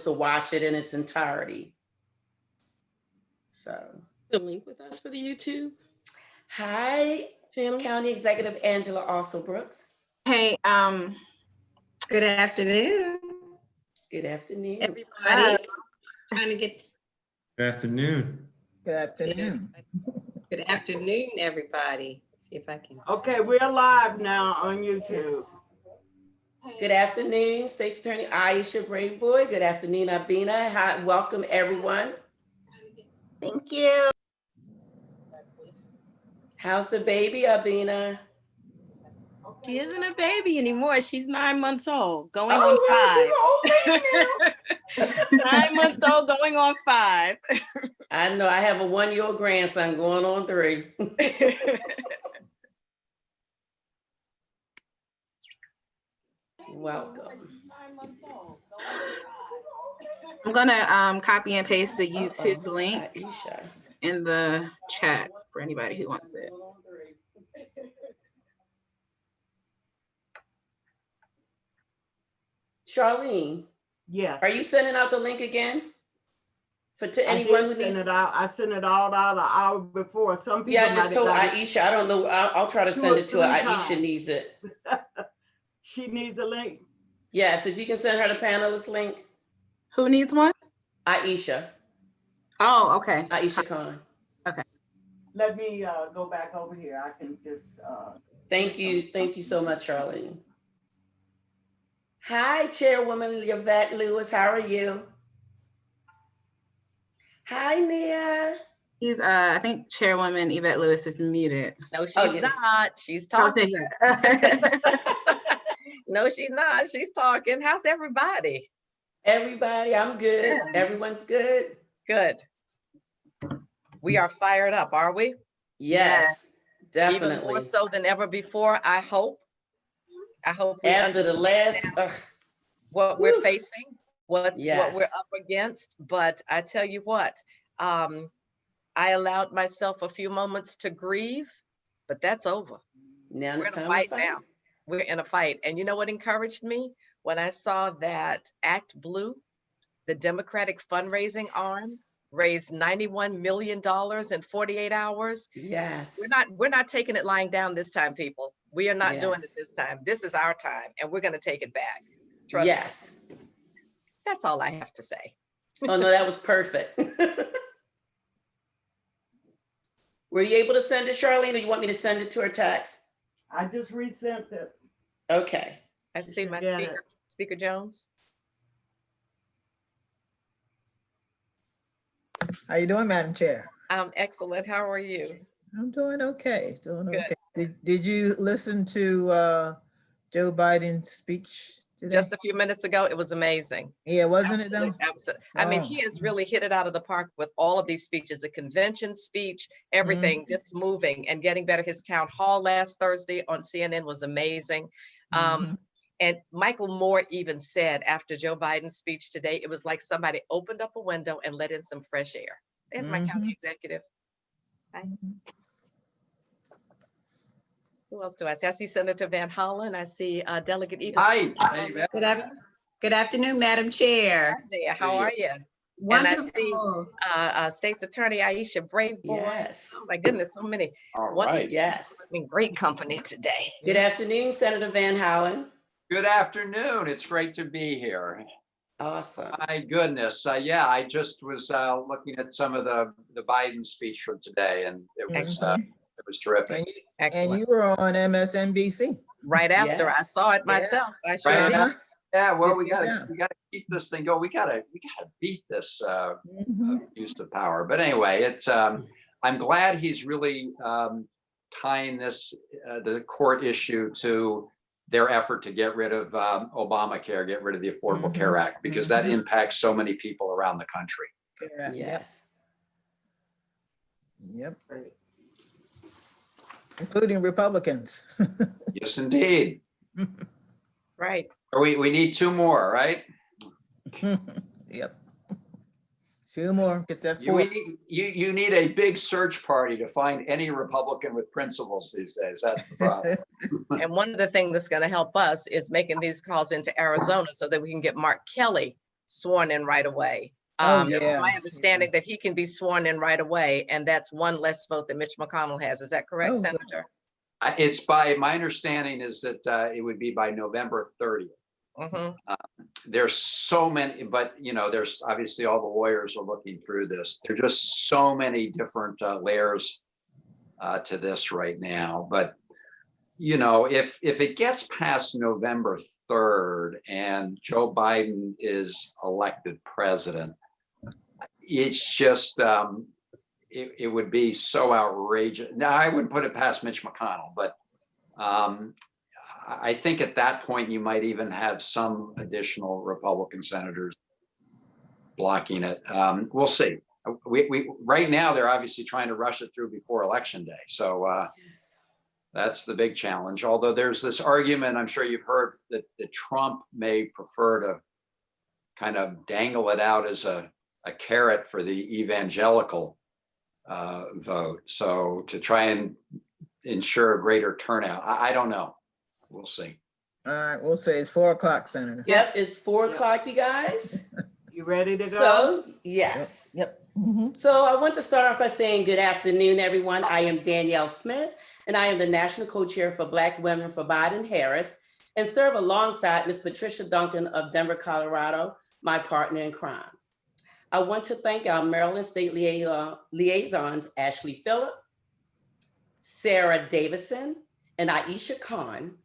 to watch it in its entirety. So. The link with us for the YouTube Hi, channel. County Executive Angela Also Brooks. Hey, good afternoon. Good afternoon. Everybody. Trying to get. Good afternoon. Good afternoon. Good afternoon, everybody. See if I can. Okay, we're live now on YouTube. Yes. Good afternoon, State's Attorney Aisha Braveboy. Good afternoon, Abina. Hi, welcome everyone. Thank you. How's the baby, Abina? She isn't a baby anymore. She's 9 months old, going Oh, on 5. wow, she's an old lady now. 9 months old, going on 5. I know, I have a 1-year-old grandson going on 3. Welcome. I'm gonna copy and paste the YouTube link Aisha. in the chat for anybody who wants it. Charlene, Yes. are you sending out the link again? To I anyone did who needs send it out. I sent it all out an hour before. Some people. Yeah, I just might told have got it. Aisha, I don't know, I'll try to 2 send or it to her. 3 Aisha times. needs it. She needs a link. Yes, if you can send her the panelist link. Who needs one? Aisha, Oh, okay. Aisha Khan. Let me go back over here. I can just. Thank you so much, Charlene. Hi, Chairwoman Yvette Lewis, how are you? Hi, Nia. He's I think Chairwoman Yvette Lewis is muted. No, she's Okay. not. She's Oh, say talking. that. No, she's not. She's talking. How's everybody? Everybody, I'm good. Yeah. Everyone's good. Good. We are fired up, are we? Yes, Even definitely. more so than ever before, I hope. I hope we After the understand last, what we're whew. facing, what we're Yes. up against. But I tell you what, I allowed myself a few moments to grieve, but that's over. Now We're it's in a time to fight fight. now. We're in a fight. And you know what encouraged me? When I saw that Act Blue, the Democratic fundraising arm, raised $91 million in 48 hours. Yes. We're not taking it lying down this time, people. We are not doing it Yes. this time. This is our time, and we're going to take it back. Trust me. Yes. That's all I have to say. Oh, no, that was perfect. Were you able to send it, Charlene, or you want me to send it to her text? I just resent it. Okay. I see my Forget it. Speaker Jones. How you doing, Madam Chair? I'm excellent. How are you? I'm doing okay, Good. okay. Did you listen to Joe Biden's speech today? Just a few minutes ago, it was amazing. Yeah, wasn't it though? Absolutely. I mean, Oh. he has really hit it out of the park with all of these speeches, the convention speech, everything, just moving and getting better. His town hall last Thursday on CNN was amazing. Mhm. And Michael Moore even said after Joe Biden's speech today, it was like somebody opened up a window and let in some fresh air. There's my county executive. Hi. Who else do I see? I see Senator Van Hollen. I see Delegate Edith. Hi. Good afternoon, Madam Chair. There. How are you? Wonderful. State's Attorney Aisha Braveboy. Yes. Oh my goodness, so many. All What- right. Yes. In great company today. Good afternoon, Senator Van Hollen. Good afternoon. It's great to be here. Awesome. My goodness. Yeah, I just was looking at some of the Biden speech from today, and it was terrific. And Excellent. you were on MSNBC. Right after I Yes. saw it myself. I sure Right. did. Uh-huh. Yeah, well, we Good gotta job. keep this thing going. We gotta beat this Mhm. use of power. But anyway, it's I'm glad he's really tying this the court issue to their effort to get rid of Obamacare, get rid of the Affordable Care Act, because that impacts so many people around the country. Correct. Yes. Yep. Including Republicans. Yes, indeed. Right. We need 2 more, right? Yep. 2 more, get that You 4. you need a big search party to find any Republican with principles these days. That's the problem. And one of the things that's going to help us is making these calls into Arizona so that we can get Mark Kelly sworn in right away. Oh, It's yeah. my understanding that he can be sworn in right away, and that's one less vote that Mitch McConnell has. Is that correct, Oh, good. Senator? It's by, my understanding is that it would be by November 30th. Mhm. There's so many, but there's obviously all the lawyers are looking through this. There's just so many different layers to this right now. But if it gets past November 3rd and Joe Biden is elected president, it's just it would be so outrageous. Now, I wouldn't put it past Mitch McConnell, but I think at that point you might even have some additional Republican senators blocking it. We'll see. We right now they're obviously trying to rush it through before Election Day, so that's the big challenge. Although there's this argument, I'm sure you've heard, that Trump may prefer to kind of dangle it out as a carrot for the evangelical vote, so to try and ensure a greater turnout. I don't know. We'll see. All right, we'll say it's 4 o'clock, Senator. Yep, it's 4 o'clock, you guys. You ready to go? So, yes. Yep. Mhm. So I want to start off by saying good afternoon, everyone. I am Danielle Smith, and I am the National Co-Chair for Black Women for Biden-Harris, and serve alongside Ms. Patricia Duncan of Denver, Colorado, my partner in crime. I want to thank our Maryland State liaisons, Ashley Phillip, Sarah Davison, and Aisha Khan.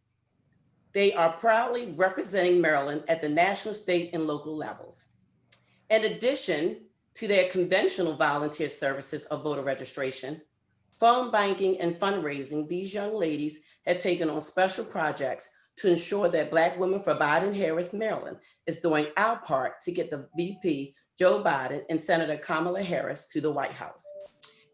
They are proudly representing Maryland at the national, state, and local levels. In addition to their conventional volunteer services of voter registration, phone banking, and fundraising, these young ladies have taken on special projects to ensure that Black Women for Biden-Harris Maryland is doing our part to get the VP, Joe Biden, and Senator Kamala Harris to the White House.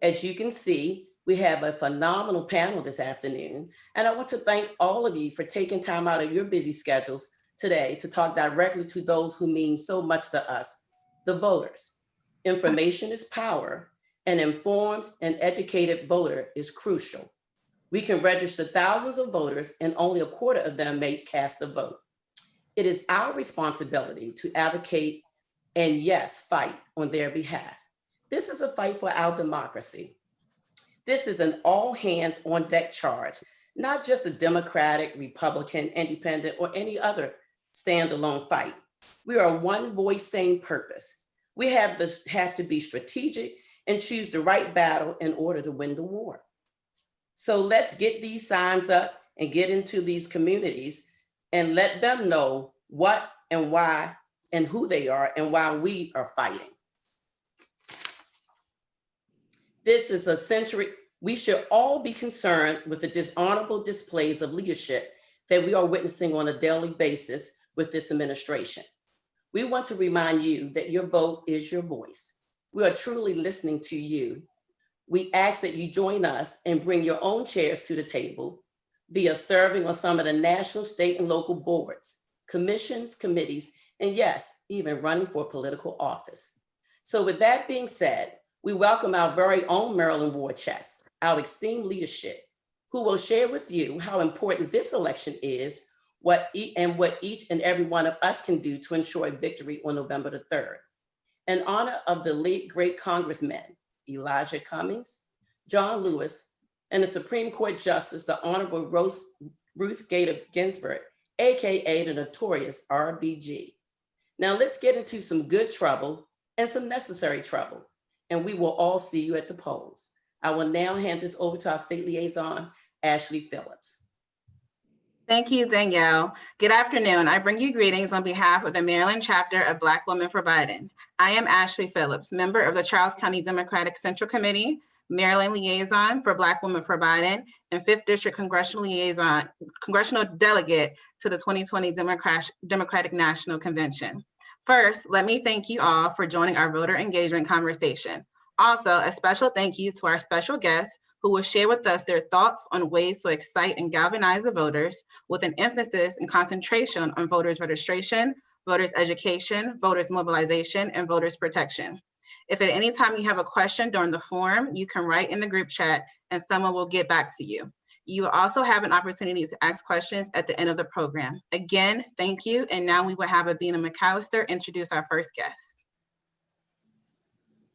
As you can see, we have a phenomenal panel this afternoon, and I want to thank all of you for taking time out of your busy schedules today to talk directly to those who mean so much to us, the voters. Information is power. An informed and educated voter is crucial. We can register thousands of voters and only a quarter of them may cast a vote. It is our responsibility to advocate and, yes, fight on their behalf. This is a fight for our democracy. This is an all hands on deck charge, not just a Democratic, Republican, Independent, or any other standalone fight. We are one voice, same purpose. We have to be strategic and choose the right battle in order to win the war. So let's get these signs up and get into these communities and let them know what and why and who they are and why we are fighting. This is a century. We should all be concerned with the dishonorable displays of leadership that we are witnessing on a daily basis with this administration. We want to remind you that your vote is your voice. We are truly listening to you. We ask that you join us and bring your own chairs to the table via serving on some of the national, state, and local boards, commissions, committees, and yes, even running for political office. So with that being said, we welcome our very own Maryland War Chest, our esteemed leadership, who will share with you how important this election is, what each and every one of us can do to ensure victory on November the 3rd. In honor of the late great Congressmen, Elijah Cummings, John Lewis, and the Supreme Court Justice, the Honorable Ruth Bader Ginsburg, AKA the notorious RBG. Now let's get into some good trouble and some necessary trouble, and we will all see you at the polls. I will now hand this over to our state liaison, Ashley Phillips. Thank you, Danielle. Good afternoon. I bring you greetings on behalf of the Maryland chapter of Black Women for Biden. I am Ashley Phillips, member of the Charles County Democratic Central Committee, Maryland Liaison for Black Women for Biden, and 5th District Congressional Delegate to the 2020 Democratic National Convention. First, let me thank you all for joining our voter engagement conversation. Also, a special thank you to our special guests who will share with us their thoughts on ways to excite and galvanize the voters with an emphasis and concentration on voters registration, voters education, voters mobilization, and voters protection. If at any time you have a question during the forum, you can write in the group chat and someone will get back to you. You will also have an opportunity to ask questions at the end of the program. Again, thank you. And now we will have Abina McAllister introduce our first guest.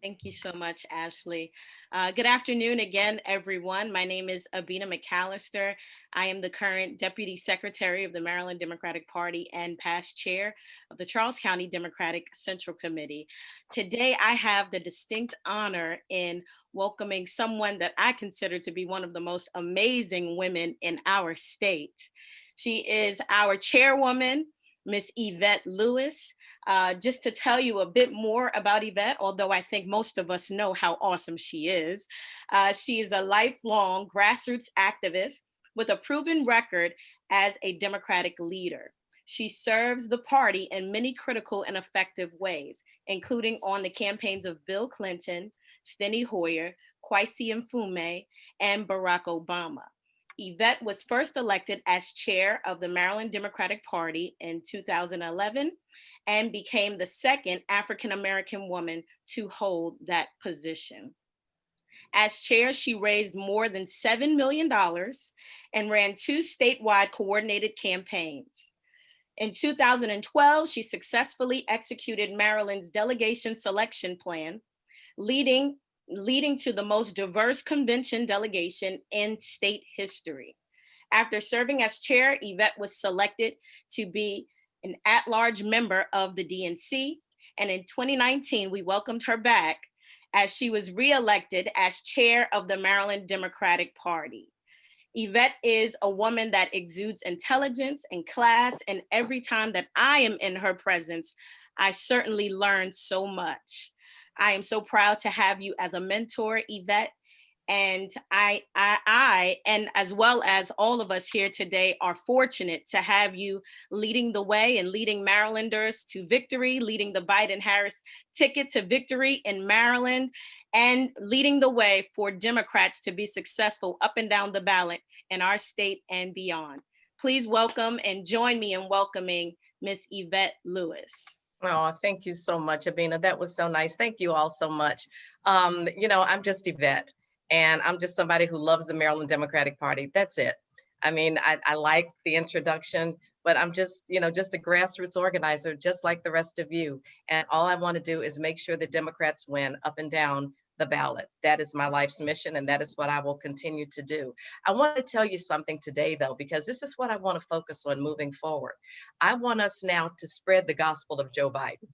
Thank you so much, Ashley. Good afternoon again, everyone. My name is Abina McAllister. I am the current Deputy Secretary of the Maryland Democratic Party and past chair of the Charles County Democratic Central Committee. Today, I have the distinct honor in welcoming someone that I consider to be one of the most amazing women in our state. She is our chairwoman, Miss Yvette Lewis. Just to tell you a bit more about Yvette, although I think most of us know how awesome she is a lifelong grassroots activist with a proven record as a Democratic leader. She serves the party in many critical and effective ways, including on the campaigns of Bill Clinton, Steny Hoyer, Kwesi Mfume, and Barack Obama. Yvette was first elected as chair of the Maryland Democratic Party in 2011 and became the second African-American woman to hold that position. As chair, she raised more than $7 million and ran 2 statewide coordinated campaigns. In 2012, she successfully executed Maryland's delegation selection plan, leading to the most diverse convention delegation in state history. After serving as chair, Yvette was selected to be an at-large member of the DNC, and in 2019, we welcomed her back as she was re-elected as chair of the Maryland Democratic Party. Yvette is a woman that exudes intelligence and class, and every time that I am in her presence, I certainly learn so much. I am so proud to have you as a mentor, Yvette, and I and as well as all of us here today are fortunate to have you leading the way and leading Marylanders to victory, leading the Biden-Harris ticket to victory in Maryland, and leading the way for Democrats to be successful up and down the ballot in our state and beyond. Please welcome and join me in welcoming Miss Yvette Lewis. Oh, thank you so much, Abina. That was so nice. Thank you all so much. I'm just Yvette, and I'm just somebody who loves the Maryland Democratic Party. That's it. I mean, I like the introduction, but I'm just, just a grassroots organizer, just like the rest of you. And all I want to do is make sure that Democrats win up and down the ballot. That is my life's mission, and that is what I will continue to do. I want to tell you something today, though, because this is what I want to focus on moving forward. I want us now to spread the gospel of Joe Biden.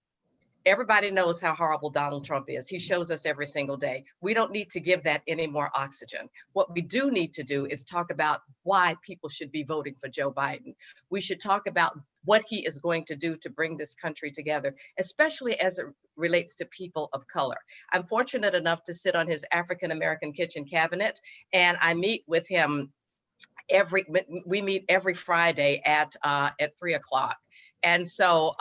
Everybody knows how horrible Donald Trump is. He shows us every single day. We don't need to give that any more oxygen. What we do need to do is talk about why people should be voting for Joe Biden. We should talk about what he is going to do to bring this country together, especially as it relates to people of color. I'm fortunate enough to sit on his African-American kitchen cabinet, and I meet with him we meet every Friday at 3 o'clock. And so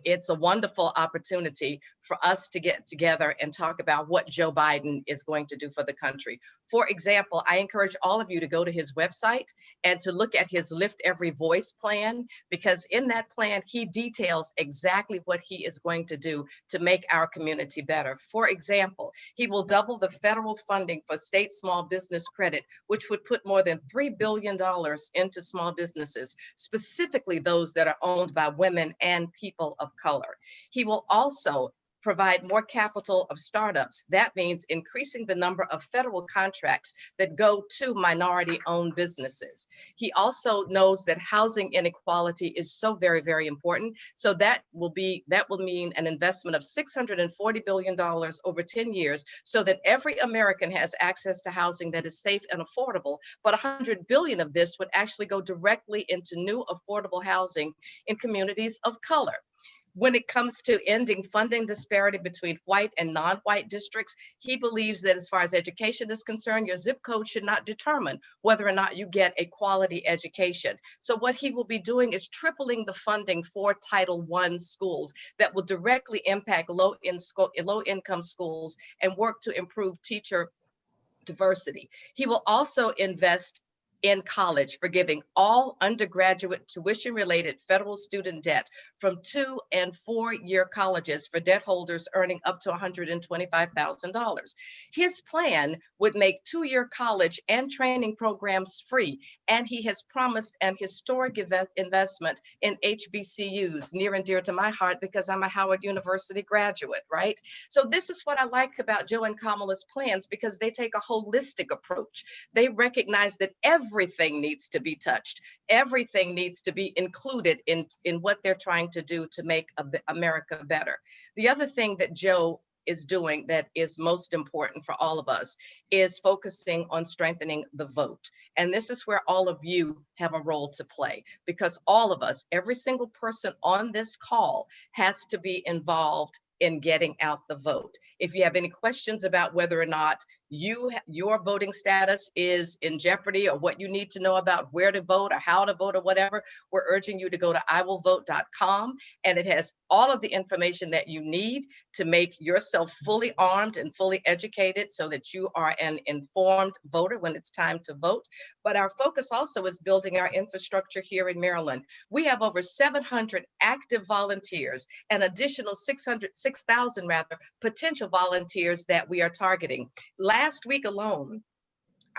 it's a wonderful opportunity for us to get together and talk about what Joe Biden is going to do for the country. For example, I encourage all of you to go to his website and to look at his Lift Every Voice plan, because in that plan, he details exactly what he is going to do to make our community better. For example, he will double the federal funding for state small business credit, which would put more than $3 billion into small businesses, specifically those that are owned by women and people of color. He will also provide more capital of startups. That means increasing the number of federal contracts that go to minority-owned businesses. He also knows that housing inequality is so very, very important. So that will mean an investment of $640 billion over 10 years, so that every American has access to housing that is safe and affordable. But $100 billion of this would actually go directly into new affordable housing in communities of color. When it comes to ending funding disparity between white and non-white districts, he believes that as far as education is concerned, your zip code should not determine whether or not you get a quality education. So what he will be doing is tripling the funding for Title I schools that will directly impact low-income schools and work to improve teacher diversity. He will also invest in college, forgiving all undergraduate tuition-related federal student debt from 2- and 4-year colleges for debt holders earning up to $125,000. His plan would make 2-year college and training programs free, and he has promised an historic investment in HBCUs, near and dear to my heart because I'm a Howard University graduate, right? So this is what I like about Joe and Kamala's plans, because they take a holistic approach. They recognize that everything needs to be touched. Everything needs to be included in what they're trying to do to make America better. The other thing that Joe is doing that is most important for all of us is focusing on strengthening the vote. And this is where all of you have a role to play, because all of us, every single person on this call, has to be involved in getting out the vote. If you have any questions about whether or not your voting status is in jeopardy, or what you need to know about where to vote or how to vote or whatever, we're urging you to go to iwillvote.com, and it has all of the information that you need to make yourself fully armed and fully educated so that you are an informed voter when it's time to vote. But our focus also is building our infrastructure here in Maryland. We have over 700 active volunteers, and additional 6,000 potential volunteers that we are targeting. Last week alone,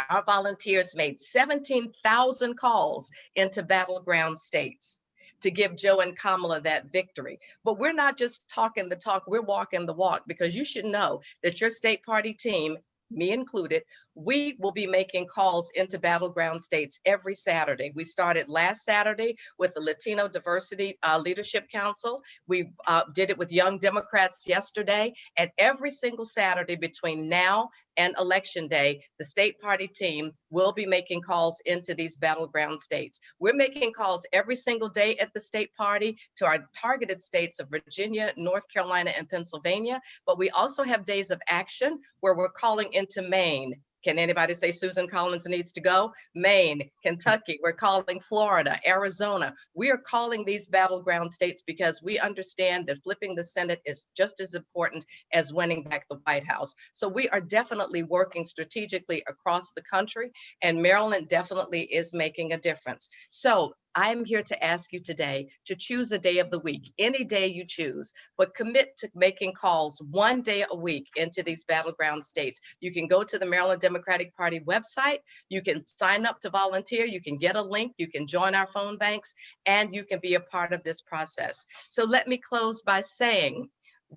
our volunteers made 17,000 calls into battleground states to give Joe and Kamala that victory. But we're not just talking the talk, we're walking the walk, because you should know that your state party team, me included, we will be making calls into battleground states every Saturday. We started last Saturday with the Latino Diversity Leadership Council. We did it with Young Democrats yesterday, and every single Saturday between now and Election Day, the state party team will be making calls into these battleground states. We're making calls every single day at the state party to our targeted states of Virginia, North Carolina, and Pennsylvania, but we also have days of action where we're calling into Maine. Can anybody say Susan Collins needs to go? Maine, Kentucky, we're calling Florida, Arizona. We are calling these battleground states because we understand that flipping the Senate is just as important as winning back the White House. So we are definitely working strategically across the country, and Maryland definitely is making a difference. So I am here to ask you today to choose a day of the week, any day you choose, but commit to making calls one day a week into these battleground states. You can go to the Maryland Democratic Party website, you can sign up to volunteer, you can get a link, you can join our phone banks, and you can be a part of this process. So let me close by saying,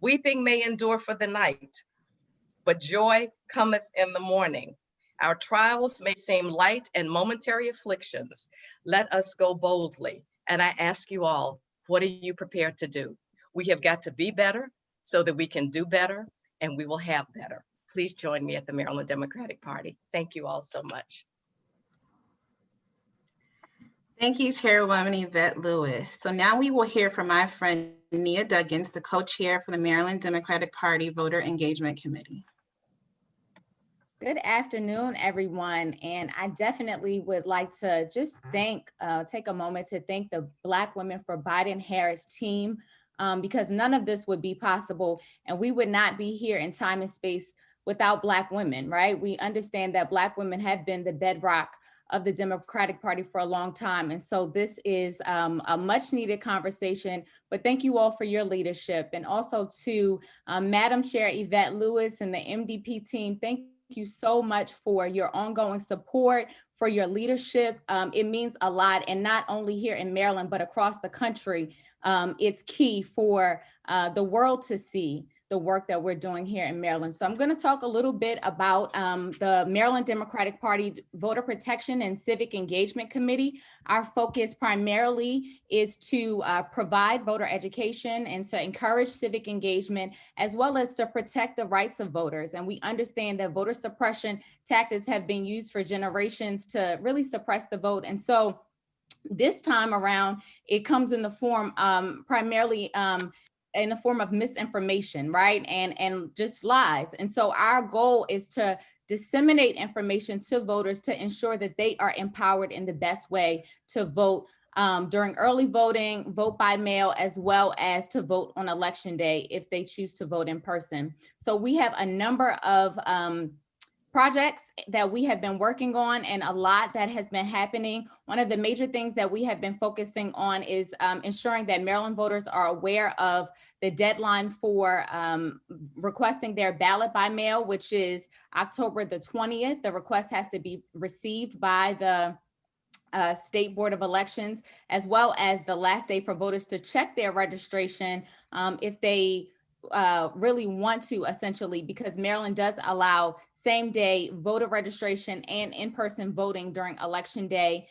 weeping may endure for the night, but joy cometh in the morning. Our trials may seem light and momentary afflictions. Let us go boldly. And I ask you all, what are you prepared to do? We have got to be better so that we can do better, and we will have better. Please join me at the Maryland Democratic Party. Thank you all so much. Thank you, Chairwoman Yvette Lewis. So now we will hear from my friend Nia Duggins, the co-chair for the Maryland Democratic Party Voter Engagement Committee. Good afternoon, everyone. And I definitely would like to just take a moment to thank the Black Women for Biden-Harris team, because none of this would be possible, and we would not be here in time and space without Black women, right? We understand that Black women have been the bedrock of the Democratic Party for a long time. And so this is a much needed conversation, but thank you all for your leadership. And also to Madam Chair Yvette Lewis and the MDP team, thank you so much for your ongoing support, for your leadership. It means a lot, and not only here in Maryland, but across the country. It's key for the world to see the work that we're doing here in Maryland. So I'm going to talk a little bit about the Maryland Democratic Party Voter Protection and Civic Engagement Committee. Our focus primarily is to provide voter education and to encourage civic engagement, as well as to protect the rights of voters. And we understand that voter suppression tactics have been used for generations to really suppress the vote. And so this time around, it comes in the form primarily in the form of misinformation, right? And just lies. And so our goal is to disseminate information to voters to ensure that they are empowered in the best way to vote during early voting, vote by mail, as well as to vote on Election Day if they choose to vote in person. So we have a number of projects that we have been working on and a lot that has been happening. One of the major things that we have been focusing on is ensuring that Maryland voters are aware of the deadline for requesting their ballot by mail, which is October the 20th. The request has to be received by the State Board of Elections, as well as the last day for voters to check their registration if they really want to, essentially, because Maryland does allow same day voter registration and in-person voting during election day,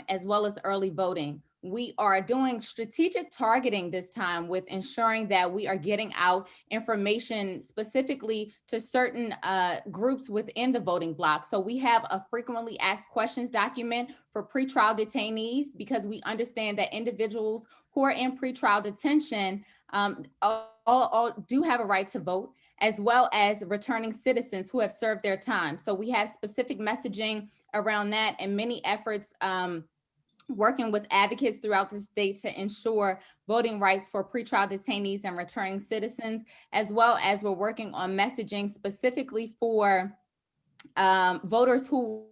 as well as early voting. We are doing strategic targeting this time with ensuring that we are getting out information specifically to certain groups within the voting block. So we have a frequently asked questions document for pretrial detainees, because we understand that individuals who are in pretrial detention all do have a right to vote, as well as returning citizens who have served their time. So we have specific messaging around that and many efforts working with advocates throughout the state to ensure voting rights for pretrial detainees and returning citizens, as well as we're working on messaging specifically for voters who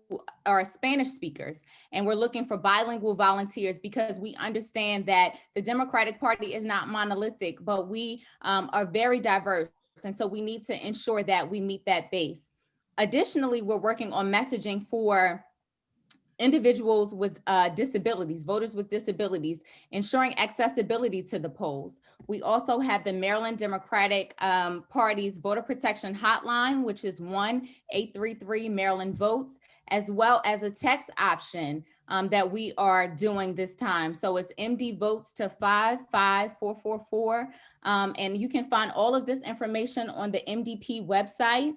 are Spanish speakers. And we're looking for bilingual volunteers, because we understand that the Democratic Party is not monolithic, but we are very diverse. And so we need to ensure that we meet that base. Additionally, we're working on messaging for individuals with disabilities, voters with disabilities, ensuring accessibility to the polls. We also have the Maryland Democratic Party's voter protection hotline, which is 1-833 Maryland Votes, as well as a text option that we are doing this time. So it's MD Votes to 55444. And you can find all of this information on the MDP website.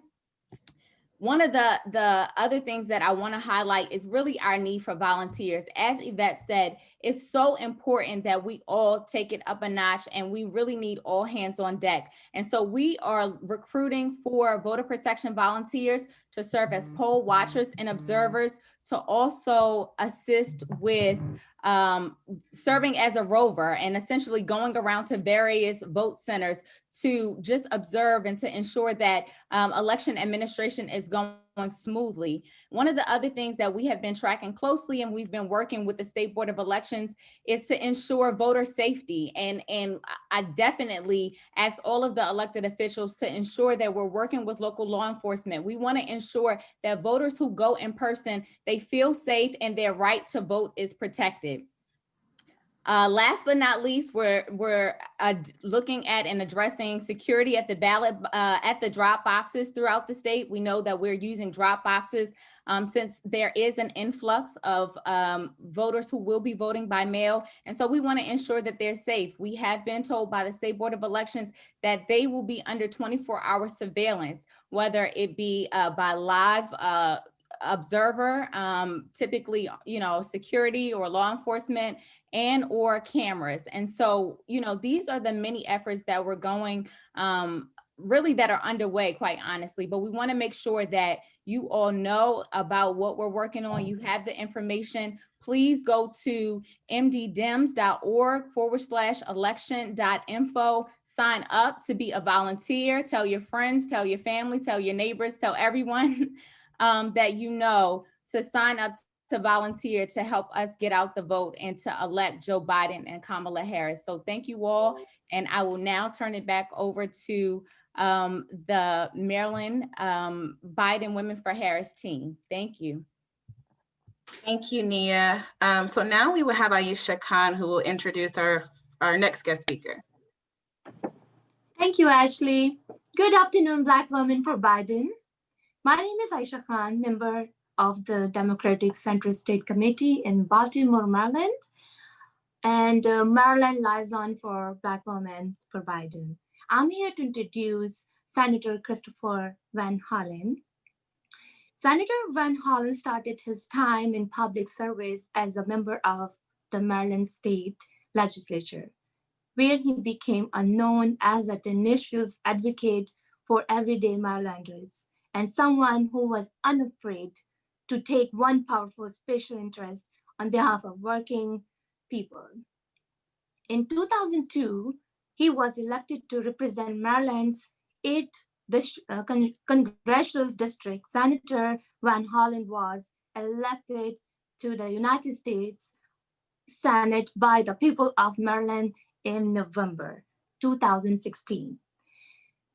One of the other things that I want to highlight is really our need for volunteers. As Yvette said, it's so important that we all take it up a notch, and we really need all hands on deck. And so we are recruiting for voter protection volunteers to serve as poll watchers and observers, to also assist with serving as a rover and essentially going around to various vote centers to just observe and to ensure that election administration is going smoothly. One of the other things that we have been tracking closely, and we've been working with the State Board of Elections, is to ensure voter safety. And I definitely ask all of the elected officials to ensure that we're working with local law enforcement. We want to ensure that voters who go in person, they feel safe and their right to vote is protected. Last but not least, we're looking at and addressing security at the ballot, at the drop boxes throughout the state. We know that we're using drop boxes since there is an influx of voters who will be voting by mail. And so we want to ensure that they're safe. We have been told by the State Board of Elections that they will be under 24-hour surveillance, whether it be by live observer, typically, security or law enforcement, and or cameras. And so, these are the many efforts that we're going, really that are underway, quite honestly, but we want to make sure that you all know about what we're working on. You have the information. Please go to mddems.org/election.info, sign up to be a volunteer, tell your friends, tell your family, tell your neighbors, tell everyone that to sign up to volunteer to help us get out the vote and to elect Joe Biden and Kamala Harris. So thank you all. And I will now turn it back over to the Maryland Biden Women for Harris team. Thank you. Thank you, Nia. So now we will have Aisha Khan, who will introduce our next guest speaker. Thank you, Ashley. Good afternoon, Black Women for Biden. My name is Aisha Khan, member of the Democratic Central State Committee in Baltimore, Maryland, and Maryland Liaison for Black Women for Biden. I'm here to introduce Senator Christopher Van Hollen. Senator Van Hollen started his time in public service as a member of the Maryland State Legislature, where he became known as a tenacious advocate for everyday Marylanders and someone who was unafraid to take one powerful special interest on behalf of working people. In 2002, he was elected to represent Maryland's 8th this congressional district, Senator Van Hollen was elected to the United States Senate by the people of Maryland in November 2016.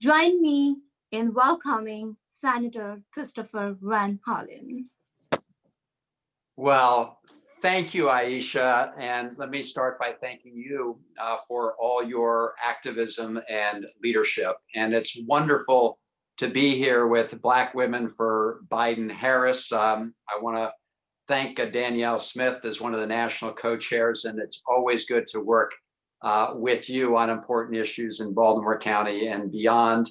Join me in welcoming Senator Christopher Van Hollen. Well, thank you, Aisha. And let me start by thanking you for all your activism and leadership. And it's wonderful to be here with Black Women for Biden-Harris. I want to thank Danielle Smith as one of the national co-chairs, and it's always good to work with you on important issues in Baltimore County and beyond.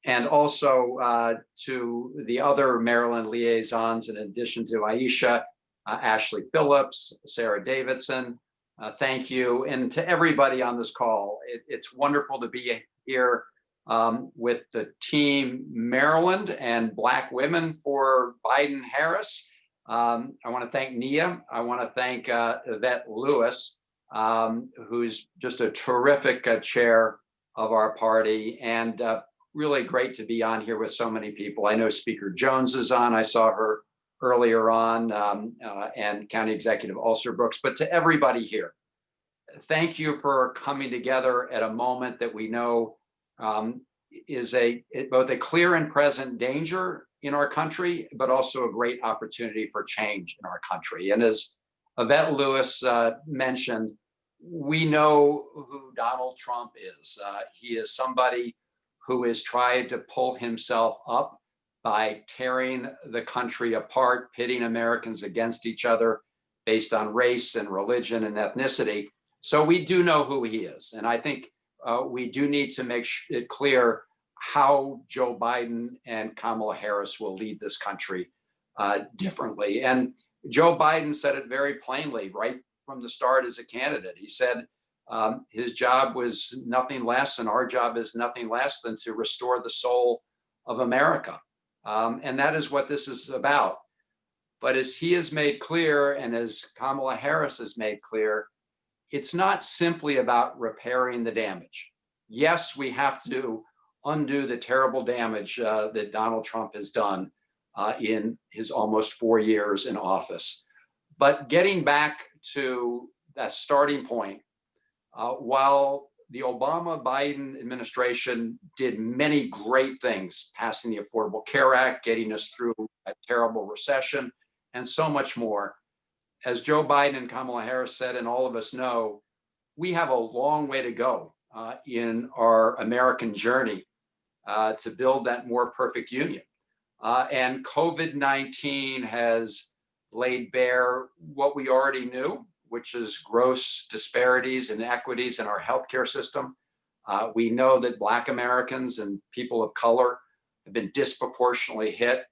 And also to the other Maryland liaisons, in addition to Aisha, Ashley Phillips, Sarah Davidson, thank you. And to everybody on this call, it's wonderful to be here with the team Maryland and Black Women for Biden-Harris. I want to thank Nia. I want to thank Yvette Lewis, who's just a terrific chair of our party, and really great to be on here with so many people. I know Speaker Jones is on. I saw her earlier on, and County Executive Ulster Brooks, but to everybody here, thank you for coming together at a moment that we know is both a clear and present danger in our country, but also a great opportunity for change in our country. And as Yvette Lewis mentioned, we know who Donald Trump is. He is somebody who has tried to pull himself up by tearing the country apart, pitting Americans against each other based on race and religion and ethnicity. So we do know who he is. And I think we do need to make it clear how Joe Biden and Kamala Harris will lead this country differently. And Joe Biden said it very plainly right from the start as a candidate. He said his job was nothing less, and our job is nothing less than to restore the soul of America. And that is what this is about. But as he has made clear, and as Kamala Harris has made clear, it's not simply about repairing the damage. Yes, we have to undo the terrible damage that Donald Trump has done in his almost 4 years in office. But getting back to that starting point, while the Obama-Biden administration did many great things, passing the Affordable Care Act, getting us through a terrible recession, and so much more, as Joe Biden and Kamala Harris said, and all of us know, we have a long way to go in our American journey to build that more perfect union. And COVID-19 has laid bare what we already knew, which is gross disparities and inequities in our healthcare system. We know that Black Americans and people of color have been disproportionately hit.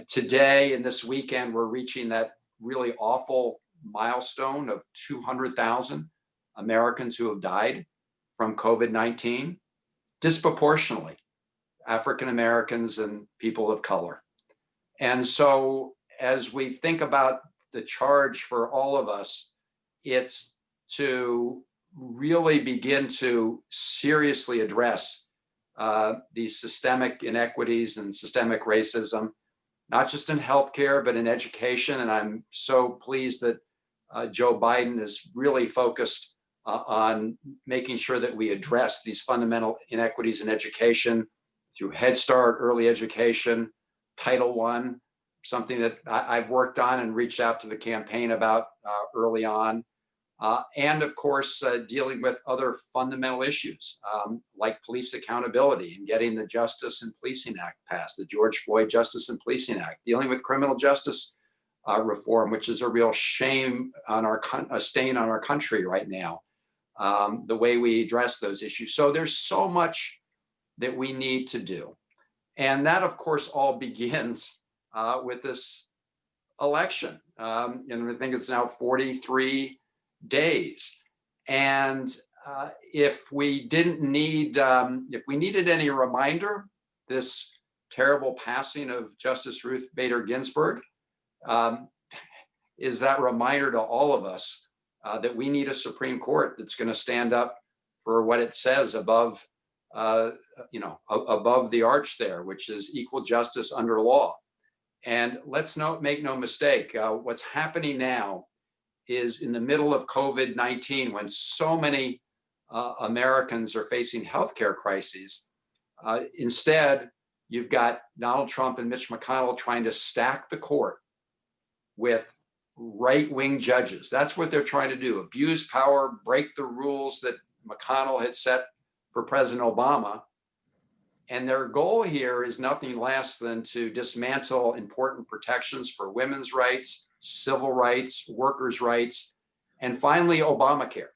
Today and this weekend, we're reaching that really awful milestone of 200,000 Americans who have died from COVID-19, disproportionately African Americans and people of color. And so as we think about the charge for all of us, it's to really begin to seriously address these systemic inequities and systemic racism, not just in healthcare, but in education. And I'm so pleased that Joe Biden is really focused on making sure that we address these fundamental inequities in education through Head Start, early education, Title I, something that I've worked on and reached out to the campaign about early on. And of course, dealing with other fundamental issues like police accountability and getting the Justice and Policing Act passed, the George Floyd Justice and Policing Act, dealing with criminal justice reform, which is a real shame on a stain on our country right now, the way we address those issues. So there's so much that we need to do. And that, of course, all begins with this election. And I think it's now 43 days. And if we needed any reminder, this terrible passing of Justice Ruth Bader Ginsburg is that reminder to all of us that we need a Supreme Court that's going to stand up for what it says above above the arch there, which is equal justice under law. And let's make no mistake, what's happening now is in the middle of COVID-19, when so many Americans are facing healthcare crises. Instead, you've got Donald Trump and Mitch McConnell trying to stack the court with right-wing judges. That's what they're trying to do, abuse power, break the rules that McConnell had set for President Obama. And their goal here is nothing less than to dismantle important protections for women's rights, civil rights, workers' rights, and finally, Obamacare.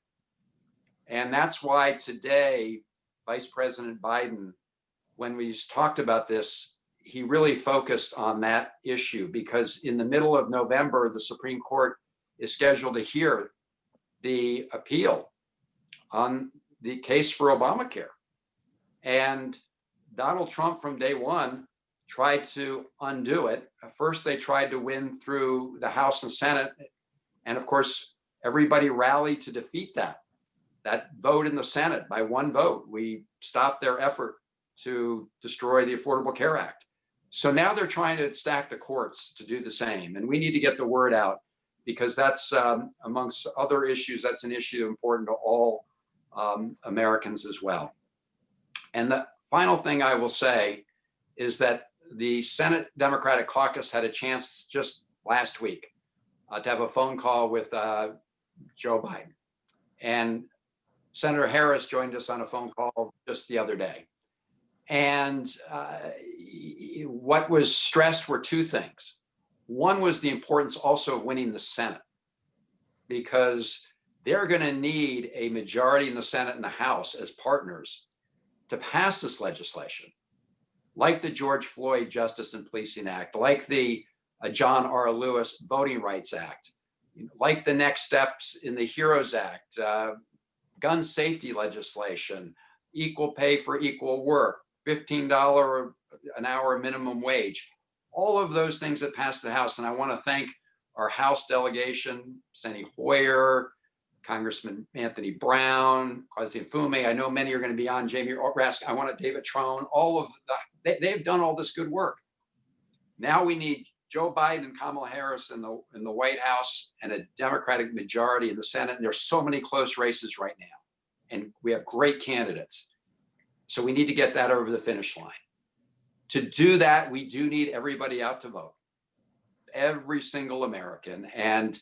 And that's why today, Vice President Biden, when we talked about this, he really focused on that issue, because in the middle of November, the Supreme Court is scheduled to hear the appeal on the case for Obamacare. And Donald Trump from day one tried to undo it. First, they tried to win through the House and Senate. And of course, everybody rallied to defeat that vote in the Senate by one vote. We stopped their effort to destroy the Affordable Care Act. So now they're trying to stack the courts to do the same. And we need to get the word out, because that's amongst other issues, that's an issue important to all Americans as well. And the final thing I will say is that the Senate Democratic Caucus had a chance just last week to have a phone call with Joe Biden. And Senator Harris joined us on a phone call just the other day. And what was stressed were two things. One was the importance also of winning the Senate, because they're going to need a majority in the Senate and the House as partners to pass this legislation, like the George Floyd Justice and Policing Act, like the John R. Lewis Voting Rights Act, like the next steps in the HEROES Act, gun safety legislation, equal pay for equal work, $15 an hour minimum wage, all of those things that passed the House. And I want to thank our House delegation, Steny Hoyer, Congressman Anthony Brown, Kwasi Mfume. I know many are going to be on, Jamie Raskin. I want to David Trone, all of they've done all this good work. Now we need Joe Biden and Kamala Harris in the White House and a Democratic majority in the Senate. And there's so many close races right now, and we have great candidates. So we need to get that over the finish line. To do that, we do need everybody out to vote, every single American. And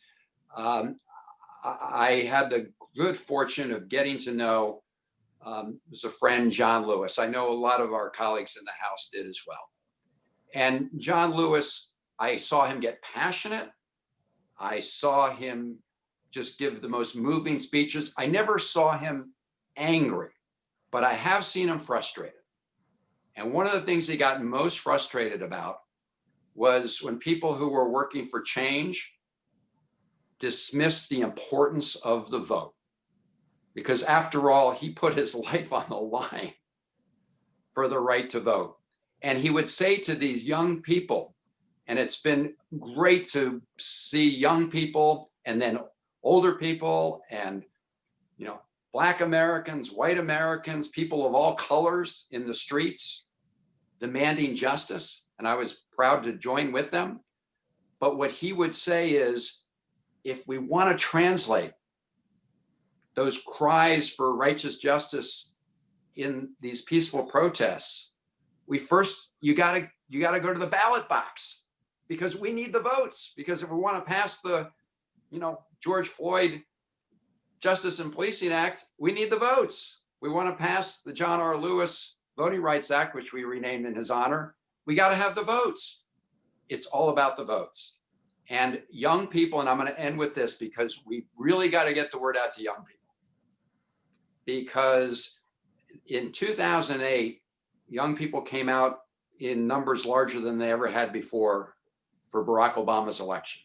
I had the good fortune of getting to know was a friend, John Lewis. I know a lot of our colleagues in the House did as well. And John Lewis, I saw him get passionate. I saw him just give the most moving speeches. I never saw him angry, but I have seen him frustrated. And one of the things he got most frustrated about was when people who were working for change dismissed the importance of the vote. Because after all, he put his life on the line for the right to vote. And he would say to these young people, and it's been great to see young people and then older people and, Black Americans, white Americans, people of all colors in the streets demanding justice. And I was proud to join with them. But what he would say is, if we want to translate those cries for righteous justice in these peaceful protests, you got to go to the ballot box, because we need the votes. Because if we want to pass the, George Floyd Justice and Policing Act, we need the votes. We want to pass the John R. Lewis Voting Rights Act, which we renamed in his honor. We got to have the votes. It's all about the votes. And young people, and I'm going to end with this, because we really got to get the word out to young people. Because in 2008, young people came out in numbers larger than they ever had before for Barack Obama's election.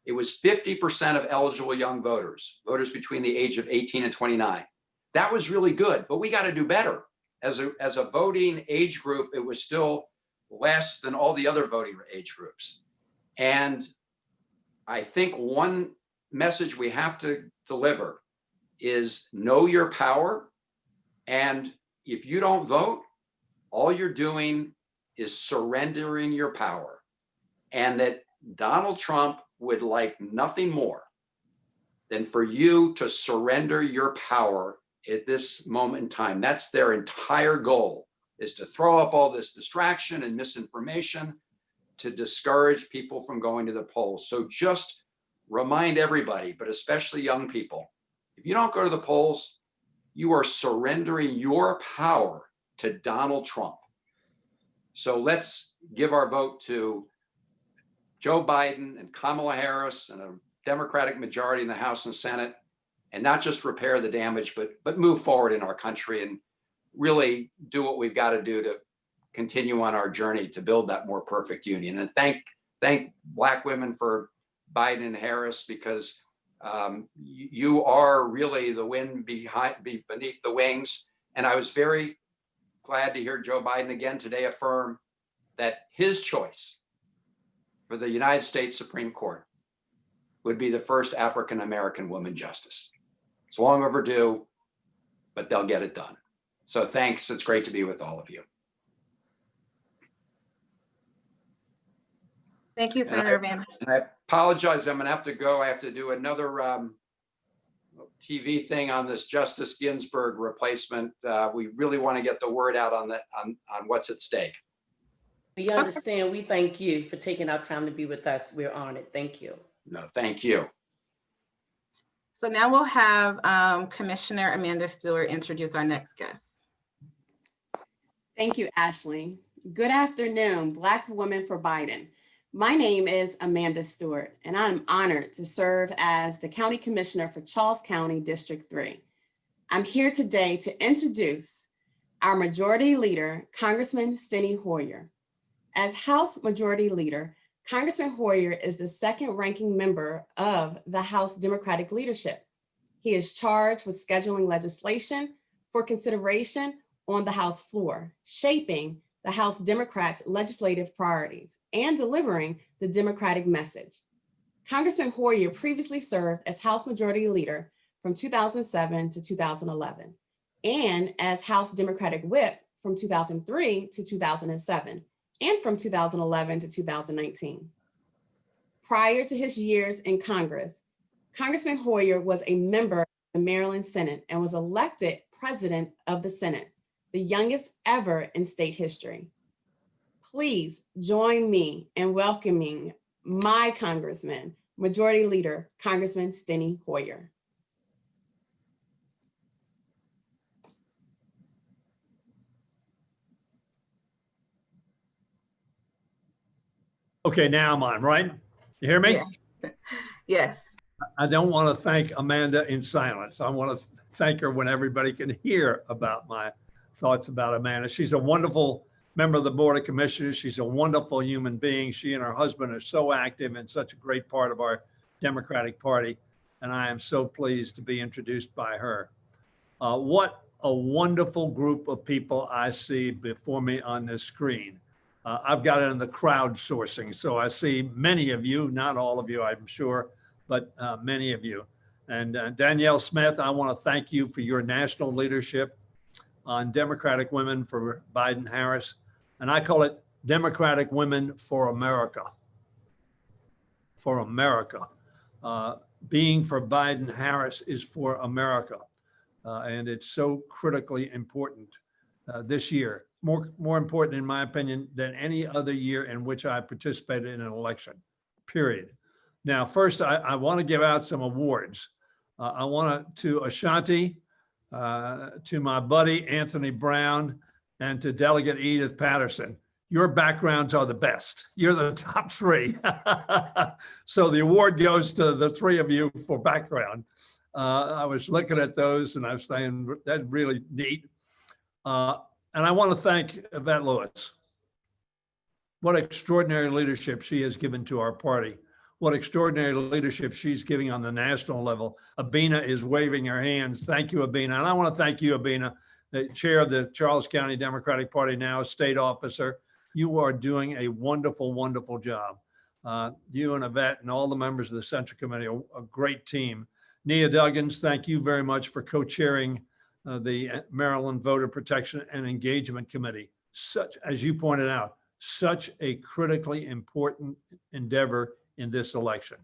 It was 50% of eligible young voters between the age of 18 and 29. That was really good, but we got to do better. As a voting age group, it was still less than all the other voting age groups. And I think one message we have to deliver is know your power and if you don't vote, all you're doing is surrendering your power, and that Donald Trump would like nothing more than for you to surrender your power at this moment in time. That's their entire goal, is to throw up all this distraction and misinformation to discourage people from going to the polls. So just remind everybody, but especially young people, if you don't go to the polls, you are surrendering your power to Donald Trump. So let's give our vote to Joe Biden and Kamala Harris and a Democratic majority in the House and Senate, and not just repair the damage, but move forward in our country and really do what we've got to do to continue on our journey to build that more perfect union. And thank Black women for Biden and Harris, because you are really the wind beneath the wings. And I was very glad to hear Joe Biden again today affirm that his choice for the United States Supreme Court would be the first African-American woman justice. It's long overdue, but they'll get it done. So thanks. It's great to be with all of you. Thank you, Senator Van. And I apologize, I'm gonna have to go. I have to do another TV thing on this Justice Ginsburg replacement. We really want to get the word out on what's at stake. We understand. We thank you for taking our time to be with us. We're honored. Thank you. No, thank you. So now we'll have Commissioner Amanda Stewart introduce our next guest. Thank you, Ashley. Good afternoon, Black Women for Biden. My name is Amanda Stewart, and I'm honored to serve as the County Commissioner for Charles County District 3. I'm here today to introduce our Majority Leader, Congressman Steny Hoyer. As House Majority Leader, Congressman Hoyer is the second ranking member of the House Democratic leadership. He is charged with scheduling legislation for consideration on the House floor, shaping the House Democrats' legislative priorities, and delivering the Democratic message. Congressman Hoyer previously served as House Majority Leader from 2007 to 2011, and as House Democratic Whip from 2003 to 2007, and from 2011 to 2019. Prior to his years in Congress, Congressman Hoyer was a member of the Maryland Senate and was elected President of the Senate, the youngest ever in state history. Please join me in welcoming my Congressman, Majority Leader, Congressman Steny Hoyer. Okay, now I'm on, right? You hear me? Yeah. Yes. I don't want to thank Amanda in silence. I want to thank her when everybody can hear about my thoughts about Amanda. She's a wonderful member of the Board of Commissioners. She's a wonderful human being. She and her husband are so active and such a great part of our Democratic Party. And I am so pleased to be introduced by her. What a wonderful group of people I see before me on this screen. I've got it in the crowdsourcing, so I see many of you, not all of you, I'm sure, but many of you. And Danielle Smith, I want to thank you for your national leadership on Democratic Women for Biden-Harris. And I call it Democratic Women for America. For America. Being for Biden-Harris is for America. And it's so critically important this year. More important, in my opinion, than any other year in which I participated in an election, period. Now, first, I want to give out some awards. I want to Ashanti, to my buddy, Anthony Brown, and to Delegate Edith Patterson. Your backgrounds are the best. You're the top three. So the award goes to the three of you for background. I was looking at those and I was saying, that's really neat. And I want to thank Yvette Lewis. What extraordinary leadership she has given to our party. What extraordinary leadership she's giving on the national level. Abina is waving her hands. Thank you, Abina. And I want to thank you, Abina, the chair of the Charles County Democratic Party now, state officer. You are doing a wonderful, wonderful job. You and Yvette and all the members of the Central Committee are a great team. Nia Duggins, thank you very much for co-chairing the Maryland Voter Protection and Engagement Committee. Such, as you pointed out, such a critically important endeavor in this election.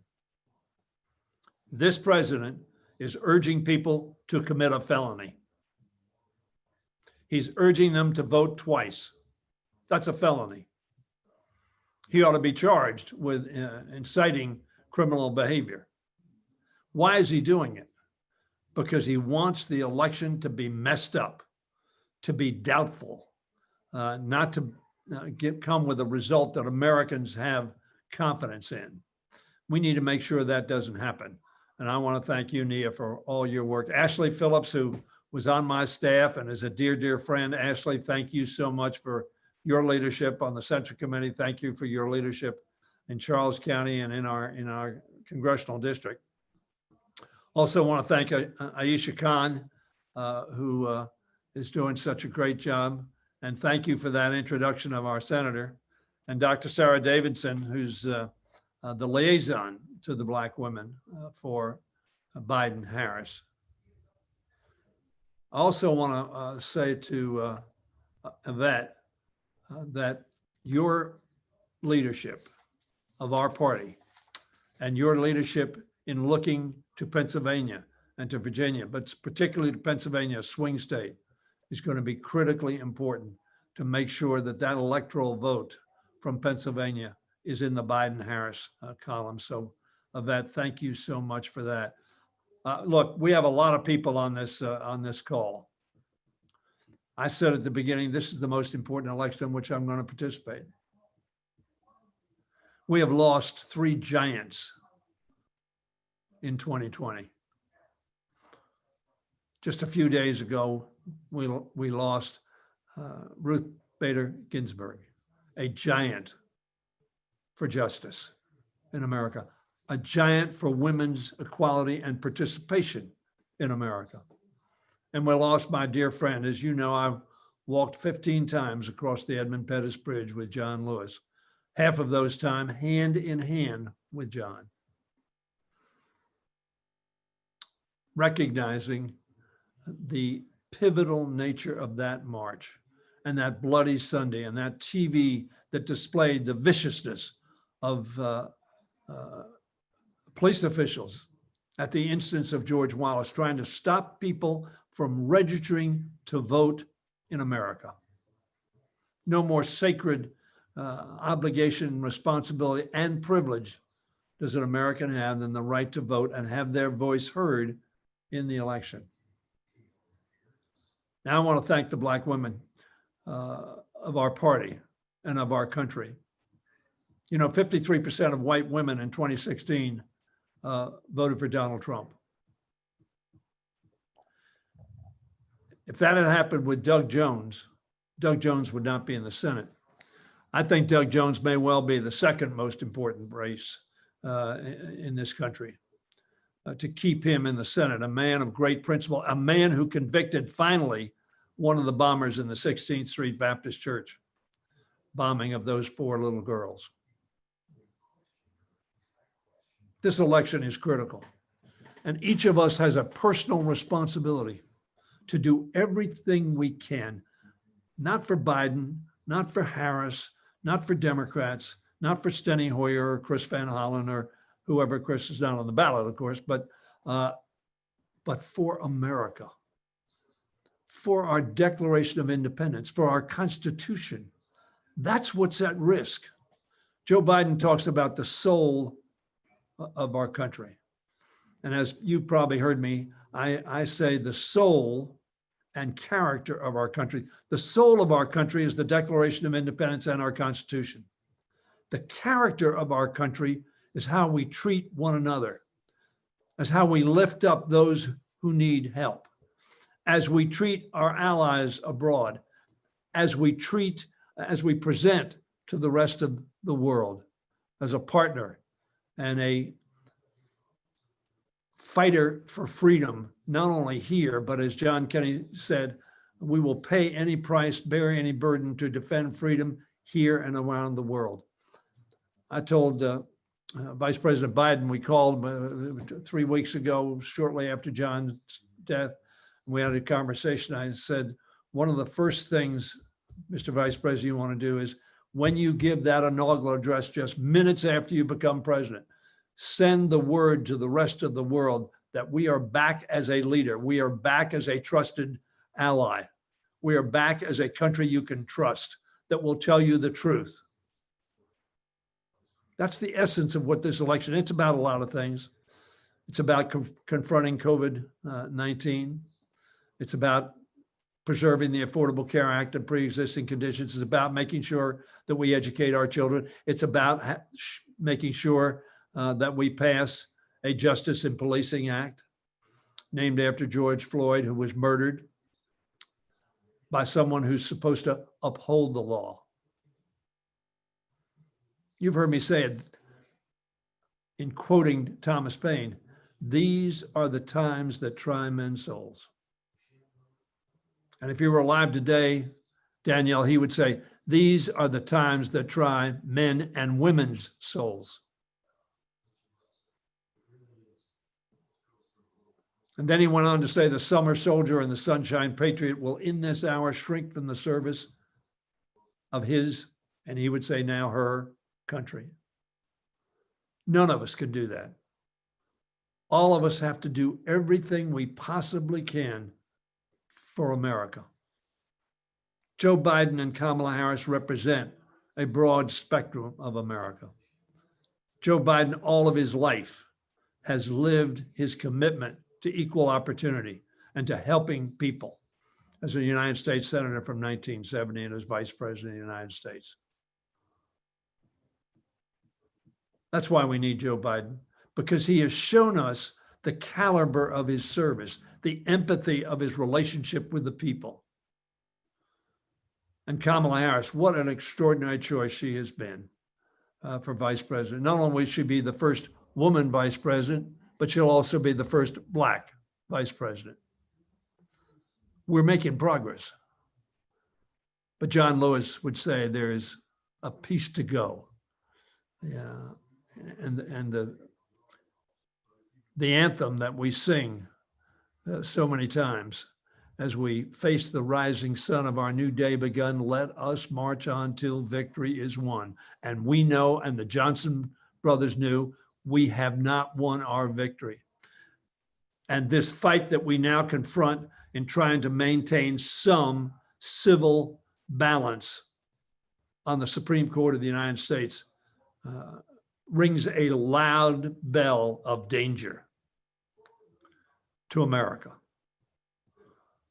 This president is urging people to commit a felony. He's urging them to vote twice. That's a felony. He ought to be charged with inciting criminal behavior. Why is he doing it? Because he wants the election to be messed up, to be doubtful, not to come with a result that Americans have confidence in. We need to make sure that doesn't happen. And I want to thank you, Nia, for all your work. Ashley Phillips, who was on my staff and is a dear, dear friend. Ashley, thank you so much for your leadership on the Central Committee. Thank you for your leadership in Charles County and in our congressional district. Also want to thank Aisha Khan, who is doing such a great job. And thank you for that introduction of our senator. And Dr. Sarah Davidson, who's the liaison to the Black women for Biden-Harris. I also want to say to Yvette that your leadership of our party and your leadership in looking to Pennsylvania and to Virginia, but particularly to Pennsylvania, a swing state, is going to be critically important to make sure that that electoral vote from Pennsylvania is in the Biden-Harris column. So Yvette, thank you so much for that. Look, we have a lot of people on this call. I said at the beginning, this is the most important election in which I'm going to participate. We have lost 3 giants in 2020. Just a few days ago, we lost Ruth Bader Ginsburg, a giant for justice in America, a giant for women's equality and participation in America. And we lost my dear friend. As you know, I've walked 15 times across the Edmund Pettus Bridge with John Lewis, half of those time hand in hand with John. Recognizing the pivotal nature of that march and that bloody Sunday and that TV that displayed the viciousness of police officials at the instance of George Wallace trying to stop people from registering to vote in America. No more sacred obligation, responsibility, and privilege does an American have than the right to vote and have their voice heard in the election. Now I want to thank the Black women of our party and of our country. You know, 53% of white women in 2016 voted for Donald Trump. If that had happened with Doug Jones would not be in the Senate. I think Doug Jones may well be the second most important race in this country. To keep him in the Senate, a man of great principle, a man who convicted finally one of the bombers in the 16th Street Baptist Church, bombing of those 4 little girls. This election is critical, and each of us has a personal responsibility to do everything we can, not for Biden, not for Harris, not for Democrats, not for Steny Hoyer or Chris Van Hollen or whoever. Chris is not on the ballot, of course, but for America, for our Declaration of Independence, for our Constitution. That's what's at risk. Joe Biden talks about the soul of our country. And as you probably heard me, I say the soul and character of our country. The soul of our country is the Declaration of Independence and our Constitution. The character of our country is how we treat one another, as how we lift up those who need help, as we treat our allies abroad, as we present to the rest of the world as a partner and a fighter for freedom, not only here, but as John Kennedy said, we will pay any price, bear any burden to defend freedom here and around the world. I told Vice President Biden, we called 3 weeks ago, shortly after John's death. We had a conversation. I said, one of the first things, Mr. Vice President, you want to do is when you give that inaugural address just minutes after you become president, send the word to the rest of the world that we are back as a leader. We are back as a trusted ally. We are back as a country you can trust that will tell you the truth. That's the essence of what this election, it's about a lot of things. It's about confronting COVID-19. It's about preserving the Affordable Care Act and pre-existing conditions. It's about making sure that we educate our children. It's about making sure that we pass a Justice in Policing Act named after George Floyd, who was murdered by someone who's supposed to uphold the law. You've heard me say it in quoting Thomas Paine, these are the times that try men's souls. And if he were alive today, Danielle, he would say, these are the times that try men and women's souls. And then he went on to say, the summer soldier and the sunshine patriot will in this hour shrink from the service of his, and he would say now her, country. None of us could do that. All of us have to do everything we possibly can for America. Joe Biden and Kamala Harris represent a broad spectrum of America. Joe Biden, all of his life, has lived his commitment to equal opportunity and to helping people as a United States Senator from 1970 and as Vice President of the United States. That's why we need Joe Biden, because he has shown us the caliber of his service, the empathy of his relationship with the people. And Kamala Harris, what an extraordinary choice she has been for vice president. Not only will she be the first woman vice president, but she'll also be the first Black vice president. We're making progress. But John Lewis would say there is a piece to go. Yeah. And the anthem that we sing so many times as we face the rising sun of our new day begun, let us march on till victory is won. And we know, and the Johnson brothers knew, we have not won our victory. And this fight that we now confront in trying to maintain some civil balance on the Supreme Court of the United States rings a loud bell of danger to America.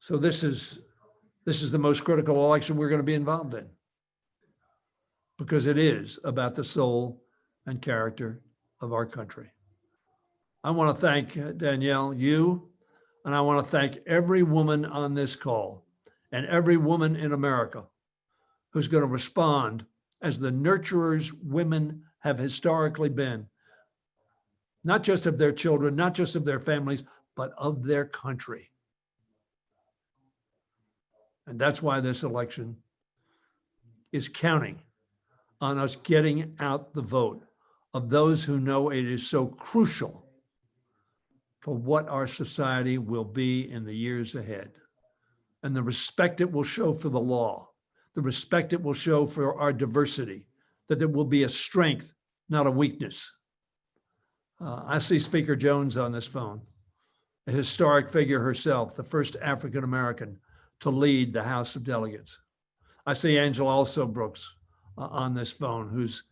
So this is the most critical election we're going to be involved in, because it is about the soul and character of our country. I want to thank Danielle, you, and I want to thank every woman on this call and every woman in America who's going to respond as the nurturers women have historically been, not just of their children, not just of their families, but of their country. And that's why this election is counting on us getting out the vote of those who know it is so crucial for what our society will be in the years ahead. And the respect it will show for the law, the respect it will show for our diversity, that there will be a strength, not a weakness. I see Speaker Jones on this phone, a historic figure herself, the first African-American to lead the House of Delegates. I see Angela also Brooks on this phone, who's,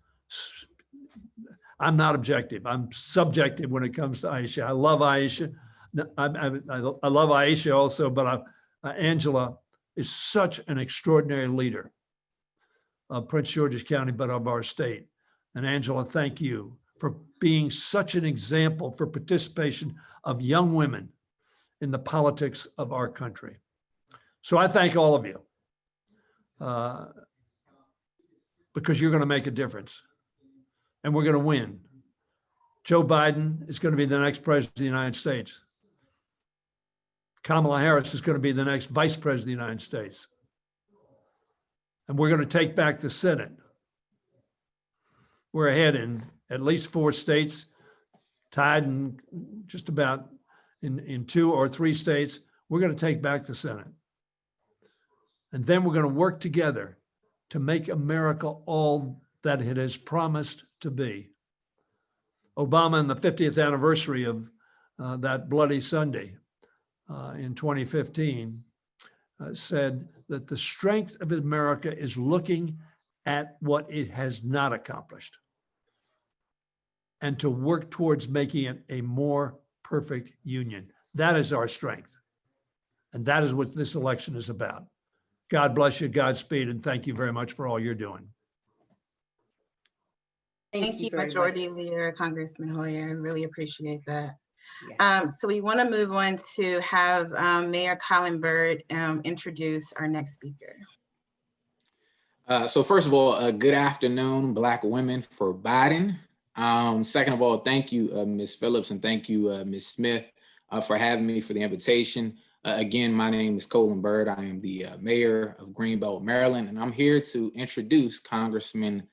I'm not objective, I'm subjective when it comes to Aisha. I love Aisha. I love Aisha also, but Angela is such an extraordinary leader of Prince George's County, but of our state. And Angela, thank you for being such an example for participation of young women in the politics of our country. So I thank all of you because you're going to make a difference and we're going to win. Joe Biden is going to be the next president of the United States. Kamala Harris is going to be the next vice president of the United States. And we're going to take back the Senate. We're ahead in at least 4 states, tied in just about in 2 or 3 states. we're going to take back the Senate. And then we're going to work together to make America all that it has promised to be. Obama, in the 50th anniversary of that Bloody Sunday in 2015, said that the strength of America is looking at what it has not accomplished and to work towards making it a more perfect union. That is our strength. And that is what this election is about. God bless you, Godspeed, and thank you very much for all you're doing. Thank you, very Majority much. Leader Congressman Hoyer. I really appreciate that. Yes. So we want to move on to have Mayor Colin Byrd introduce our next speaker. So first of all, good afternoon, Black Women for Biden. Second of all, thank you, Ms. Phillips, and thank you, Ms. Smith, for having me, for the invitation. Again, my name is Colin Byrd. I am the mayor of Greenbelt, Maryland, and I'm here to introduce Congressman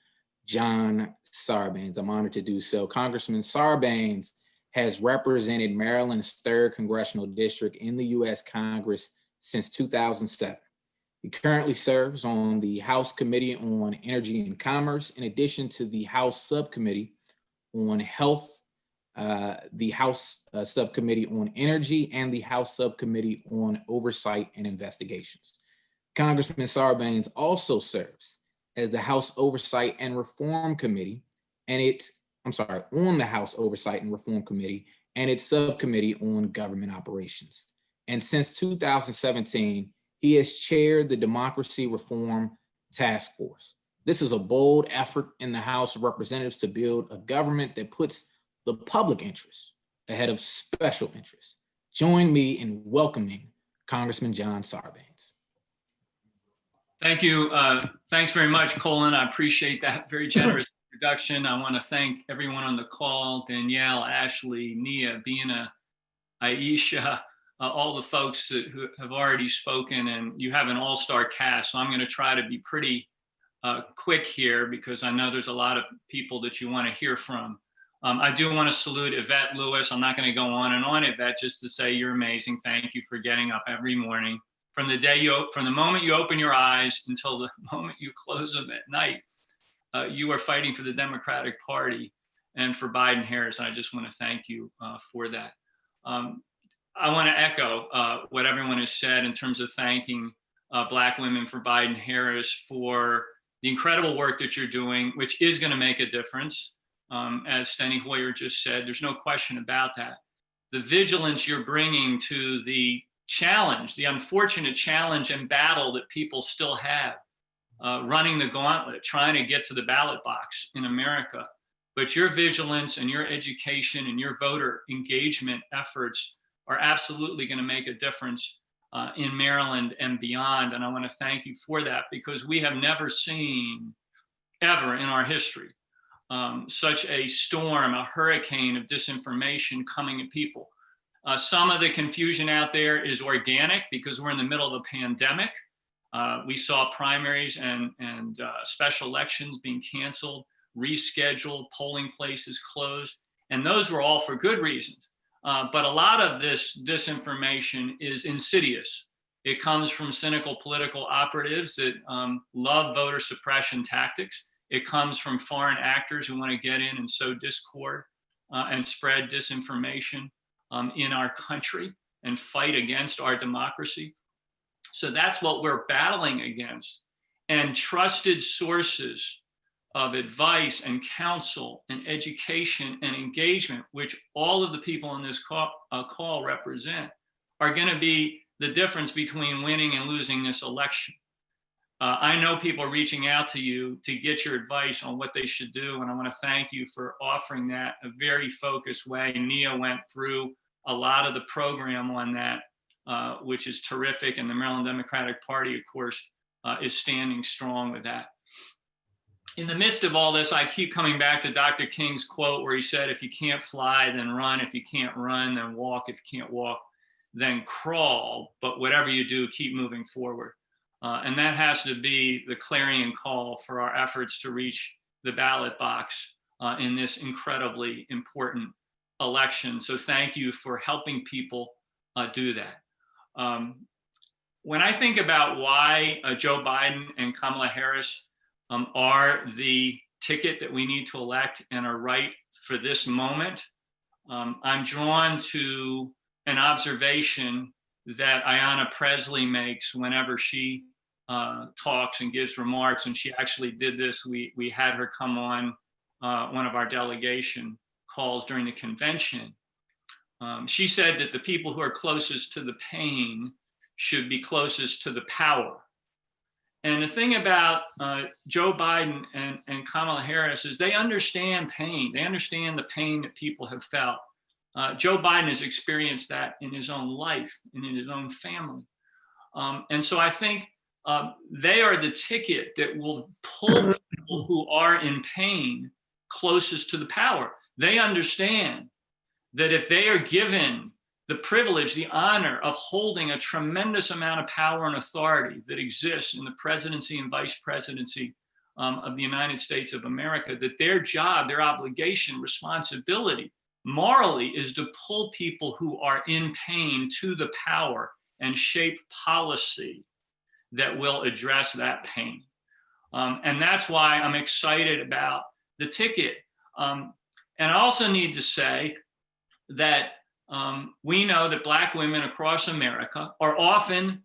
John Sarbanes. I'm honored to do so. Congressman Sarbanes has represented Maryland's 3rd Congressional District in the U.S. Congress since 2007. He currently serves on the House Committee on Energy and Commerce, in addition to the House Subcommittee on Health, the House Subcommittee on Energy, and the House Subcommittee on Oversight and Investigations. Congressman Sarbanes also serves as the House Oversight and Reform Committee, and on the House Oversight and Reform Committee and its Subcommittee on Government Operations. And since 2017, he has chaired the Democracy Reform Task Force. This is a bold effort in the House of Representatives to build a government that puts the public interest ahead of special interests. Join me in welcoming Congressman John Sarbanes. Thank you. Thanks very much, Colin. I appreciate that very generous introduction. I want to thank everyone on the call, Danielle, Ashley, Nia, Bina, Aisha, all the folks who have already spoken, and you have an all-star cast. So I'm going to try to be pretty quick here because I know there's a lot of people that you want to hear from. I do want to salute Yvette Lewis. I'm not going to go on and on, Yvette, just to say you're amazing. Thank you for getting up every morning. From the moment you open your eyes until the moment you close them at night, you are fighting for the Democratic Party and for Biden-Harris. I just want to thank you for that. I want to echo what everyone has said in terms of thanking Black Women for Biden-Harris for the incredible work that you're doing, which is going to make a difference. As Steny Hoyer just said, there's no question about that. The vigilance you're bringing to the challenge, the unfortunate challenge and battle that people still have, running the gauntlet, trying to get to the ballot box in America. But your vigilance and your education and your voter engagement efforts are absolutely going to make a difference in Maryland and beyond. And I want to thank you for that, because we have never seen ever in our history such a storm, a hurricane of disinformation coming at people. Some of the confusion out there is organic because we're in the middle of a pandemic. We saw primaries and special elections being canceled, rescheduled, polling places closed, and those were all for good reasons. But a lot of this disinformation is insidious. It comes from cynical political operatives that love voter suppression tactics. It comes from foreign actors who want to get in and sow discord and spread disinformation in our country and fight against our democracy. So that's what we're battling against. And trusted sources of advice and counsel and education and engagement, which all of the people on this call represent, are going to be the difference between winning and losing this election. I know people are reaching out to you to get your advice on what they should do, and I want to thank you for offering that a very focused way. Nia went through a lot of the program on that, which is terrific, and the Maryland Democratic Party, of course, is standing strong with that. In the midst of all this, I keep coming back to Dr. King's quote where he said, if you can't fly, then run. If you can't run, then walk. If you can't walk, then crawl. But whatever you do, keep moving forward. And that has to be the clarion call for our efforts to reach the ballot box in this incredibly important election. So thank you for helping people do that. When I think about why Joe Biden and Kamala Harris are the ticket that we need to elect and are right for this moment, I'm drawn to an observation that Ayanna Presley makes whenever she talks and gives remarks, and she actually did this. We had her come on one of our delegation calls during the convention. She said that the people who are closest to the pain should be closest to the power. And the thing about Joe Biden and Kamala Harris is they understand pain. They understand the pain that people have felt. Joe Biden has experienced that in his own life and in his own family. And so I think they are the ticket that will pull people who are in pain closest to the power. They understand that if they are given the privilege, the honor of holding a tremendous amount of power and authority that exists in the presidency and vice presidency of the United States of America, that their job, their obligation, responsibility, morally, is to pull people who are in pain to the power and shape policy that will address that pain. And that's why I'm excited about the ticket. And I also need to say that we know that Black women across America are often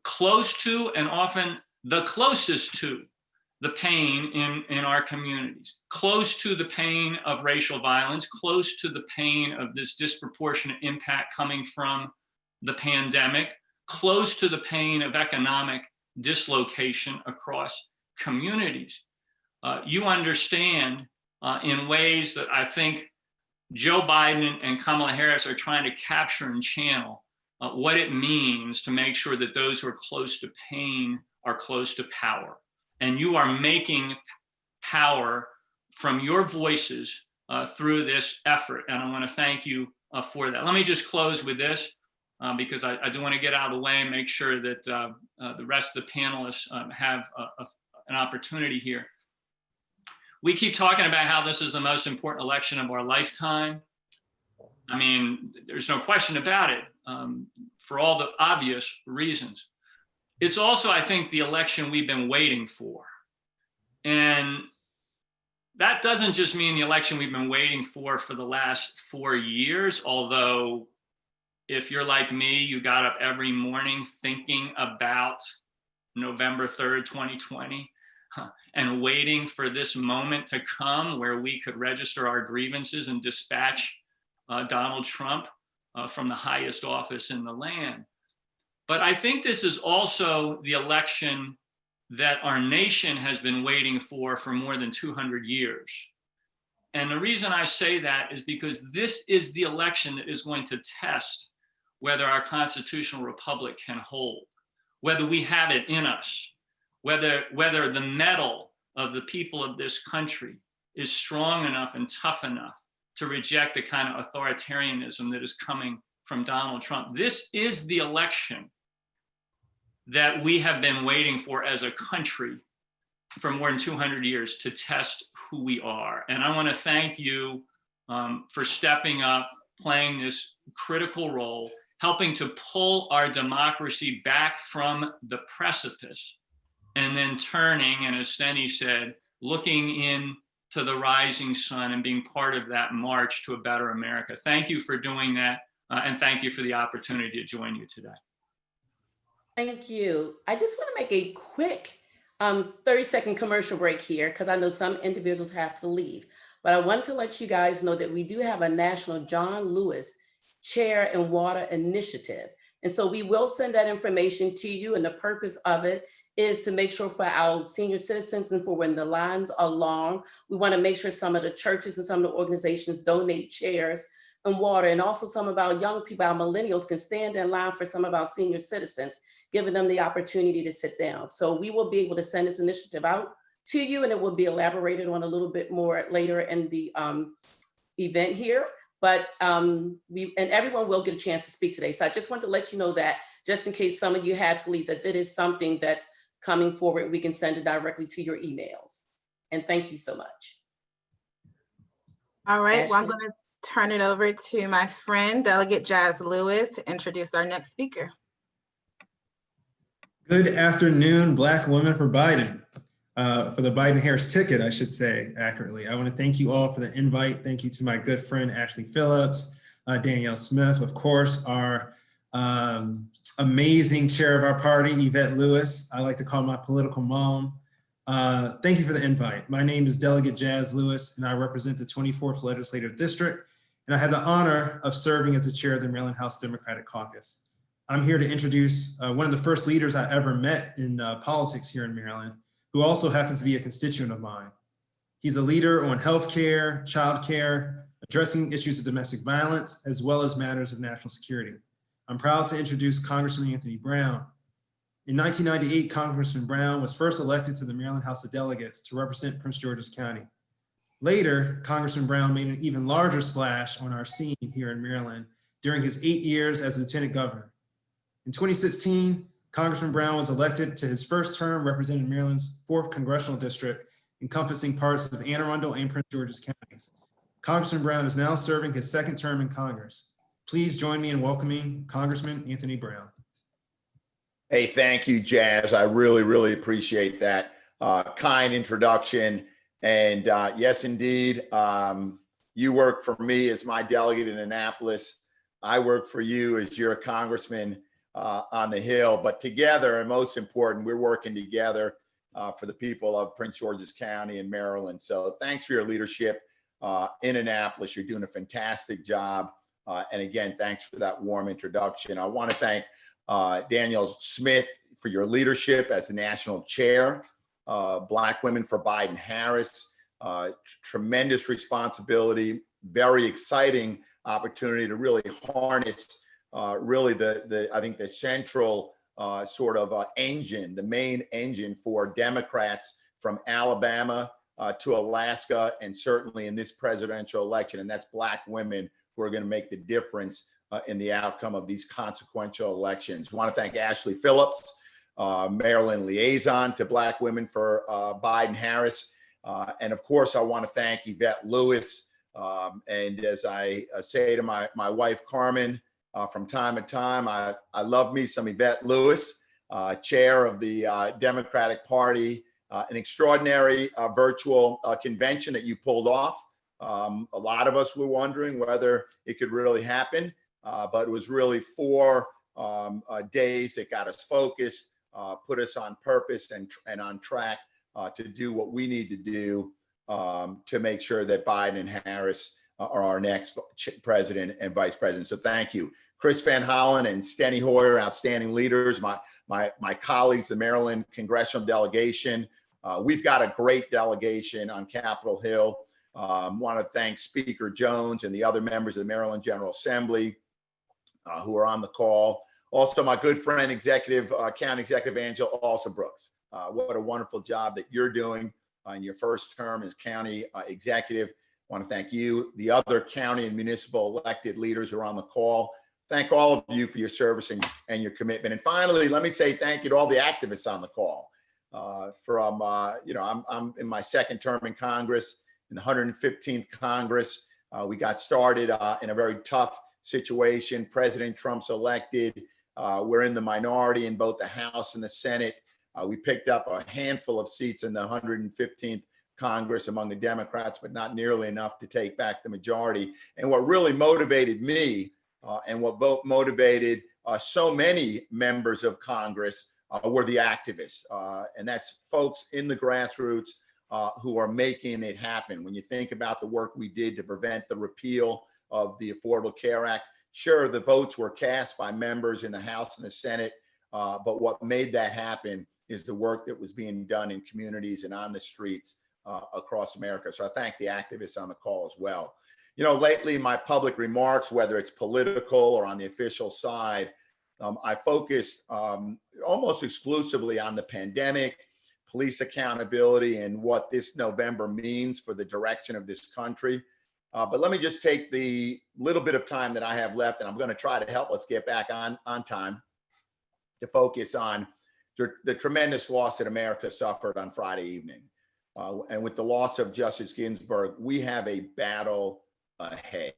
close to and often the closest to the pain in our communities, close to the pain of racial violence, close to the pain of this disproportionate impact coming from the pandemic, close to the pain of economic dislocation across communities. You understand in ways that I think Joe Biden and Kamala Harris are trying to capture and channel what it means to make sure that those who are close to pain are close to power. And you are making power from your voices through this effort. And I want to thank you for that. Let me just close with this because I do want to get out of the way and make sure that the rest of the panelists have an opportunity here. We keep talking about how this is the most important election of our lifetime. I mean, there's no question about it, for all the obvious reasons. It's also, I think, the election we've been waiting for. And that doesn't just mean the election we've been waiting for the last 4 years, although if you're like me, you got up every morning thinking about November 3rd, 2020. And waiting for this moment to come where we could register our grievances and dispatch Donald Trump from the highest office in the land. But I think this is also the election that our nation has been waiting for more than 200 years. And the reason I say that is because this is the election that is going to test whether our constitutional republic can hold, whether we have it in us, whether the mettle of the people of this country is strong enough and tough enough to reject the kind of authoritarianism that is coming from Donald Trump. This is the election that we have been waiting for as a country for more than 200 years to test who we are. And I want to thank you for stepping up, playing this critical role, helping to pull our democracy back from the precipice, and then turning, and as Steny said, looking into the rising sun and being part of that march to a better America. Thank you for doing that, and thank you for the opportunity to join you today. Thank you. I just want to make a quick 30-second commercial break here because I know some individuals have to leave. But I want to let you guys know that we do have a National John Lewis Chair and Water Initiative. And so we will send that information to you, and the purpose of it is to make sure for our senior citizens and for when the lines are long, we want to make sure some of the churches and some of the organizations donate chairs and water. And also some of our young people, our millennials, can stand in line for some of our senior citizens, giving them the opportunity to sit down. So we will be able to send this initiative out to you, and it will be elaborated on a little bit more later in the event here. But and everyone will get a chance to speak today. So I just want to let you know that, just in case some of you had to leave, that that is something that's coming forward. We can send it directly to your emails. And thank you so much. All right, well, I'm Ashley? going to turn it over to my friend, Delegate Jazz Lewis, to introduce our next speaker. Good afternoon, Black Women for Biden. For the Biden-Harris ticket, I should say accurately. I want to thank you all for the invite. Thank you to my good friend, Ashley Phillips, Danielle Smith, of course, our amazing chair of our party, Yvette Lewis. I like to call my political mom. Thank you for the invite. My name is Delegate Jazz Lewis, and I represent the 24th Legislative District, and I have the honor of serving as the chair of the Maryland House Democratic Caucus. I'm here to introduce one of the first leaders I ever met in politics here in Maryland, who also happens to be a constituent of mine. He's a leader on healthcare, childcare, addressing issues of domestic violence, as well as matters of national security. I'm proud to introduce Congressman Anthony Brown. In 1998, Congressman Brown was first elected to the Maryland House of Delegates to represent Prince George's County. Later, Congressman Brown made an even larger splash on our scene here in Maryland during his 8 years as Lieutenant Governor. In 2016, Congressman Brown was elected to his first term representing Maryland's 4th Congressional District, encompassing parts of Anne Arundel and Prince George's counties. Congressman Brown is now serving his 2nd term in Congress. Please join me in welcoming Congressman Anthony Brown. Hey, thank you, Jazz. I really, really appreciate that kind introduction. And yes, indeed, you work for me as my delegate in Annapolis. I work for you as your congressman on the Hill. But together, and most important, we're working together for the people of Prince George's County in Maryland. So thanks for your leadership in Annapolis. You're doing a fantastic job. And again, thanks for that warm introduction. I want to thank Danielle Smith for your leadership as the national chair, Black Women for Biden-Harris. Tremendous responsibility, very exciting opportunity to really harness really I think the central sort of engine, the main engine for Democrats from Alabama to Alaska, and certainly in this presidential election, and that's Black women who are going to make the difference in the outcome of these consequential elections. I want to thank Ashley Phillips, Maryland liaison to Black Women for Biden-Harris. And of course, I want to thank Yvette Lewis. And as I say to my wife, Carmen, from time to time, I love me some Yvette Lewis, chair of the Democratic Party, an extraordinary virtual convention that you pulled off. A lot of us were wondering whether it could really happen, but it was really 4 days that got us focused, put us on purpose and on track to do what we need to do to make sure that Biden and Harris are our next president and vice president. So thank you. Chris Van Hollen and Steny Hoyer, outstanding leaders, my colleagues, the Maryland congressional delegation. We've got a great delegation on Capitol Hill. Want to thank Speaker Jones and the other members of the Maryland General Assembly who are on the call. Also, my good friend, County Executive Angela Alsobrooks. What a wonderful job that you're doing in your first term as county executive. Want to thank you, the other county and municipal elected leaders who are on the call. Thank all of you for your service and your commitment. And finally, let me say thank you to all the activists on the call. I'm in my 2nd term in Congress, in the 115th Congress. We got started in a very tough situation. President Trump's elected. We're in the minority in both the House and the Senate. We picked up a handful of seats in the 115th Congress among the Democrats, but not nearly enough to take back the majority. And what really motivated me and what motivated so many members of Congress were the activists. And that's folks in the grassroots who are making it happen. When you think about the work we did to prevent the repeal of the Affordable Care Act, sure, the votes were cast by members in the House and the Senate, but what made that happen is the work that was being done in communities and on the streets across America. So I thank the activists on the call as well. You know, lately my public remarks, whether it's political or on the official side, I focused almost exclusively on the pandemic, police accountability, and what this November means for the direction of this country. But let me just take the little bit of time that I have left, and I'm going to try to help us get back on time to focus on the tremendous loss that America suffered on Friday evening. And with the loss of Justice Ginsburg, we have a battle ahead.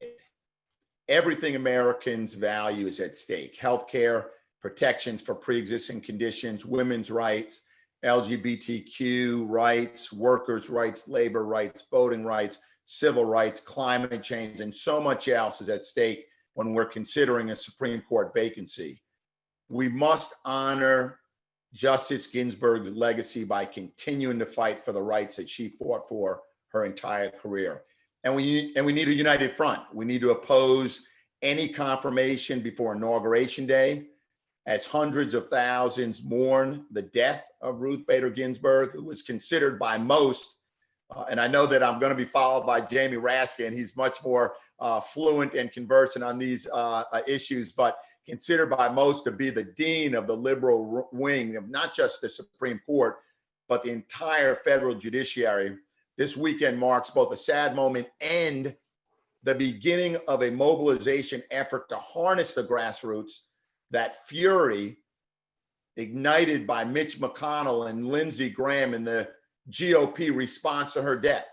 Everything Americans value is at stake. Healthcare, protections for pre-existing conditions, women's rights, LGBTQ rights, workers' rights, labor rights, voting rights, civil rights, climate change, and so much else is at stake when we're considering a Supreme Court vacancy. We must honor Justice Ginsburg's legacy by continuing to fight for the rights that she fought for her entire career. And we need a united front. We need to oppose any confirmation before Inauguration Day, as hundreds of thousands mourn the death of Ruth Bader Ginsburg, who was considered by most, and I know that I'm going to be followed by Jamie Raskin. He's much more fluent and conversant on these issues, but considered by most to be the dean of the liberal wing of not just the Supreme Court, but the entire federal judiciary. This weekend marks both a sad moment and the beginning of a mobilization effort to harness the grassroots, that fury ignited by Mitch McConnell and Lindsey Graham in the GOP response to her death.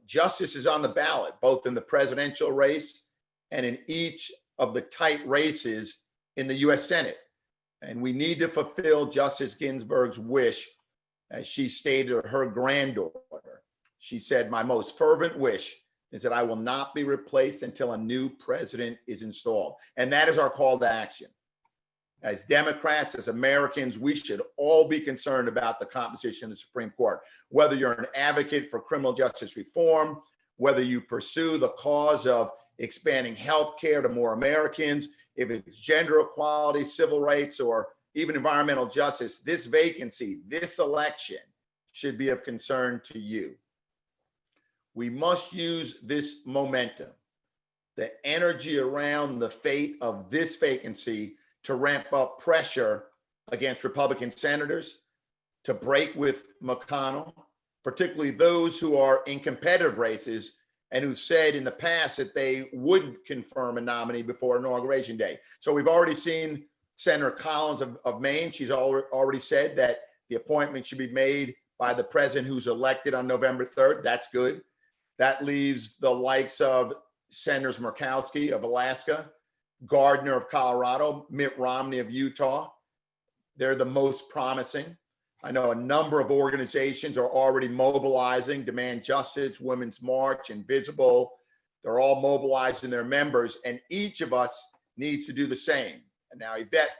Justice is on the ballot, both in the presidential race and in each of the tight races in the US Senate. And we need to fulfill Justice Ginsburg's wish, as she stated to her granddaughter. She said, "My most fervent wish is that I will not be replaced until a new president is installed." And that is our call to action. As Democrats, as Americans, we should all be concerned about the composition of the Supreme Court. Whether you're an advocate for criminal justice reform, whether you pursue the cause of expanding health care to more Americans, if it's gender equality, civil rights, or even environmental justice, this vacancy, this election should be of concern to you. We must use this momentum, the energy around the fate of this vacancy, to ramp up pressure against Republican senators, to break with McConnell, particularly those who are in competitive races and who said in the past that they would confirm a nominee before Inauguration Day. So we've already seen Senator Collins of Maine. She's already said that the appointment should be made by the president who's elected on November 3rd. That's good. That leaves the likes of Senators Murkowski of Alaska, Gardner of Colorado, Mitt Romney of Utah. They're the most promising. I know a number of organizations are already mobilizing, Demand Justice, Women's March, Invisible. They're all mobilizing their members, and each of us needs to do the same. And now Yvette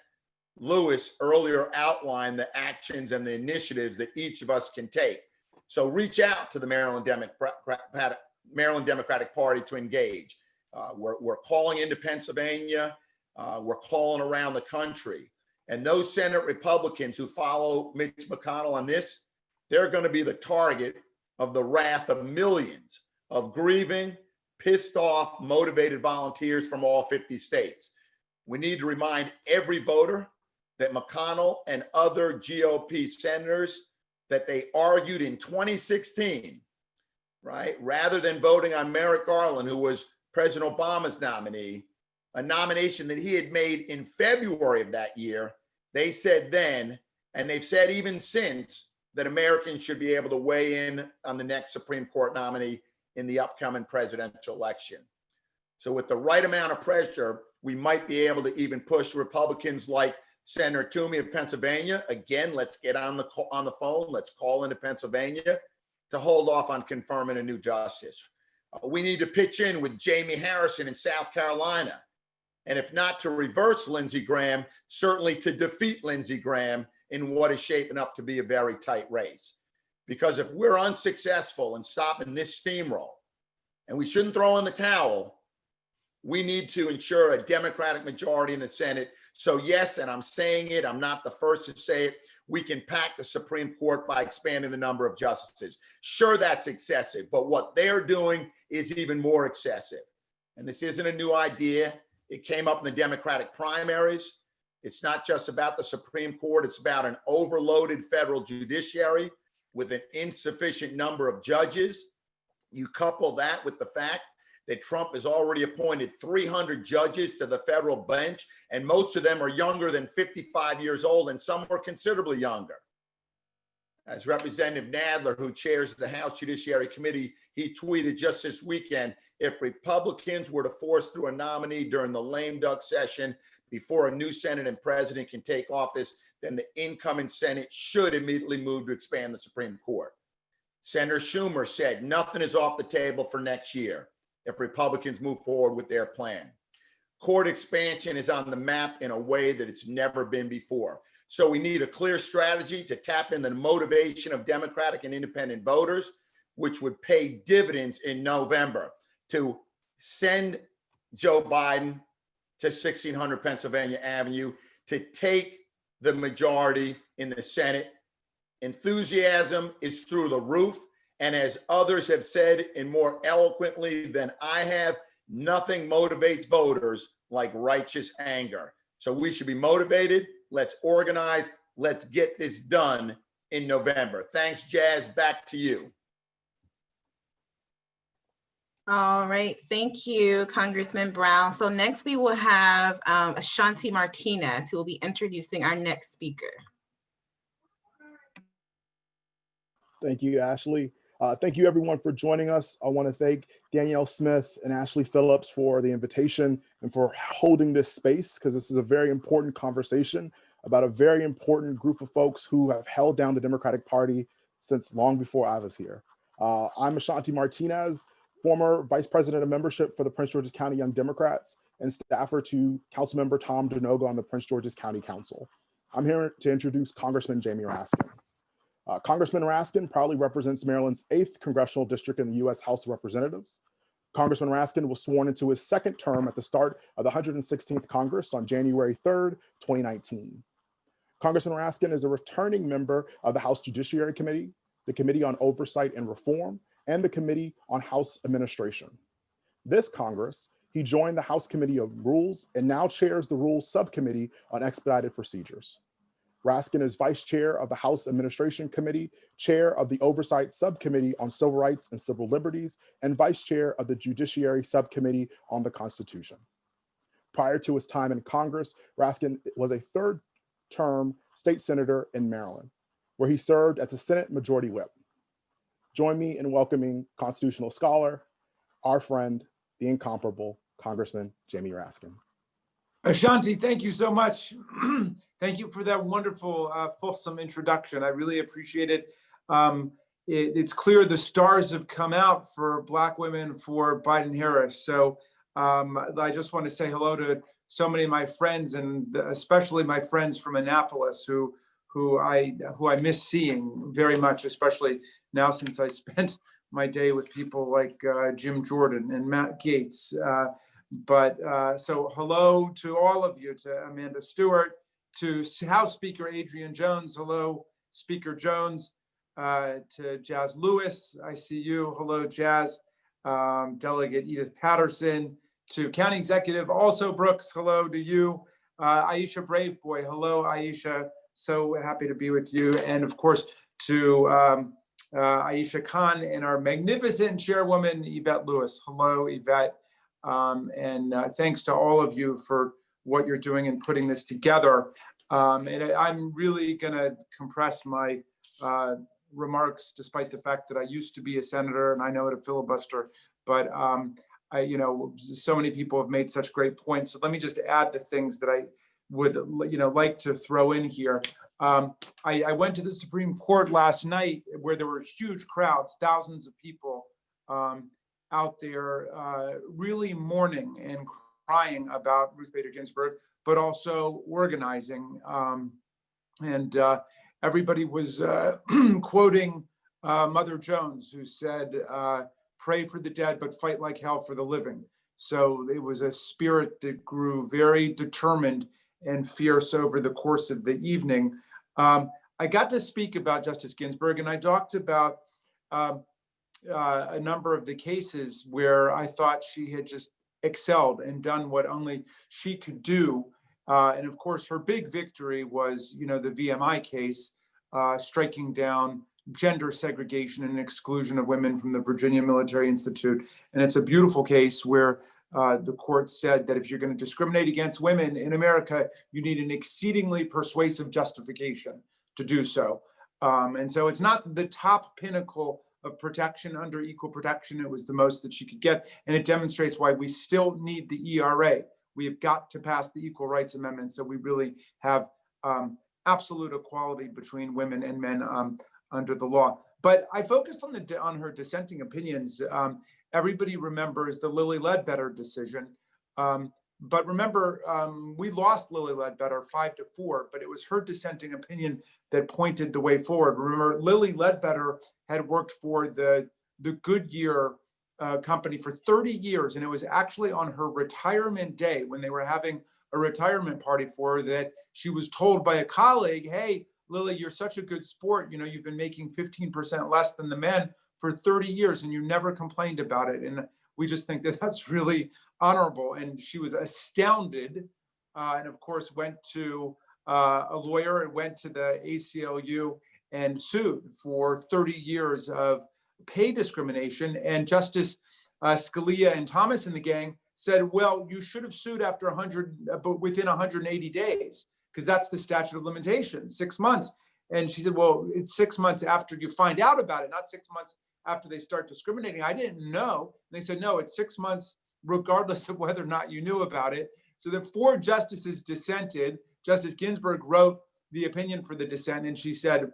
Lewis earlier outlined the actions and the initiatives that each of us can take. So reach out to the Maryland Democratic Party to engage. We're calling into Pennsylvania. We're calling around the country. And those Senate Republicans who follow Mitch McConnell on this, they're going to be the target of the wrath of millions of grieving, pissed off, motivated volunteers from all 50 states. We need to remind every voter that McConnell and other GOP senators, that they argued in 2016, right? Rather than voting on Merrick Garland, who was President Obama's nominee, a nomination that he had made in February of that year. They said then, and they've said even since, that Americans should be able to weigh in on the next Supreme Court nominee in the upcoming presidential election. So with the right amount of pressure, we might be able to even push Republicans like Senator Toomey of Pennsylvania. Again, let's get on the phone. Let's call into Pennsylvania to hold off on confirming a new justice. We need to pitch in with Jamie Harrison in South Carolina. And if not to reverse Lindsey Graham, certainly to defeat Lindsey Graham in what is shaping up to be a very tight race. Because if we're unsuccessful in stopping this steamroll, and we shouldn't throw in the towel, we need to ensure a Democratic majority in the Senate. So yes, and I'm saying it, I'm not the first to say it, we can pack the Supreme Court by expanding the number of justices. Sure, that's excessive, but what they're doing is even more excessive. And this isn't a new idea. It came up in the Democratic primaries. It's not just about the Supreme Court. It's about an overloaded federal judiciary with an insufficient number of judges. You couple that with the fact that Trump has already appointed 300 judges to the federal bench, and most of them are younger than 55 years old, and some are considerably younger. As Representative Nadler, who chairs the House Judiciary Committee, he tweeted just this weekend, if Republicans were to force through a nominee during the lame duck session before a new Senate and president can take office, then the incoming Senate should immediately move to expand the Supreme Court. Senator Schumer said nothing is off the table for next year if Republicans move forward with their plan. Court expansion is on the map in a way that it's never been before. So we need a clear strategy to tap into the motivation of Democratic and independent voters, which would pay dividends in November to send Joe Biden to 1600 Pennsylvania Avenue, to take the majority in the Senate. Enthusiasm is through the roof. And as others have said, and more eloquently than I have, nothing motivates voters like righteous anger. So we should be motivated. Let's organize. Let's get this done in November. Thanks, Jazz. Back to you. All right, thank you, Congressman Brown. So next we will have Ashanti Martinez, who will be introducing our next speaker. Thank you, Ashley. Thank you everyone for joining us. I want to thank Danielle Smith and Ashley Phillips for the invitation and for holding this space, because this is a very important conversation about a very important group of folks who have held down the Democratic Party since long before I was here. I'm Ashanti Martinez, former Vice President of Membership for the Prince George's County Young Democrats and staffer to Councilmember Tom Denoga on the Prince George's County Council. I'm here to introduce Congressman Jamie Raskin. Congressman Raskin proudly represents Maryland's 8th Congressional District in the U.S. House of Representatives. Congressman Raskin was sworn into his second term at the start of the 116th Congress on January 3rd, 2019. Congressman Raskin is a returning member of the House Judiciary Committee, the Committee on Oversight and Reform, and the Committee on House Administration. This Congress, he joined the House Committee of Rules and now chairs the Rules Subcommittee on Expedited Procedures. Raskin is Vice Chair of the House Administration Committee, Chair of the Oversight Subcommittee on Civil Rights and Civil Liberties, and Vice Chair of the Judiciary Subcommittee on the Constitution. Prior to his time in Congress, Raskin was a third-term state senator in Maryland, where he served as the Senate Majority Whip. Join me in welcoming constitutional scholar, our friend, the incomparable Congressman Jamie Raskin. Ashanti, thank you so much. Thank you for that wonderful, fulsome introduction. I really appreciate it. It's clear the stars have come out for Black women for Biden-Harris. So I just want to say hello to so many of my friends, and especially my friends from Annapolis, who I miss seeing very much, especially now since I spent my day with people like Jim Jordan and Matt Gaetz. So hello to all of you, to Amanda Stewart, to House Speaker Adrian Jones. Hello, Speaker Jones, to Jazz Lewis. I see you. Hello, Jazz. Delegate Edith Patterson, to County Executive also Brooks. Hello to you. Aisha Braveboy. Hello, Aisha. So happy to be with you. And of course, to Aisha Khan and our magnificent chairwoman, Yvette Lewis. Hello, Yvette. Thanks to all of you for what you're doing in putting this together. I'm really gonna compress my remarks, despite the fact that I used to be a senator and I know how to filibuster, but so many people have made such great points. So let me just add the things that I would like to throw in here. I went to the Supreme Court last night where there were huge crowds, thousands of people out there really mourning and crying about Ruth Bader Ginsburg, but also organizing. Everybody was quoting Mother Jones, who said, pray for the dead, but fight like hell for the living. So it was a spirit that grew very determined and fierce over the course of the evening. I got to speak about Justice Ginsburg, and I talked about a number of the cases where I thought she had just excelled and done what only she could do. And of course, her big victory was, the VMI case, striking down gender segregation and exclusion of women from the Virginia Military Institute. And it's a beautiful case where the court said that if you're going to discriminate against women in America, you need an exceedingly persuasive justification to do so. And so it's not the top pinnacle of protection under equal protection. It was the most that she could get. And it demonstrates why we still need the ERA. We have got to pass the Equal Rights Amendment so we really have absolute equality between women and men under the law. But I focused on her dissenting opinions. Everybody remembers the Lilly Ledbetter decision. But remember, we lost Lilly Ledbetter 5-4, but it was her dissenting opinion that pointed the way forward. Remember, Lilly Ledbetter had worked for the Goodyear company for 30 years, and it was actually on her retirement day when they were having a retirement party for her that she was told by a colleague, hey, Lilly, you're such a good sport. You know, you've been making 15% less than the men for 30 years, and you never complained about it. And we just think that that's really honorable. And she was astounded, and of course went to a lawyer and went to the ACLU and sued for 30 years of pay discrimination. And Justice Scalia and Thomas and the gang said, well, you should have sued after 100, but within 180 days, because that's the statute of limitations, 6 months. And she said, well, it's 6 months after you find out about it, not 6 months after they start discriminating. I didn't know. And they said, no, it's 6 months, regardless of whether or not you knew about it. So the 4 justices dissented. Justice Ginsburg wrote the opinion for the dissent, and she said,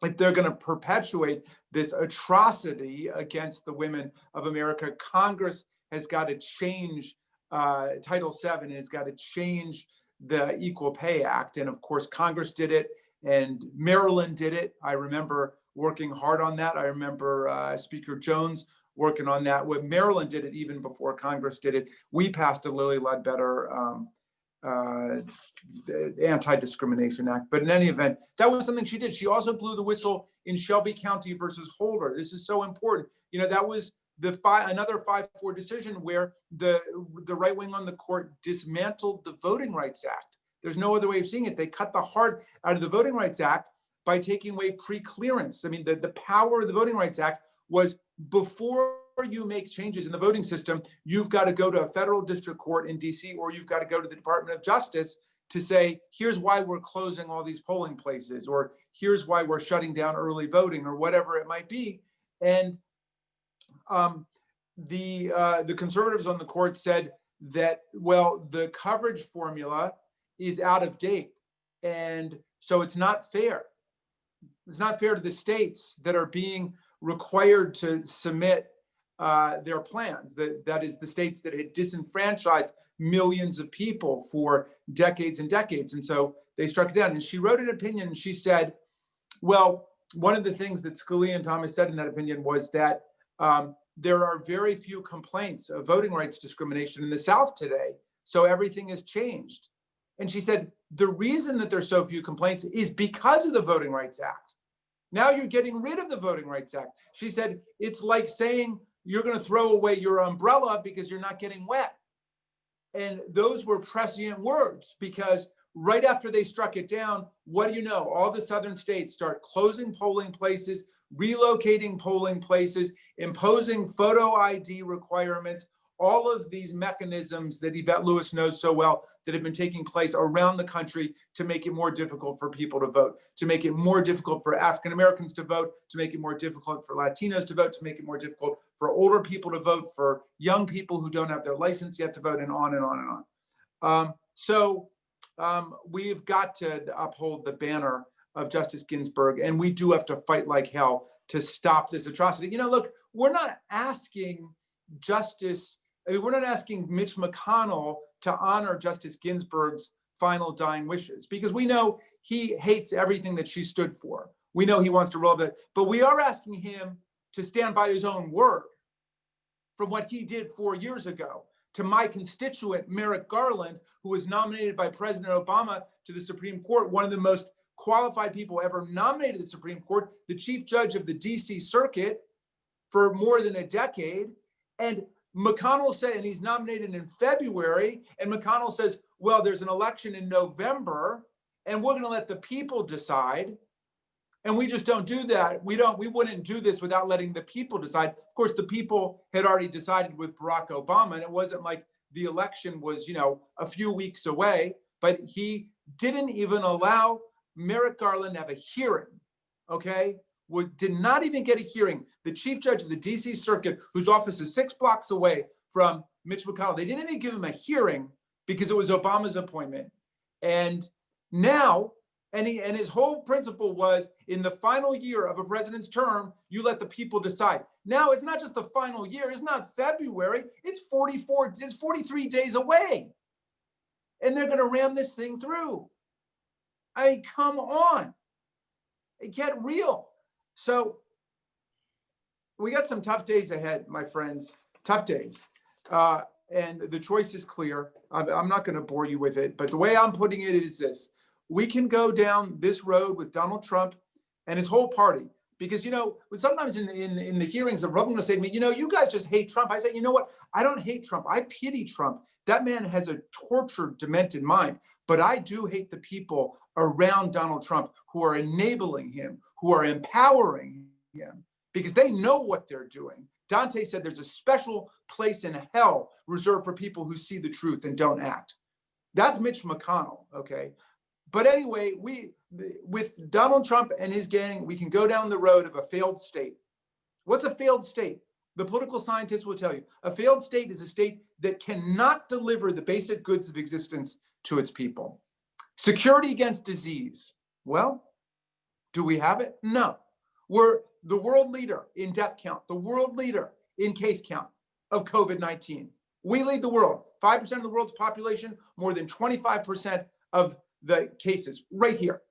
if they're going to perpetuate this atrocity against the women of America, Congress has got to change Title VII and has got to change the Equal Pay Act. And of course, Congress did it and Maryland did it. I remember working hard on that. I remember Speaker Jones working on that. When Maryland did it, even before Congress did it, we passed a Lilly Ledbetter Anti-Discrimination Act. But in any event, that was something she did. She also blew the whistle in Shelby County versus Holder. This is so important. You know, that was another 5-4 decision where the right wing on the court dismantled the Voting Rights Act. There's no other way of seeing it. They cut the heart out of the Voting Rights Act by taking away pre-clearance. I mean, the power of the Voting Rights Act was before you make changes in the voting system, you've got to go to a federal district court in DC, or you've got to go to the Department of Justice to say, here's why we're closing all these polling places, or here's why we're shutting down early voting, or whatever it might be. And the conservatives on the court said that, well, the coverage formula is out of date. And so it's not fair. It's not fair to the states that are being required to submit their plans. That is the states that had disenfranchised millions of people for decades and decades. And so they struck it down. And she wrote an opinion and she said, well, one of the things that Scalia and Thomas said in that opinion was that there are very few complaints of voting rights discrimination in the South today. So everything has changed. And she said, the reason that there's so few complaints is because of the Voting Rights Act. Now you're getting rid of the Voting Rights Act. She said, it's like saying you're going to throw away your umbrella because you're not getting wet. And those were prescient words, because right after they struck it down, what do you know? All the southern states start closing polling places, relocating polling places, imposing photo ID requirements, all of these mechanisms that Yvette Lewis knows so well that have been taking place around the country to make it more difficult for people to vote, to make it more difficult for African Americans to vote, to make it more difficult for Latinos to vote, to make it more difficult for older people to vote, for young people who don't have their license yet to vote, and on and on and on. So we've got to uphold the banner of Justice Ginsburg, and we do have to fight like hell to stop this atrocity. You know, look, we're not asking we're not asking Mitch McConnell to honor Justice Ginsburg's final dying wishes, because we know he hates everything that she stood for. We know he wants to roll it, but we are asking him to stand by his own word from what he did 4 years ago to my constituent, Merrick Garland, who was nominated by President Obama to the Supreme Court, one of the most qualified people ever nominated to the Supreme Court, the chief judge of the DC Circuit for more than a decade. And McConnell said, and he's nominated in February, and McConnell says, well, there's an election in November, and we're going to let the people decide. And we just don't do that. We wouldn't do this without letting the people decide. Of course, the people had already decided with Barack Obama, and it wasn't like the election was, you know, a few weeks away, but he didn't even allow Merrick Garland to have a hearing okay, did not even get a hearing. The chief judge of the DC Circuit, whose office is 6 blocks away from Mitch McConnell, they didn't even give him a hearing because it was Obama's appointment. And now, and his whole principle was, in the final year of a president's term, you let the people decide. Now it's not just the final year, it's not February, it's 43 days away. And they're gonna ram this thing through. I mean, come on, get real. So we got some tough days ahead, my friends, tough days. And the choice is clear. I'm not gonna bore you with it, but the way I'm putting it is this. We can go down this road with Donald Trump and his whole party. Because, sometimes in the hearings, the Republicans will say to me, you guys just hate Trump. I say, you know what? I don't hate Trump. I pity Trump. That man has a tortured, demented mind. But I do hate the people around Donald Trump who are enabling him, who are empowering him, because they know what they're doing. Dante said there's a special place in hell reserved for people who see the truth and don't act. That's Mitch McConnell, okay? But anyway, with Donald Trump and his gang, we can go down the road of a failed state. What's a failed state? The political scientists will tell you. A failed state is a state that cannot deliver the basic goods of existence to its people. Security against disease. Well, do we have it? No. We're the world leader in death count, the world leader in case count of COVID-19. We lead the world. 5% of the world's population, more than 25% of the cases right here.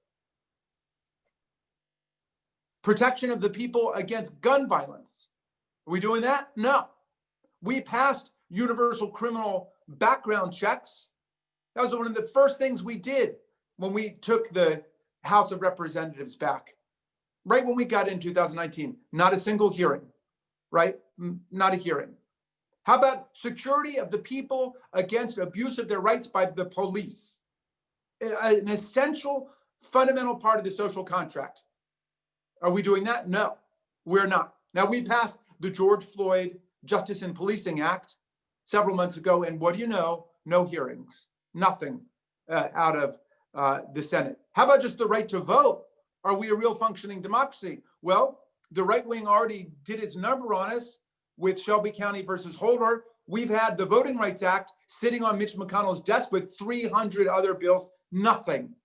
Protection of the people against gun violence. Are we doing that? No. We passed universal criminal background checks. That was one of the first things we did when we took the House of Representatives back. Right when we got in 2019, not a single hearing, right? Not a hearing. How about security of the people against abuse of their rights by the police? An essential, fundamental part of the social contract. Are we doing that? No, we're not. Now, we passed the George Floyd Justice and Policing Act several months ago, and what do you know? No hearings, nothing out of the Senate. How about just the right to vote? Are we a real functioning democracy? Well, the right wing already did its number on us with Shelby County versus Holder. We've had the Voting Rights Act sitting on Mitch McConnell's desk with 300 other bills. Nothing.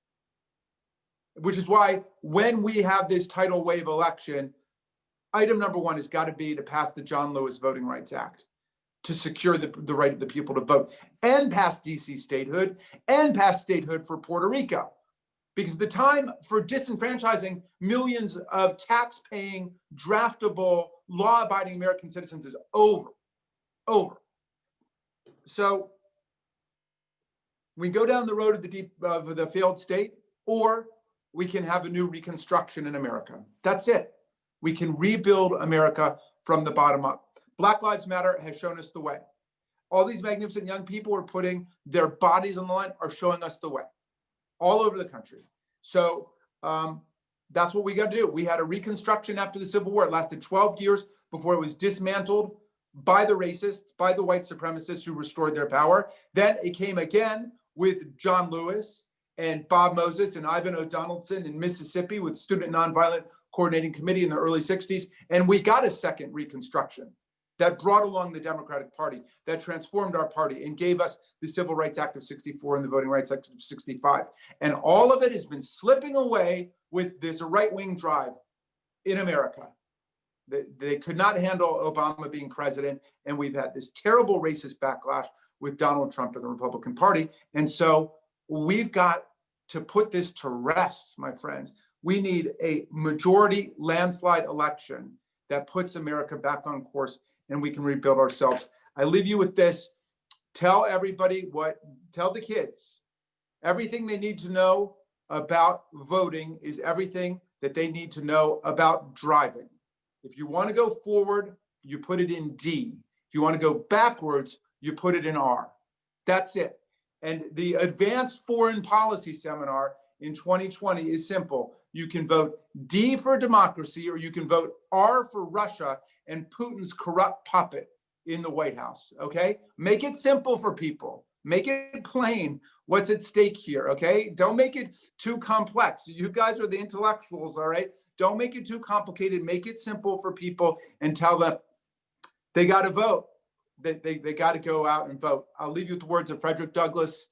Which is why when we have this tidal wave election, item number one has got to be to pass the John Lewis Voting Rights Act to secure the right of the people to vote, and pass DC statehood, and pass statehood for Puerto Rico. Because the time for disenfranchising millions of tax-paying, draftable, law-abiding American citizens is over. Over. So we go down the road of the failed state, or we can have a new reconstruction in America. That's it. We can rebuild America from the bottom up. Black Lives Matter has shown us the way. All these magnificent young people are putting their bodies on the line, are showing us the way all over the country. So that's what we got to do. We had a reconstruction after the Civil War. It lasted 12 years before it was dismantled by the racists, by the white supremacists who restored their power. Then it came again with John Lewis and Bob Moses and Ivan O'Donnellson in Mississippi with Student Nonviolent Coordinating Committee in the early 60s. And we got a second reconstruction that brought along the Democratic Party, that transformed our party and gave us the Civil Rights Act of 64 and the Voting Rights Act of 65. And all of it has been slipping away with this right-wing drive in America. They could not handle Obama being president, and we've had this terrible racist backlash with Donald Trump and the Republican Party. And so we've got to put this to rest, my friends. We need a majority landslide election that puts America back on course, and we can rebuild ourselves. I leave you with this. Tell everybody tell the kids, everything they need to know about voting is everything that they need to know about driving. If you want to go forward, you put it in D. If you want to go backwards, you put it in R. That's it. And the Advanced Foreign Policy Seminar in 2020 is simple. You can vote D for democracy, or you can vote R for Russia and Putin's corrupt puppet in the White House, okay? Make it simple for people. Make it plain what's at stake here, okay? Don't make it too complex. You guys are the intellectuals, all right? Don't make it too complicated. Make it simple for people and tell them they got to vote. They got to go out and vote. I'll leave you with the words of Frederick Douglass,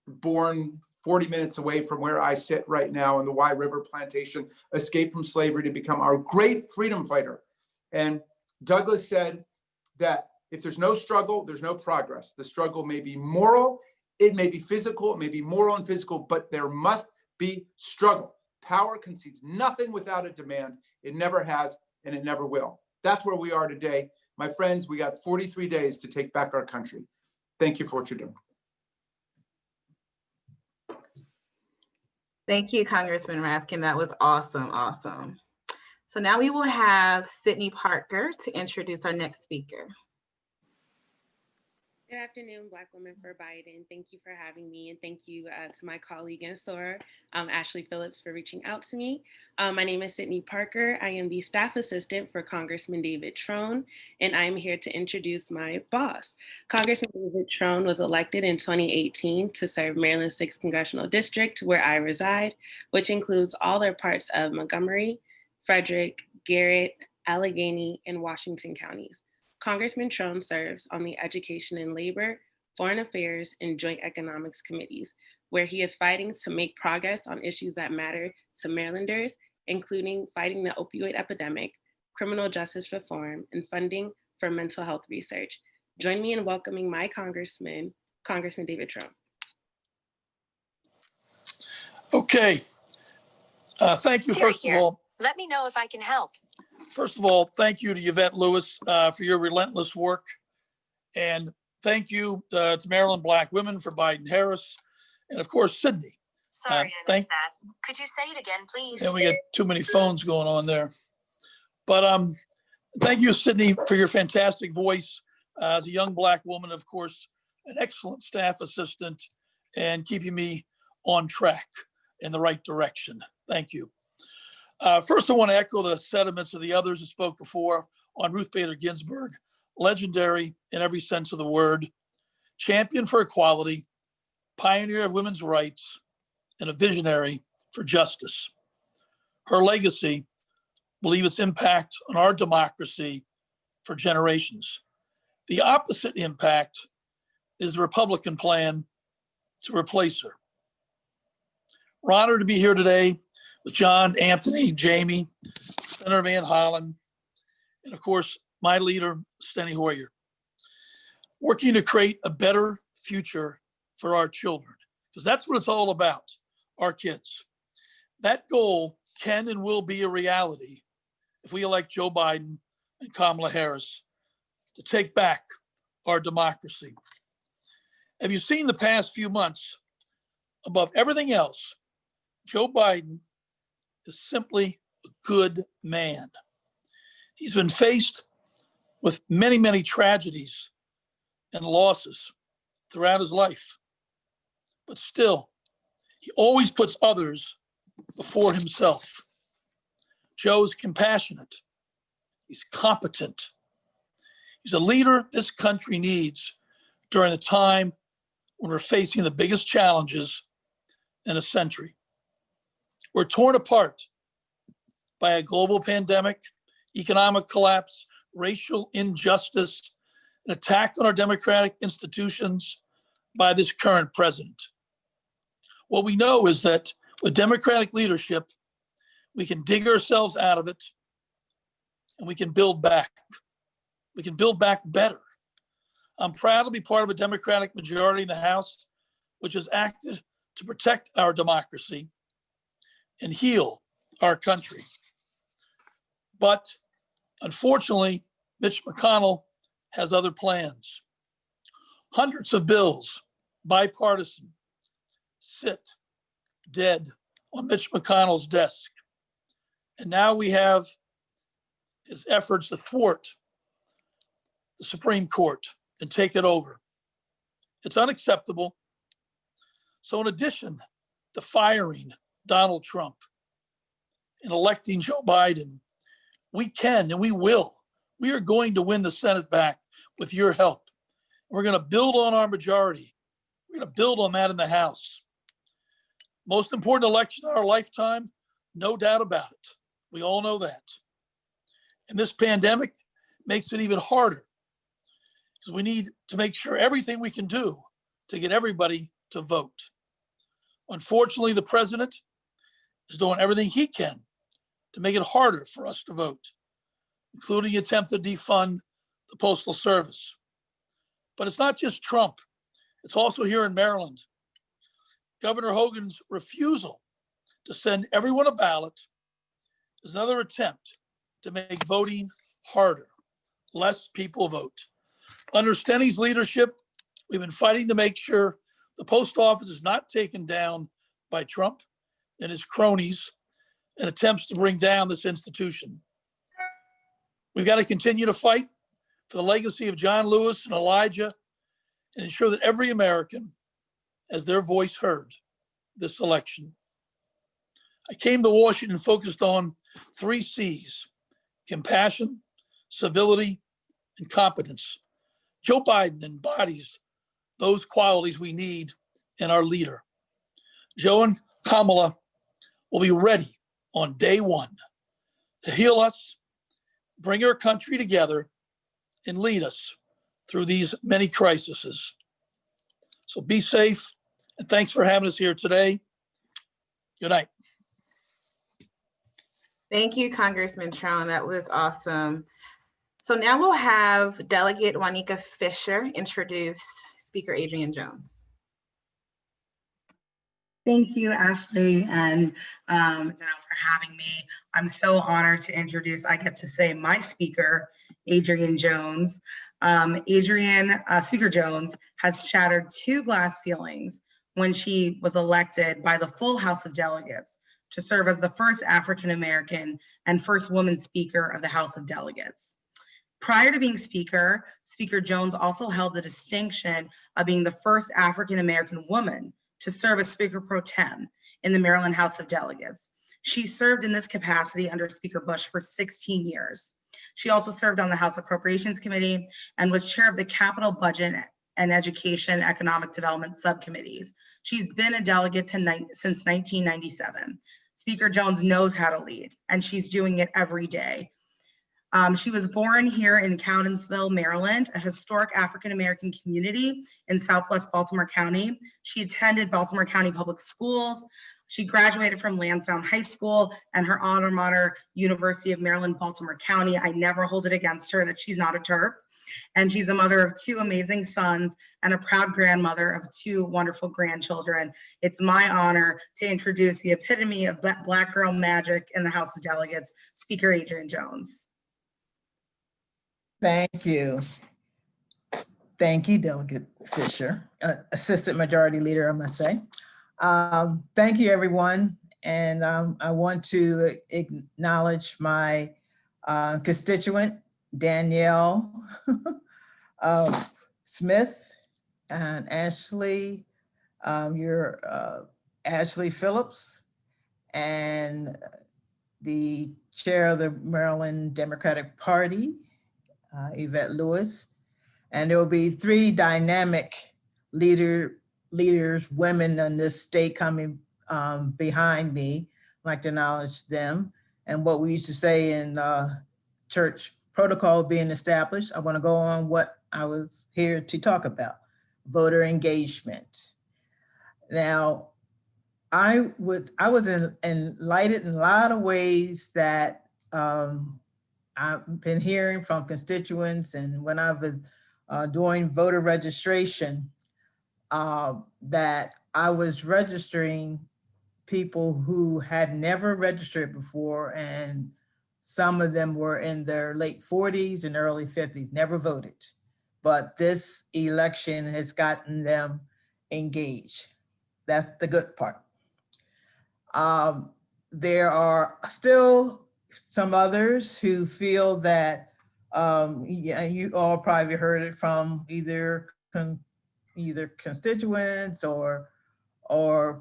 born 40 minutes away from where I sit right now in the Wye River Plantation, escaped from slavery to become our great freedom fighter. And Douglass said that if there's no struggle, there's no progress. The struggle may be moral, it may be physical, it may be moral and physical, but there must be struggle. Power concedes nothing without a demand. It never has, and it never will. That's where we are today. My friends, we got 43 days to take back our country. Thank you for what you're doing. Thank you, Congressman Raskin. That was awesome, awesome. So now we will have Sydney Parker to introduce our next speaker. Good afternoon, Black Women for Biden. Thank you for having me, and thank you to my colleague and SOAR, Ashley Phillips, for reaching out to me. My name is Sydney Parker. I am the staff assistant for Congressman David Trone, and I am here to introduce my boss. Congressman David Trone was elected in 2018 to serve Maryland's 6th Congressional District, where I reside, which includes all their parts of Montgomery, Frederick, Garrett, Allegheny, and Washington counties. Congressman Trone serves on the Education and Labor, Foreign Affairs, and Joint Economics Committees, where he is fighting to make progress on issues that matter to Marylanders, including fighting the opioid epidemic, criminal justice reform, and funding for mental health research. Join me in welcoming my Congressman David Trone. Okay. Thank you, first of all. Let me know if I can help. First of all, thank you to Yvette Lewis for your relentless work. And thank you to Maryland Black Women for Biden-Harris. And of course, Sydney. Sorry, I missed that. Could you say it again, please? And we got too many phones going on there. But thank you, Sydney, for your fantastic voice. As a young Black woman, of course, an excellent staff assistant and keeping me on track in the right direction. Thank you. First, I want to echo the sentiments of the others who spoke before on Ruth Bader Ginsburg, legendary in every sense of the word, champion for equality, pioneer of women's rights, and a visionary for justice. Her legacy will leave its impact on our democracy for generations. The opposite impact is the Republican plan to replace her. We're honored to be here today with John, Anthony, Jamie, Senator Van Hollen, and of course, my leader, Steny Hoyer, working to create a better future for our children, because that's what it's all about, our kids. That goal can and will be a reality if we elect Joe Biden and Kamala Harris to take back our democracy. Have you seen the past few months? Above everything else, Joe Biden is simply a good man. He's been faced with many, many tragedies and losses throughout his life. But still, he always puts others before himself. Joe's compassionate. He's competent. He's a leader this country needs during the time when we're facing the biggest challenges in a century. We're torn apart by a global pandemic, economic collapse, racial injustice, an attack on our democratic institutions by this current president. What we know is that with democratic leadership, we can dig ourselves out of it and we can build back. We can build back better. I'm proud to be part of a Democratic majority in the House, which has acted to protect our democracy and heal our country. But unfortunately, Mitch McConnell has other plans. Hundreds of bills, bipartisan, sit dead on Mitch McConnell's desk. And now we have his efforts to thwart the Supreme Court and take it over. It's unacceptable. So in addition to firing Donald Trump and electing Joe Biden, we can and we will. We are going to win the Senate back with your help. We're going to build on our majority. We're going to build on that in the House. Most important election in our lifetime, no doubt about it. We all know that. And this pandemic makes it even harder because we need to make sure everything we can do to get everybody to vote. Unfortunately, the president is doing everything he can to make it harder for us to vote, including the attempt to defund the Postal Service. But it's not just Trump. It's also here in Maryland. Governor Hogan's refusal to send everyone a ballot is another attempt to make voting harder. Less people vote. Under Steny leadership, we've been fighting to make sure the post office is not taken down by Trump and his cronies in attempts to bring down this institution. We've got to continue to fight for the legacy of John Lewis and Elijah and ensure that every American has their voice heard this election. I came to Washington focused on 3 C's: compassion, civility, and competence. Joe Biden embodies those qualities we need in our leader. Joe and Kamala will be ready on day one to heal us, bring our country together, and lead us through these many crises. So be safe, and thanks for having us here today. Good night. Thank you, Congressman Trone. That was awesome. So now we'll have Delegate Juanica Fisher introduce Speaker Adrian Jones. Thank you, Ashley, and for having me. I'm so honored to introduce, I get to say, my speaker, Adrian Jones. Speaker Jones has shattered 2 glass ceilings when she was elected by the full House of Delegates to serve as the first African-American and first woman Speaker of the House of Delegates. Prior to being Speaker, Speaker Jones also held the distinction of being the first African-American woman to serve as Speaker Pro Tem in the Maryland House of Delegates. She served in this capacity under Speaker Bush for 16 years. She also served on the House Appropriations Committee and was chair of the Capital Budget and Education Economic Development Subcommittees. She's been a delegate since 1997. Speaker Jones knows how to lead, and she's doing it every day. She was born here in Cowansville, Maryland, a historic African-American community in Southwest Baltimore County. She attended Baltimore County Public Schools. She graduated from Lansdowne High School and her alma mater, University of Maryland, Baltimore County. I never hold it against her that she's not a Terp. And she's a mother of 2 amazing sons and a proud grandmother of 2 wonderful grandchildren. It's my honor to introduce the epitome of Black girl magic in the House of Delegates, Speaker Adrian Jones. Thank you. Thank you, Delegate Fisher, Assistant Majority Leader, I must say. Thank you, everyone. And I want to acknowledge my constituent, Danielle Smith and Ashley, Ashley Phillips, and the chair of the Maryland Democratic Party, Yvette Lewis. And there will be 3 dynamic leaders, women in this state coming behind me. I'd like to acknowledge them. And what we used to say in church protocol being established, I want to go on what I was here to talk about, voter engagement. Now, I was enlightened in a lot of ways that I've been hearing from constituents, and when I was doing voter registration, that I was registering people who had never registered before, and some of them were in their late 40s and early 50s, never voted. But this election has gotten them engaged. That's the good part. There are still some others who feel that, you all probably heard it from either constituents or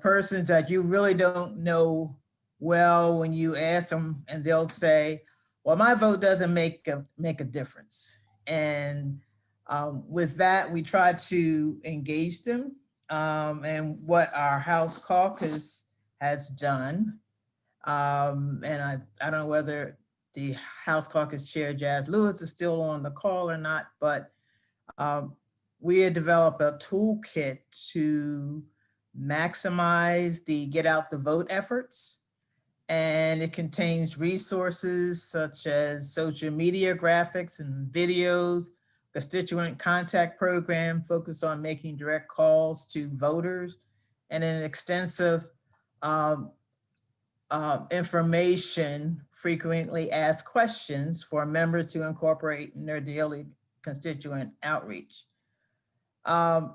persons that you really don't know well when you ask them, and they'll say, well, my vote doesn't make a difference. And with that, we try to engage them. And what our House Caucus has done And I don't know whether the House Caucus Chair Jazz Lewis is still on the call or not, but we had developed a toolkit to maximize the get out the vote efforts. And it contains resources such as social media graphics and videos, constituent contact program focused on making direct calls to voters, and an extensive information, frequently asked questions for members to incorporate in their daily constituent outreach. And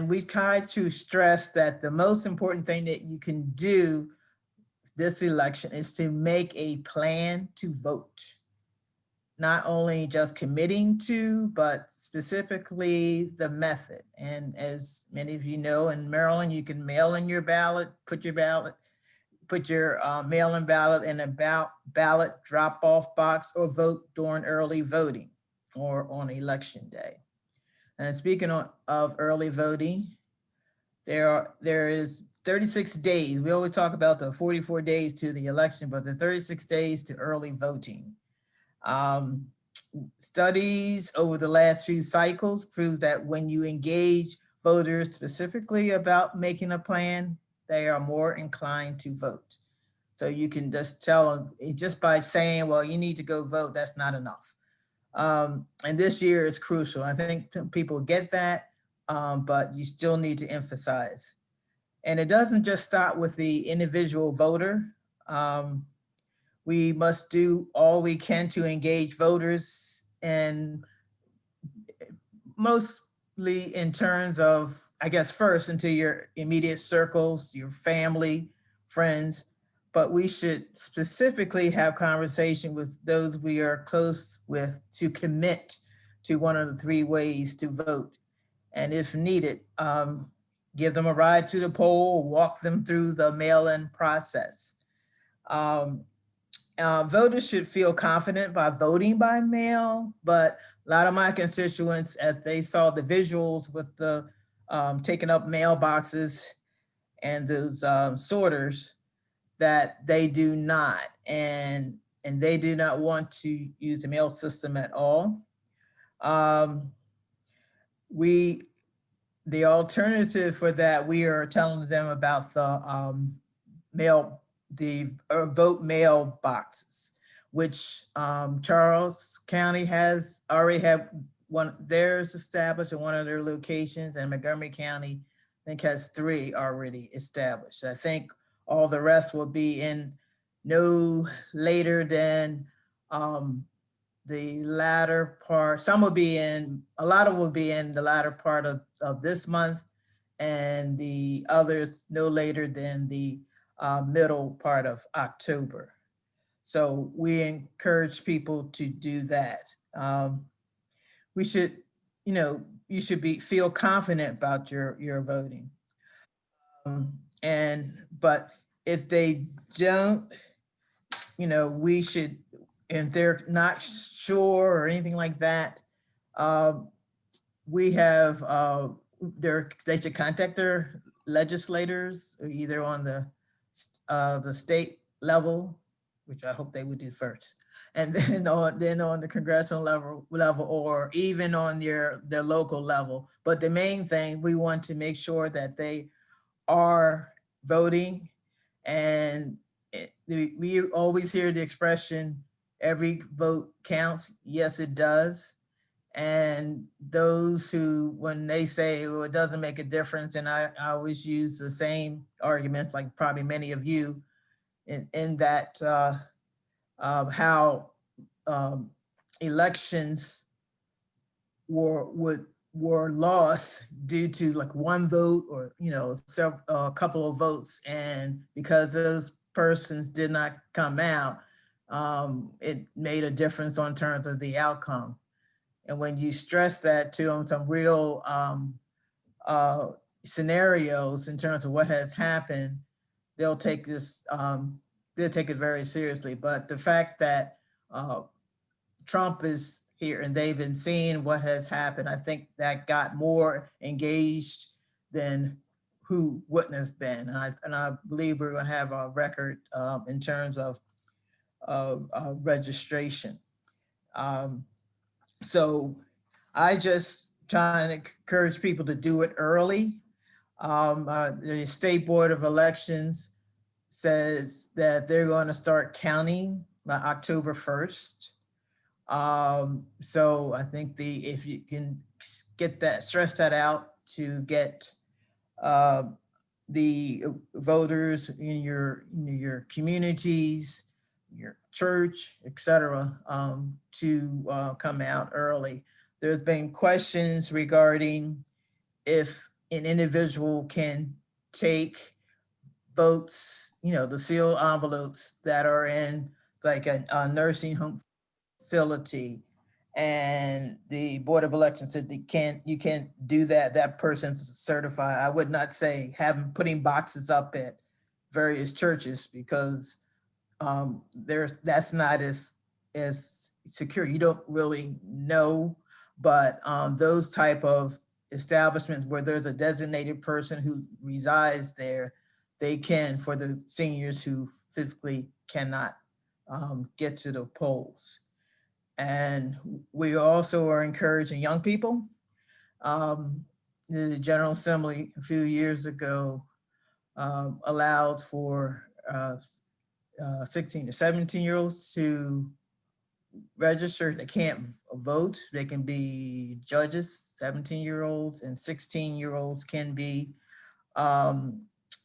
we try to stress that the most important thing that you can do this election is to make a plan to vote. Not only just committing to, but specifically the method. And as many of you know, in Maryland, you can mail in your ballot, put your mail-in ballot in a ballot drop-off box, or vote during early voting or on election day. And speaking of early voting, there is 36 days. We always talk about the 44 days to the election, but the 36 days to early voting. Studies over the last few cycles prove that when you engage voters specifically about making a plan, they are more inclined to vote. So you can just tell them, just by saying, well, you need to go vote, that's not enough. And this year is crucial. I think people get that, but you still need to emphasize. And it doesn't just start with the individual voter. We must do all we can to engage voters, and mostly in terms of, I guess, first into your immediate circles, your family, friends, but we should specifically have conversation with those we are close with to commit to one of the 3 ways to vote. And if needed, give them a ride to the poll, walk them through the mail-in process. Voters should feel confident by voting by mail, but a lot of my constituents, as they saw the visuals with the taking up mailboxes and those sorters, that they do not, and they do not want to use the mail system at all. The alternative for that, we are telling them about the vote mail boxes, which Charles County has already had one theirs established in one of their locations, and Montgomery County, I think, has 3 already established. I think all the rest will be in no later than the latter part. Some will be in, a lot of will be in the latter part of this month, and the others no later than the middle part of October. So we encourage people to do that. We should, you should feel confident about your voting. But if they don't, we should, and they're not sure or anything like that, we have, they should contact their legislators, either on the state level, which I hope they would do first, and then on the congressional level, or even on their local level. But the main thing, we want to make sure that they are voting. And we always hear the expression, every vote counts. Yes, it does. And those who, when they say, well, it doesn't make a difference, and I always use the same arguments, like probably many of you, in that how elections were lost due to like one vote, or a couple of votes, and because those persons did not come out, it made a difference on terms of the outcome. And when you stress that to them, some real scenarios in terms of what has happened, they'll take this, they'll take it very seriously. But the fact that Trump is here and they've been seeing what has happened, I think that got more engaged than who wouldn't have been. And I believe we're going to have a record in terms of registration. So I just trying to encourage people to do it early. The State Board of Elections says that they're going to start counting by October 1st. So I think if you can get that, stress that out to get the voters in your communities, your church, et cetera, to come out early. There's been questions regarding if an individual can take votes, the sealed envelopes that are in like a nursing home facility, and the Board of Elections said you can't do that. That person's certified. I would not say putting boxes up at various churches, because that's not as secure. You don't really know, but those type of establishments where there's a designated person who resides there, they can, for the seniors who physically cannot get to the polls. And we also are encouraging young people. The General Assembly a few years ago allowed for 16 to 17-year-olds to register. They can't vote. They can be judges. 17-year-olds and 16-year-olds can be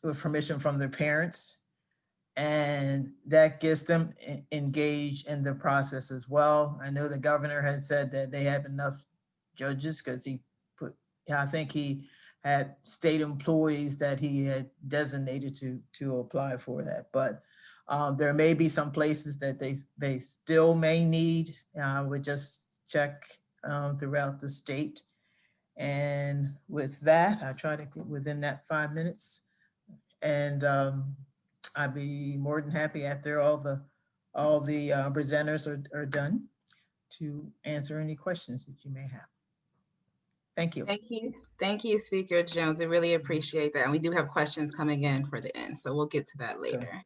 with permission from their parents. And that gets them engaged in the process as well. I know the governor had said that they have enough judges, because I think he had state employees that he had designated to apply for that. But there may be some places that they still may need. We just check throughout the state. And with that, I try to get within that 5 minutes. And I'd be more than happy after all the presenters are done to answer any questions that you may have. Thank you. Thank you, Speaker Jones. I really appreciate that. And we do have questions coming in for the end, so we'll get to that later.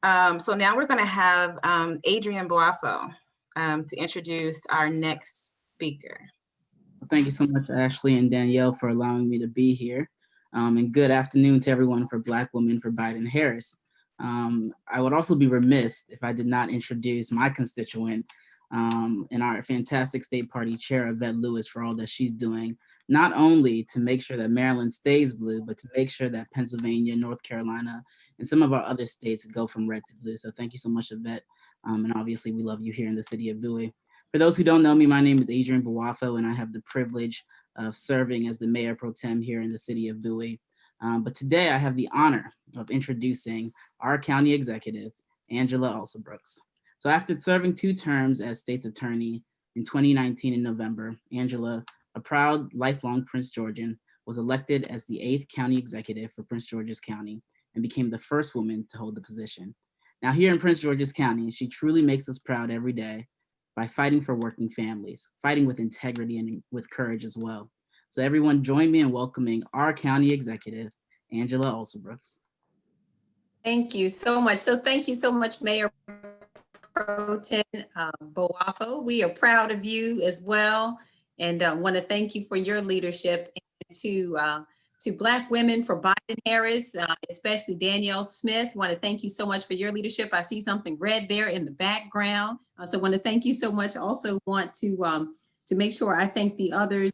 So now we're going to have Adrian Boafo to introduce our next speaker. Thank you so much, Ashley and Danielle, for allowing me to be here. And good afternoon to everyone for Black Women for Biden-Harris. I would also be remiss if I did not introduce my constituent and our fantastic state party chair, Yvette Lewis, for all that she's doing, not only to make sure that Maryland stays blue, but to make sure that Pennsylvania, North Carolina, and some of our other states go from red to blue. So thank you so much, Yvette. And obviously we love you here in the city of Bowie. For those who don't know me, my name is Adrian Boafo, and I have the privilege of serving as the Mayor Pro Tem here in the city of Bowie. But today I have the honor of introducing our county executive, Angela Alsobrooks. So after serving 2 terms as state's attorney in 2019 in November, Angela, a proud lifelong Prince Georgian, was elected as the 8th county executive for Prince George's County and became the first woman to hold the position. Now here in Prince George's County, she truly makes us proud every day by fighting for working families, fighting with integrity and with courage as well. So everyone join me in welcoming our county executive, Angela Alsobrooks. Thank you so much. So thank you so much, Mayor Pro Tem Boafo. We are proud of you as well, and want to thank you for your leadership. And to Black Women for Biden-Harris, especially Danielle Smith, want to thank you so much for your leadership. I see something red there in the background, so want to thank you so much. Also want to make sure I thank the others.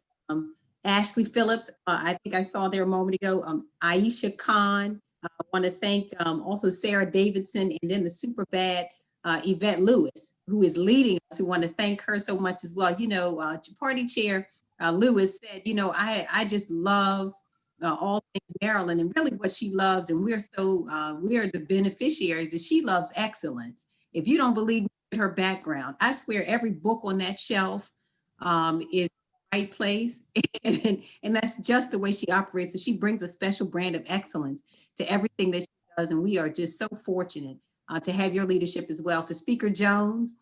Ashley Phillips, I think I saw there a moment ago. Aisha Khan. I want to thank also Sarah Davidson, and then the super bad Yvette Lewis, who is leading us. We want to thank her so much as well. Party Chair Lewis said, I just love all things Maryland, and really what she loves, and we are the beneficiaries, that she loves excellence. If you don't believe her background, I swear every book on that shelf is right place, and that's just the way she operates. So she brings a special brand of excellence to everything that she does, and we are just so fortunate to have your leadership as well. To Speaker Jones,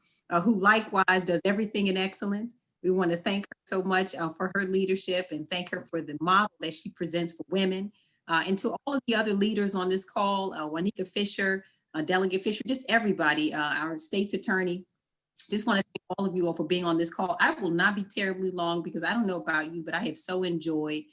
who likewise does everything in excellence, we want to thank her so much for her leadership, and thank her for the model that she presents for women. And to all of the other leaders on this call, Juanita Fisher, Delegate Fisher, just everybody, our state's attorney, just want to thank all of you all for being on this call. I will not be terribly long because I don't know about you, but I have so enjoyed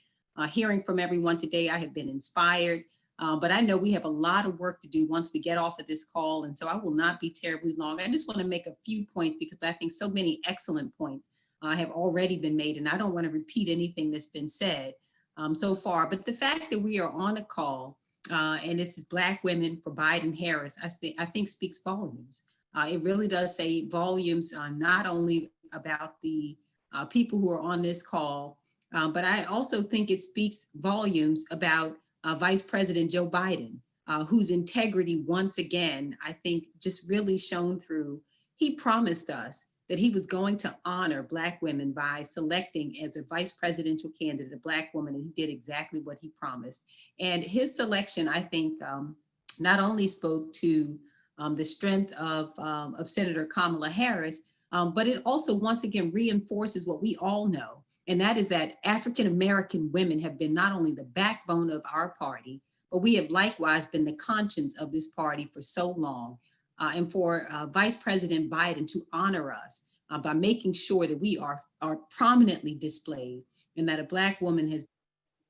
hearing from everyone today. I have been inspired, but I know we have a lot of work to do once we get off of this call. And so I will not be terribly long. I just want to make a few points because I think so many excellent points have already been made, and I don't want to repeat anything that's been said so far. But the fact that we are on a call and this is Black Women for Biden-Harris, I think speaks volumes. It really does say volumes not only about the people who are on this call, but I also think it speaks volumes about Vice President Joe Biden, whose integrity once again, I think just really shone through. He promised us that he was going to honor Black women by selecting as a vice presidential candidate a Black woman, and he did exactly what he promised. And his selection, I think, not only spoke to the strength of Senator Kamala Harris, but it also once again reinforces what we all know, and that is that African-American women have been not only the backbone of our party, but we have likewise been the conscience of this party for so long. And for Vice President Biden to honor us by making sure that we are prominently displayed and that a Black woman has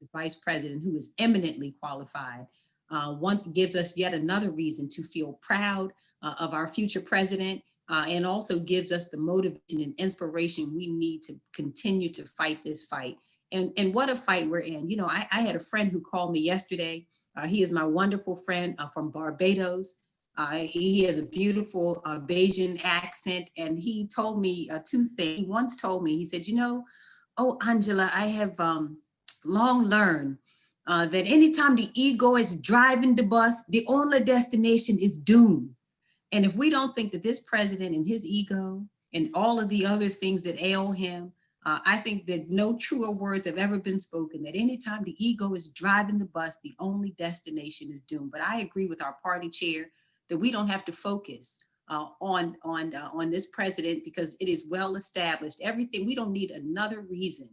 been vice president who is eminently qualified, once gives us yet another reason to feel proud of our future president, and also gives us the motivation and inspiration we need to continue to fight this fight. And what a fight we're in. You know, I had a friend who called me yesterday. He is my wonderful friend from Barbados. He has a beautiful Bayesian accent, and he told me two things. He once told me, he said, you know, oh, Angela, I have long learned that anytime the ego is driving the bus, the only destination is doom. And if we don't think that this president and his ego and all of the other things that ail him, I think that no truer words have ever been spoken, that anytime the ego is driving the bus, the only destination is doom. But I agree with our party chair that we don't have to focus on this president because it is well established. Everything, we don't need another reason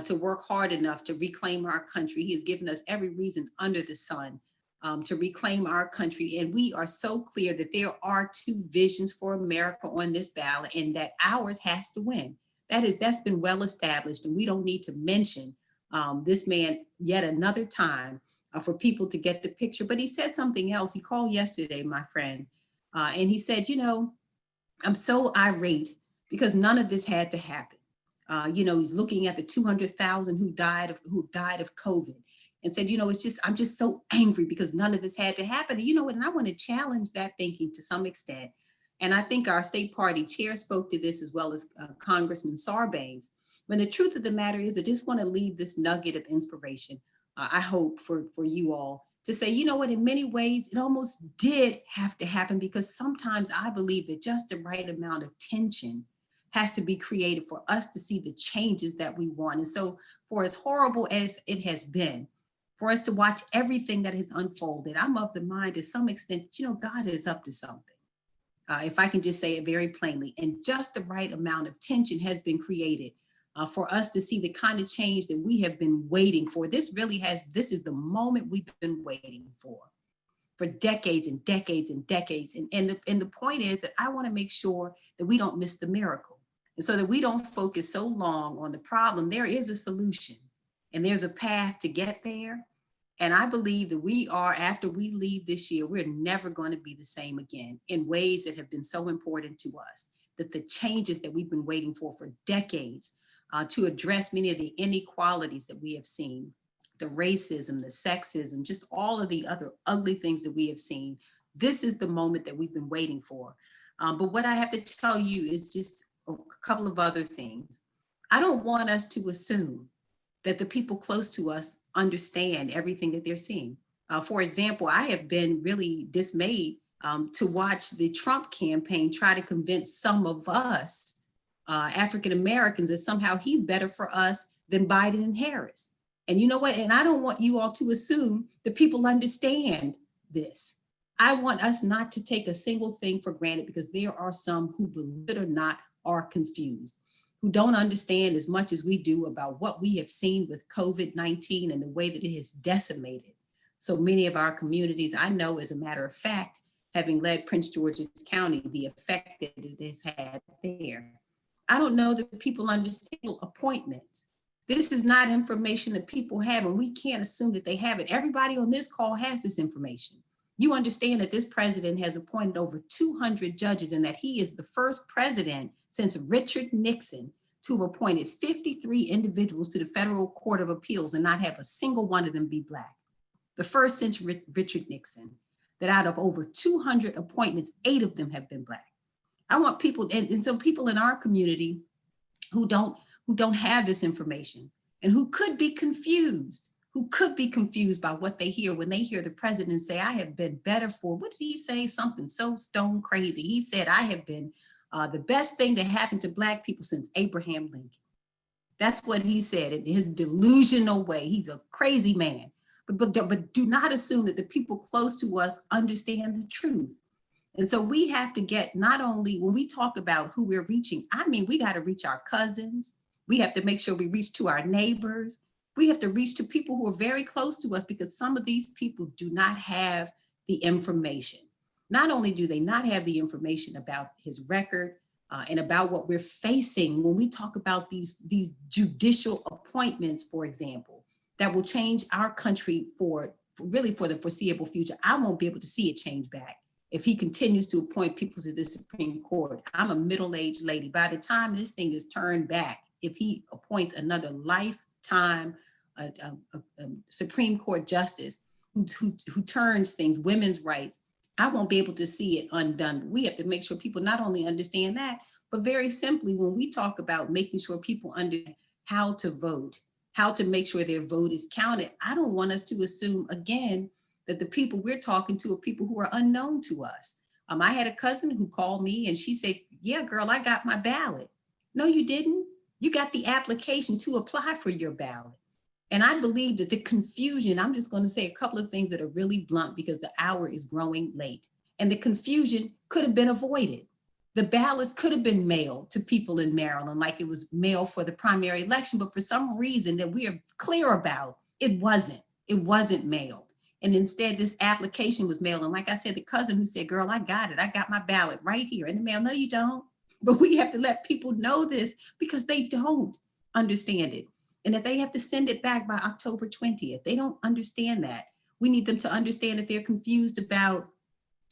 to work hard enough to reclaim our country. He has given us every reason under the sun to reclaim our country. And we are so clear that there are two visions for America on this ballot and that ours has to win. That's been well established, and we don't need to mention this man yet another time for people to get the picture. But he said something else. He called yesterday, my friend, and he said, you know, I'm so irate because none of this had to happen. You know, he's looking at the 200,000 who died of COVID and said, you know, I'm just so angry because none of this had to happen. And you know what, and I want to challenge that thinking to some extent. And I think our state party chair spoke to this as well as Congressman Sarbanes. When the truth of the matter is, I just want to leave this nugget of inspiration. I hope for you all to say, you know what, in many ways, it almost did have to happen because sometimes I believe that just the right amount of tension has to be created for us to see the changes that we want. And so for as horrible as it has been, for us to watch everything that has unfolded, I'm of the mind to some extent, you know, God is up to something. If I can just say it very plainly, and just the right amount of tension has been created for us to see the kind of change that we have been waiting for. This is the moment we've been waiting for decades and decades and decades. And the point is that I want to make sure that we don't miss the miracle. And so that we don't focus so long on the problem. There is a solution and there's a path to get there. And I believe that after we leave this year, we're never going to be the same again in ways that have been so important to us, that the changes that we've been waiting for decades to address many of the inequalities that we have seen, the racism, the sexism, just all of the other ugly things that we have seen. This is the moment that we've been waiting for. But what I have to tell you is just a couple of other things. I don't want us to assume that the people close to us understand everything that they're seeing. For example, I have been really dismayed to watch the Trump campaign try to convince some of us African Americans that somehow he's better for us than Biden and Harris. And you know what? And I don't want you all to assume that people understand this. I want us not to take a single thing for granted because there are some who, believe it or not, are confused, who don't understand as much as we do about what we have seen with COVID-19 and the way that it has decimated so many of our communities. I know, as a matter of fact, having led Prince George's County, the effect that it has had there. I don't know that people understand appointments. This is not information that people have, and we can't assume that they have it. Everybody on this call has this information. You understand that this president has appointed over 200 judges and that he is the first president since Richard Nixon to have appointed 53 individuals to the Federal Court of Appeals and not have a single one of them be Black. The first since Richard Nixon, that out of over 200 appointments, 8 of them have been Black. I want people, and so people in our community who don't have this information and who could be confused by what they hear when they hear the president say, I have been better for, what did he say? Something so stone crazy. He said, I have been the best thing that happened to Black people since Abraham Lincoln. That's what he said in his delusional way. He's a crazy man. But do not assume that the people close to us understand the truth. And so we have to get, not only when we talk about who we're reaching, I mean, we got to reach our cousins. We have to make sure we reach to our neighbors. We have to reach to people who are very close to us, because some of these people do not have the information. Not only do they not have the information about his record and about what we're facing when we talk about these judicial appointments, for example, that will change our country for the foreseeable future. I won't be able to see it change back if he continues to appoint people to the Supreme Court. I'm a middle-aged lady. By the time this thing is turned back, if he appoints another lifetime Supreme Court justice who turns things, women's rights, I won't be able to see it undone. We have to make sure people not only understand that, but very simply, when we talk about making sure people understand how to vote, how to make sure their vote is counted, I don't want us to assume, again, that the people we're talking to are people who are unknown to us. I had a cousin who called me and she said, yeah, girl, I got my ballot. No, you didn't. You got the application to apply for your ballot. And I believe that the confusion, I'm just going to say a couple of things that are really blunt because the hour is growing late. And the confusion could have been avoided. The ballots could have been mailed to people in Maryland like it was mailed for the primary election, but for some reason that we are clear about, it wasn't mailed. And instead this application was mailed. And like I said, the cousin who said, girl, I got it. I got my ballot right here in the mail. No, you don't. But we have to let people know this because they don't understand it. And if they have to send it back by October 20th, they don't understand that. We need them to understand that they're confused about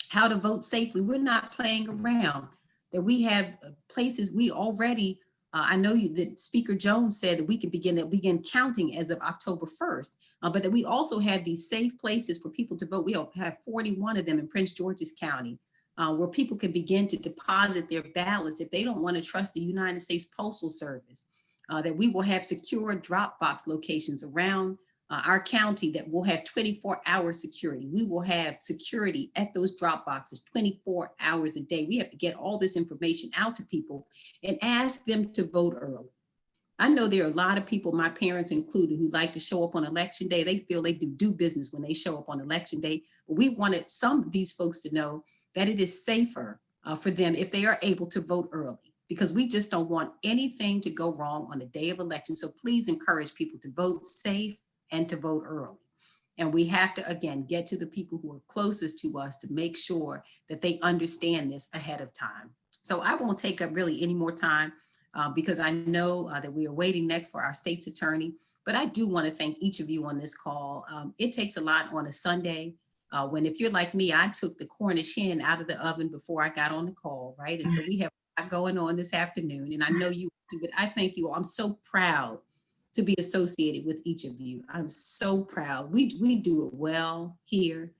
how to vote safely. We're not playing around, that we have places we already, I know that Speaker Jones said that we can begin counting as of October 1st, but that we also have these safe places for people to vote. We have 41 of them in Prince George's County, where people can begin to deposit their ballots if they don't want to trust the United States Postal Service. That we will have secure drop box locations around our county that will have 24-hour security. We will have security at those drop boxes 24 hours a day. We have to get all this information out to people and ask them to vote early. I know there are a lot of people, my parents included, who like to show up on election day. They feel they do business when they show up on election day. But we wanted some of these folks to know that it is safer for them if they are able to vote early, because we just don't want anything to go wrong on the day of election. So please encourage people to vote safe and to vote early. And we have to, again, get to the people who are closest to us to make sure that they understand this ahead of time. So I won't take up really any more time because I know that we are waiting next for our state's attorney. But I do want to thank each of you on this call. It takes a lot on a Sunday when, if you're like me, I took the Cornish hen out of the oven before I got on the call, right? And so we have a lot going on this afternoon, and I know you do, but I thank you all. I'm so proud to be associated with each of you. I'm so proud. We do it well here.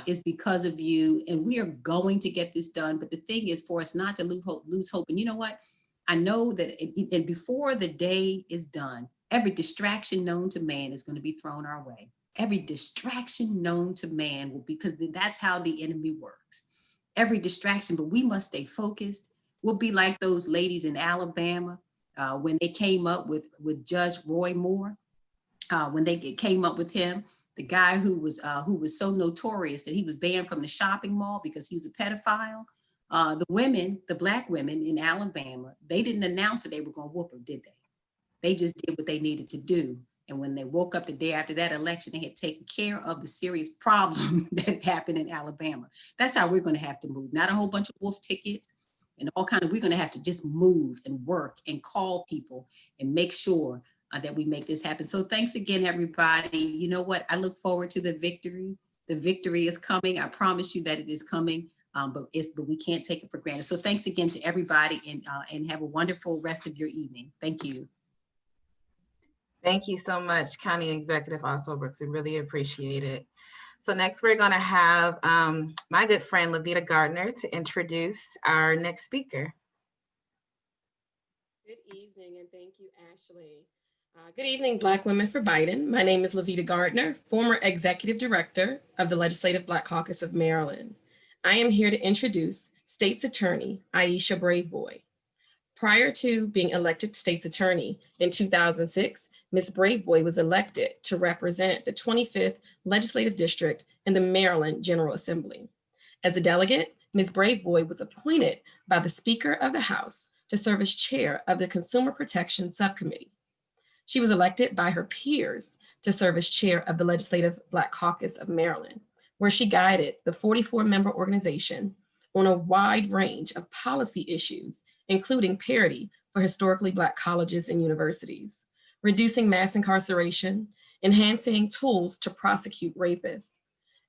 It's because of you, and we are going to get this done. But the thing is for us not to lose hope. And you know what? I know that and before the day is done, every distraction known to man is going to be thrown our way. Every distraction known to man will, because that's how the enemy works. Every distraction, but we must stay focused. We'll be like those ladies in Alabama when they came up with Judge Roy Moore, when they came up with him, the guy who was so notorious that he was banned from the shopping mall because he's a pedophile. The women, the Black women in Alabama, they didn't announce that they were going to whoop them, did they? They just did what they needed to do. And when they woke up the day after that election, they had taken care of the serious problem that happened in Alabama. That's how we're going to have to move. Not a whole bunch of wolf tickets and all kind of, we're going to have to just move and work and call people and make sure that we make this happen. So thanks again, everybody. You know what? I look forward to the victory. The victory is coming. I promise you that it is coming, but we can't take it for granted. So thanks again to everybody, and have a wonderful rest of your evening. Thank you. Thank you so much, County Executive Ossobrooks. We really appreciate it. So next we're gonna have my good friend Levita Gardner to introduce our next speaker. Good evening, and thank you, Ashley. Good evening, Black Women for Biden. My name is Levita Gardner, former Executive Director of the Legislative Black Caucus of Maryland. I am here to introduce State's Attorney, Aisha Braveboy. Prior to being elected State's Attorney in 2006, Ms. Braveboy was elected to represent the 25th Legislative District in the Maryland General Assembly. As a delegate, Ms. Braveboy was appointed by the Speaker of the House to serve as chair of the Consumer Protection Subcommittee. She was elected by her peers to serve as chair of the Legislative Black Caucus of Maryland, where she guided the 44-member organization on a wide range of policy issues, including parity for historically Black colleges and universities, reducing mass incarceration, enhancing tools to prosecute rapists,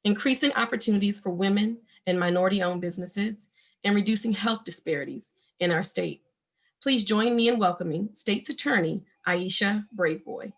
increasing opportunities for women and minority-owned businesses, and reducing health disparities in our state. Please join me in welcoming State's Attorney, Aisha Braveboy.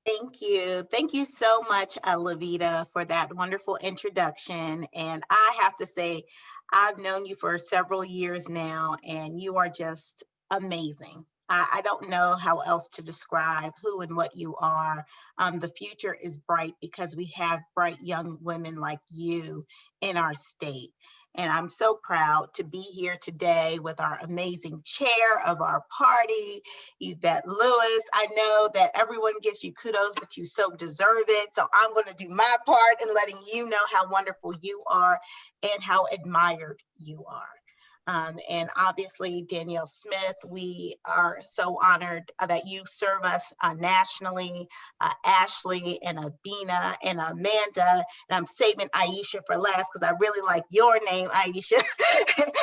Thank you. Thank you so much, Levita, for that wonderful introduction. And I have to say, I've known you for several years now, and you are just amazing. I don't know how else to describe who and what you are. The future is bright because we have bright young women like you in our state. And I'm so proud to be here today with our amazing chair of our party, Yvette Lewis. I know that everyone gives you kudos, but you so deserve it. So I'm going to do my part in letting you know how wonderful you are and how admired you are. And obviously, Danielle Smith, we are so honored that you serve us nationally, Ashley and Abina and Amanda, and I'm saving Aisha for last because I really like your name, Aisha,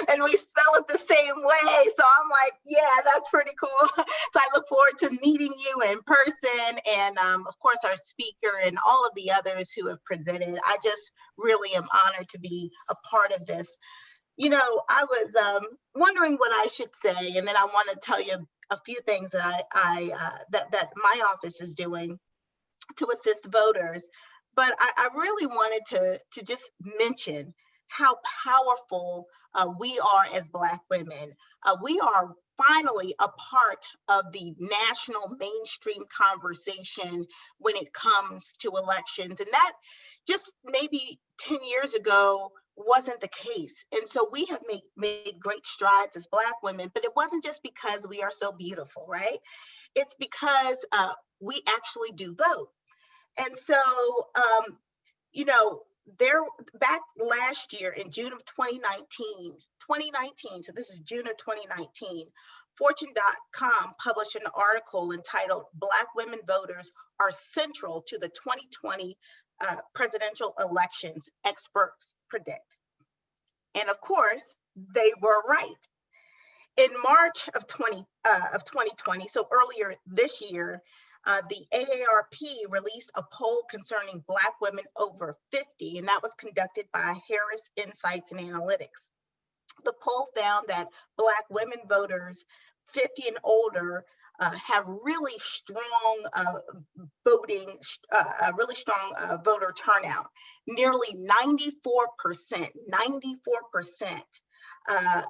and we spell it the same way. So I'm like, yeah, that's pretty cool. So I look forward to meeting you in person, and of course, our speaker and all of the others who have presented. I just really am honored to be a part of this. You know, I was wondering what I should say, and then I want to tell you a few things that that my office is doing to assist voters. But I really wanted to just mention how powerful we are as Black women. We are finally a part of the national mainstream conversation when it comes to elections, and that just maybe 10 years ago wasn't the case. And so we have made great strides as Black women, but it wasn't just because we are so beautiful, right? It's because we actually do vote. And so, you know, back last year in June of 2019, so this is June of 2019, Fortune.com published an article entitled "Black Women Voters Are Central to the 2020 Presidential Elections, Experts Predict." And of course, they were right. In March of 2020, so earlier this year, the AARP released a poll concerning Black women over 50, and that was conducted by Harris Insights and Analytics. The poll found that Black women voters 50 and older have really strong voter turnout. Nearly 94%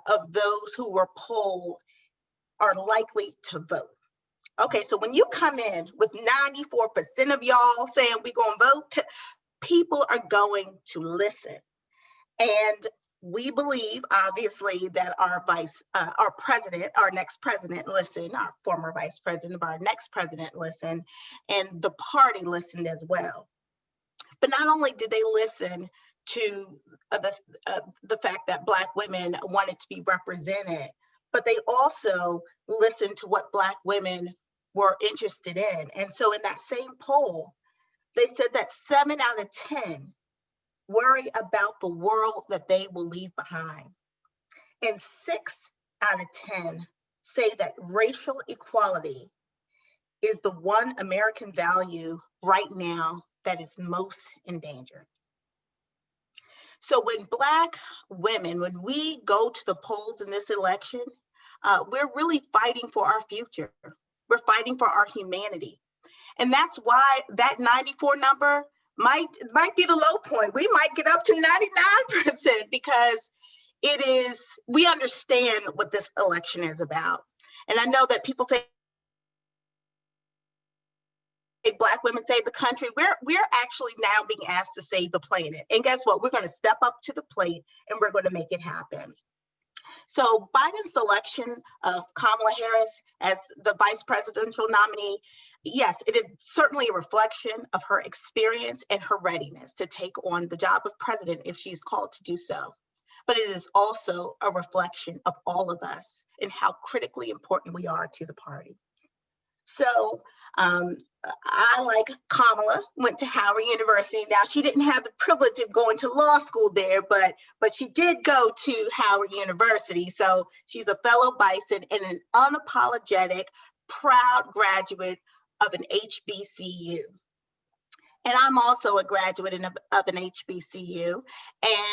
of those who were polled are likely to vote. Okay, so when you come in with 94% of y'all saying we're gonna vote, people are going to listen. And we believe, obviously, that our next president listened, our former vice president, but our next president listened, and the party listened as well. But not only did they listen to the fact that Black women wanted to be represented, but they also listened to what Black women were interested in. And so in that same poll, they said that 7 out of 10 worry about the world that they will leave behind. And 6 out of 10 say that racial equality is the one American value right now that is most endangered. So when Black women, when we go to the polls in this election, we're really fighting for our future. We're fighting for our humanity. And that's why that 94 number might be the low point. We might get up to 99% because we understand what this election is about. And I know that people say, Black women save the country. We're actually now being asked to save the planet. And guess what? We're going to step up to the plate and we're going to make it happen. So Biden's selection of Kamala Harris as the vice presidential nominee, yes, it is certainly a reflection of her experience and her readiness to take on the job of president if she's called to do so. But it is also a reflection of all of us and how critically important we are to the party. So I, like Kamala, went to Howard University. Now, she didn't have the privilege of going to law school there, but she did go to Howard University. So she's a fellow Bison and an unapologetic, proud graduate of an HBCU. And I'm also a graduate of an HBCU.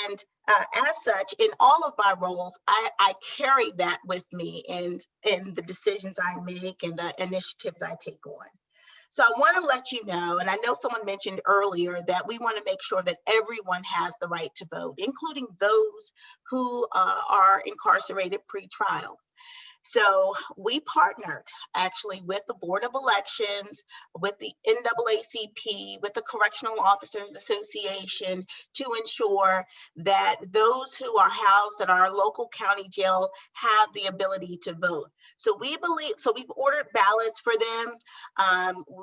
And as such, in all of my roles, I carry that with me in the decisions I make and the initiatives I take on. So I want to let you know, and I know someone mentioned earlier that we want to make sure that everyone has the right to vote, including those who are incarcerated pre-trial. So we partnered actually with the Board of Elections, with the NAACP, with the Correctional Officers Association to ensure that those who are housed at our local county jail have the ability to vote. So we've ordered ballots for them.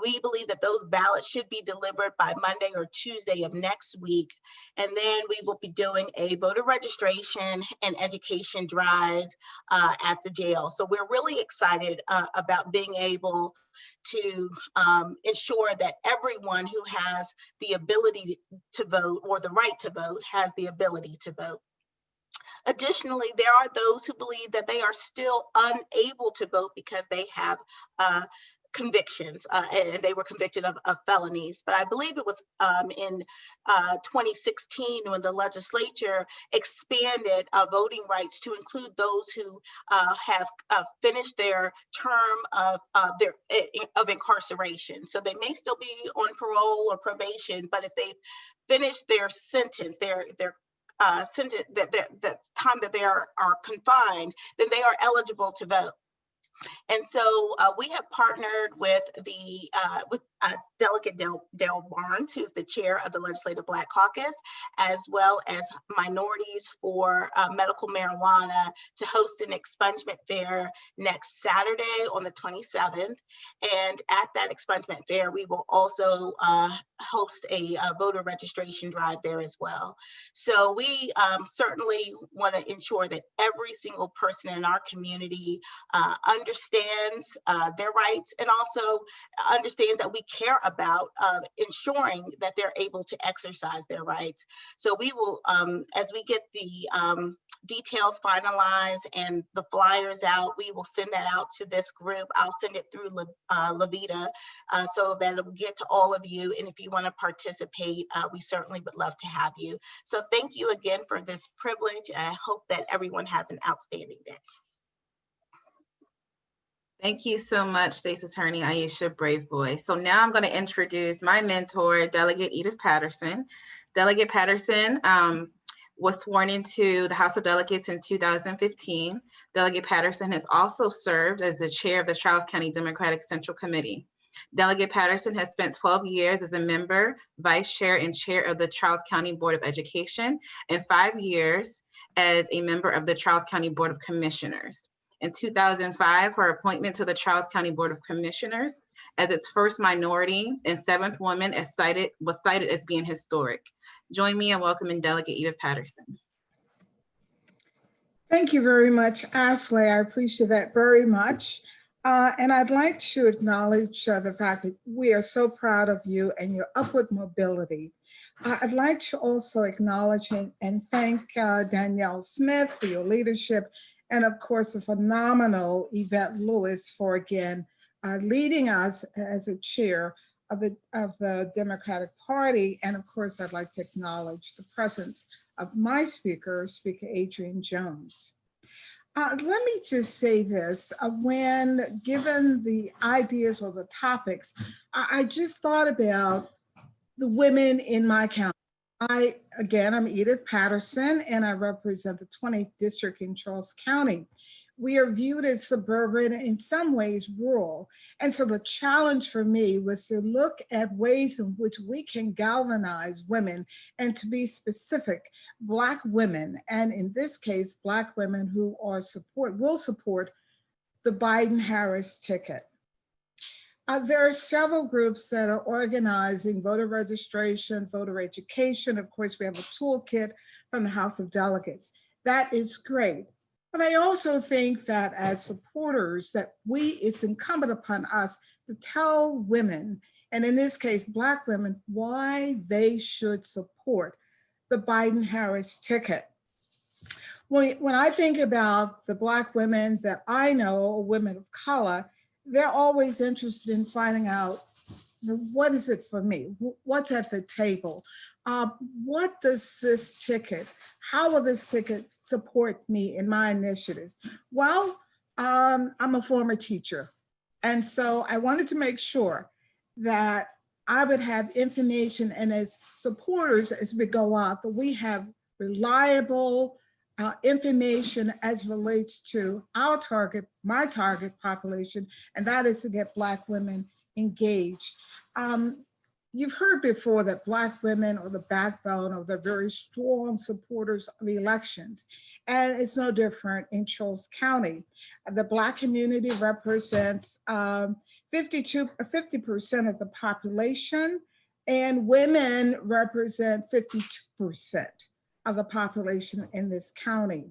We believe that those ballots should be delivered by Monday or Tuesday of next week. And then we will be doing a voter registration and education drive at the jail. So we're really excited about being able to ensure that everyone who has the ability to vote or the right to vote has the ability to vote. Additionally, there are those who believe that they are still unable to vote because they have convictions and they were convicted of felonies. But I believe it was in 2016 when the legislature expanded voting rights to include those who have finished their term of incarceration. So they may still be on parole or probation, but if they finish their sentence, their sentence, the time that they are confined, then they are eligible to vote. And so we have partnered with Delegate Dale Barnes, who's the chair of the Legislative Black Caucus, as well as Minorities for Medical Marijuana, to host an expungement fair next Saturday on the 27th. And at that expungement fair, we will also host a voter registration drive there as well. So we certainly want to ensure that every single person in our community understands their rights and also understands that we care about ensuring that they're able to exercise their rights. So we will, as we get the details finalized and the flyers out, we will send that out to this group. I'll send it through Levita so that it'll get to all of you. And if you want to participate, we certainly would love to have you. So thank you again for this privilege. And I hope that everyone has an outstanding day. Thank you so much, State's Attorney Aisha Braveboy. So now I'm going to introduce my mentor, Delegate Edith Patterson. Delegate Patterson was sworn into the House of Delegates in 2015. Delegate Patterson has also served as the chair of the Charles County Democratic Central Committee. Delegate Patterson has spent 12 years as a member, vice chair, and chair of the Charles County Board of Education, and 5 years as a member of the Charles County Board of Commissioners. In 2005, her appointment to the Charles County Board of Commissioners as its first minority and seventh woman was cited as being historic. Join me in welcoming Delegate Edith Patterson. Thank you very much, Ashley. I appreciate that very much. And I'd like to acknowledge the fact that we are so proud of you and your upward mobility. I'd like to also acknowledge and thank Danielle Smith for your leadership, and of course, the phenomenal Yvette Lewis for, again, leading us as a chair of the Democratic Party. And of course, I'd like to acknowledge the presence of my speaker, Speaker Adrian Jones. Let me just say this, when given the ideas or the topics, I just thought about the women in my county. I'm Edith Patterson, and I represent the 20th district in Charles County. We are viewed as suburban, in some ways rural. And so the challenge for me was to look at ways in which we can galvanize women, and to be specific, Black women, and in this case, Black women who will support the Biden-Harris ticket. There are several groups that are organizing voter registration, voter education. Of course, we have a toolkit from the House of Delegates. That is great. But I also think that as supporters, that it's incumbent upon us to tell women, and in this case, Black women, why they should support the Biden-Harris ticket. When I think about the Black women that I know, women of color, they're always interested in finding out, what is it for me? What's at the table? What does this ticket, how will this ticket support me in my initiatives? Well, I'm a former teacher. And so I wanted to make sure that I would have information, and as supporters, as we go out, that we have reliable information as relates to our target, my target population, and that is to get Black women engaged. You've heard before that Black women are the backbone, or they're very strong supporters of elections. And it's no different in Charles County. The Black community represents 50% of the population, and women represent 52% of the population in this county.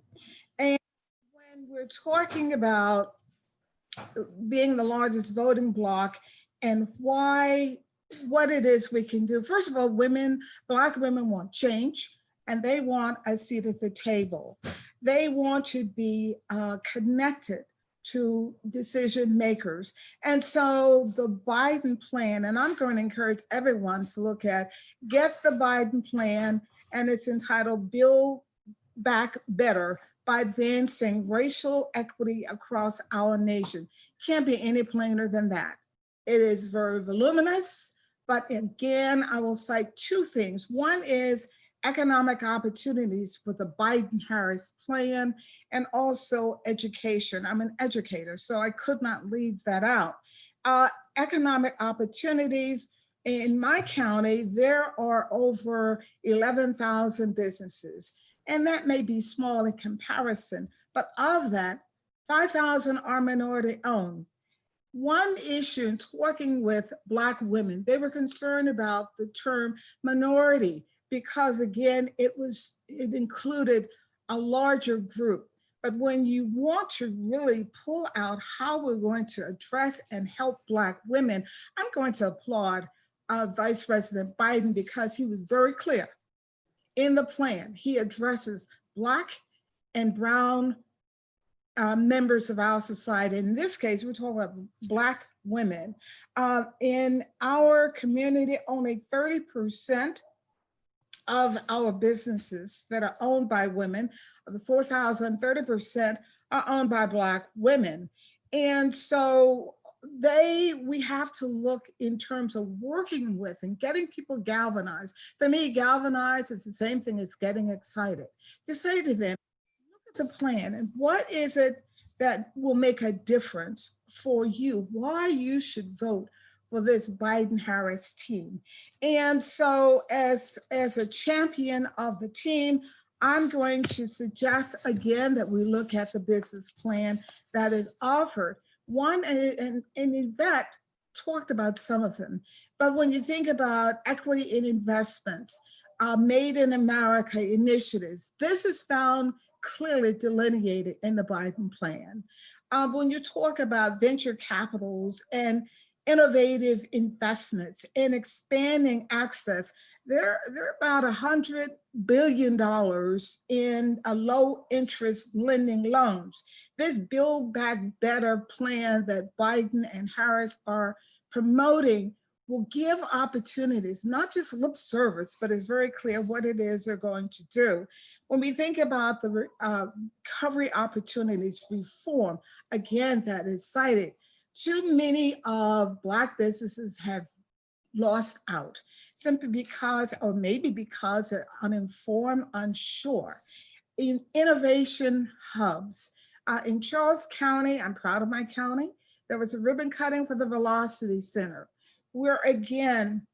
And when we're talking about being the largest voting bloc and what it is we can do, first of all, Black women want change, and they want a seat at the table. They want to be connected to decision makers. And so the Biden plan, and I'm going to encourage everyone to look at, get the Biden plan, and it's entitled Build Back Better by Advancing Racial Equity Across Our Nation. Can't be any plainer than that. It is very voluminous, but again, I will cite two things. One is economic opportunities for the Biden-Harris plan, and also education. I'm an educator, so I could not leave that out. Economic opportunities. In my county, there are over 11,000 businesses, and that may be small in comparison, but of that, 5,000 are minority owned. One issue in talking with Black women, they were concerned about the term minority because, again, it included a larger group. But when you want to really pull out how we're going to address and help Black women, I'm going to applaud Vice President Biden, because he was very clear in the plan. He addresses Black and brown members of our society. In this case, we're talking about Black women. In our community, only 30% of our businesses that are owned by women, of the 4,000, 30% are owned by Black women. And so we have to look in terms of working with and getting people galvanized. For me, galvanized is the same thing as getting excited. To say to them, look at the plan and what is it that will make a difference for you, why you should vote for this Biden-Harris team. And so as a champion of the team, I'm going to suggest again that we look at the business plan that is offered. One, and Yvette talked about some of them, but when you think about equity in investments, Made in America initiatives, this is found clearly delineated in the Biden plan. When you talk about venture capitals and innovative investments and expanding access, there are about $100 billion in low interest lending loans. This Build Back Better plan that Biden and Harris are promoting will give opportunities, not just lip service, but it's very clear what it is they're going to do. When we think about the recovery opportunities reform, again, that is cited, too many of Black businesses have lost out simply because, or maybe because they're uninformed, unsure. In innovation hubs, in Charles County, I'm proud of my county, there was a ribbon cutting for the Velocity Center, where again,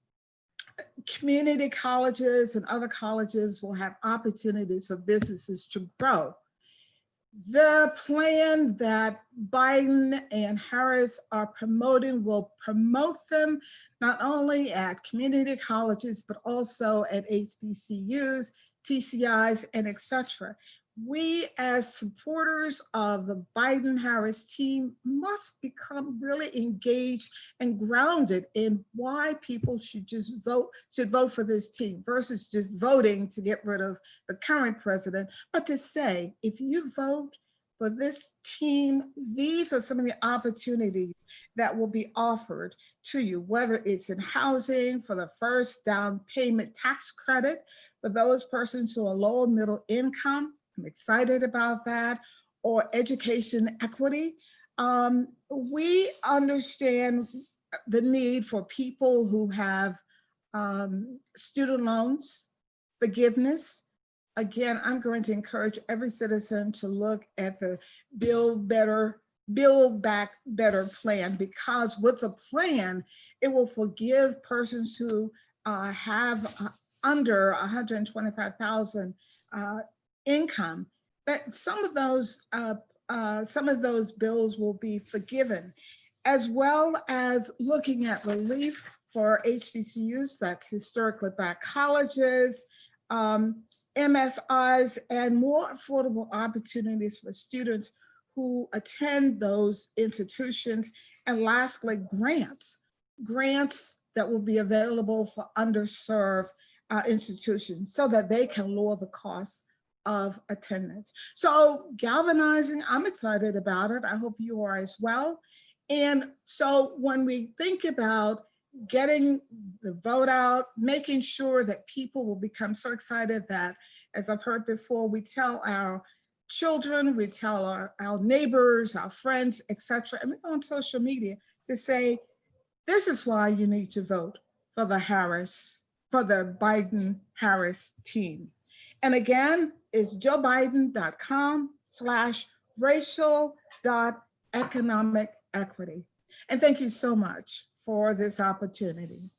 community colleges and other colleges will have opportunities for businesses to grow. The plan that Biden and Harris are promoting will promote them not only at community colleges, but also at HBCUs, TCIs, and etc. We as supporters of the Biden-Harris team must become really engaged and grounded in why people should vote for this team versus just voting to get rid of the current president, but to say, if you vote for this team, these are some of the opportunities that will be offered to you, whether it's in housing for the first down payment tax credit for those persons who are low and middle income. I'm excited about that, or education equity. We understand the need for people who have student loans, forgiveness. Again, I'm going to encourage every citizen to look at the Build Back Better plan, because with the plan, it will forgive persons who have under 125,000 income, that some of those bills will be forgiven, as well as looking at relief for HBCUs, that's historically Black colleges, MSIs, and more affordable opportunities for students who attend those institutions. And lastly, grants that will be available for underserved institutions so that they can lower the costs of attendance. So galvanizing, I'm excited about it. I hope you are as well. And so when we think about getting the vote out, making sure that people will become so excited that, as I've heard before, we tell our children, we tell our neighbors, our friends, etc., and we go on social media to say, this is why you need to vote for the Biden-Harris team. And again, it's joebiden.com/racial.economic equity. And thank you so much for this opportunity.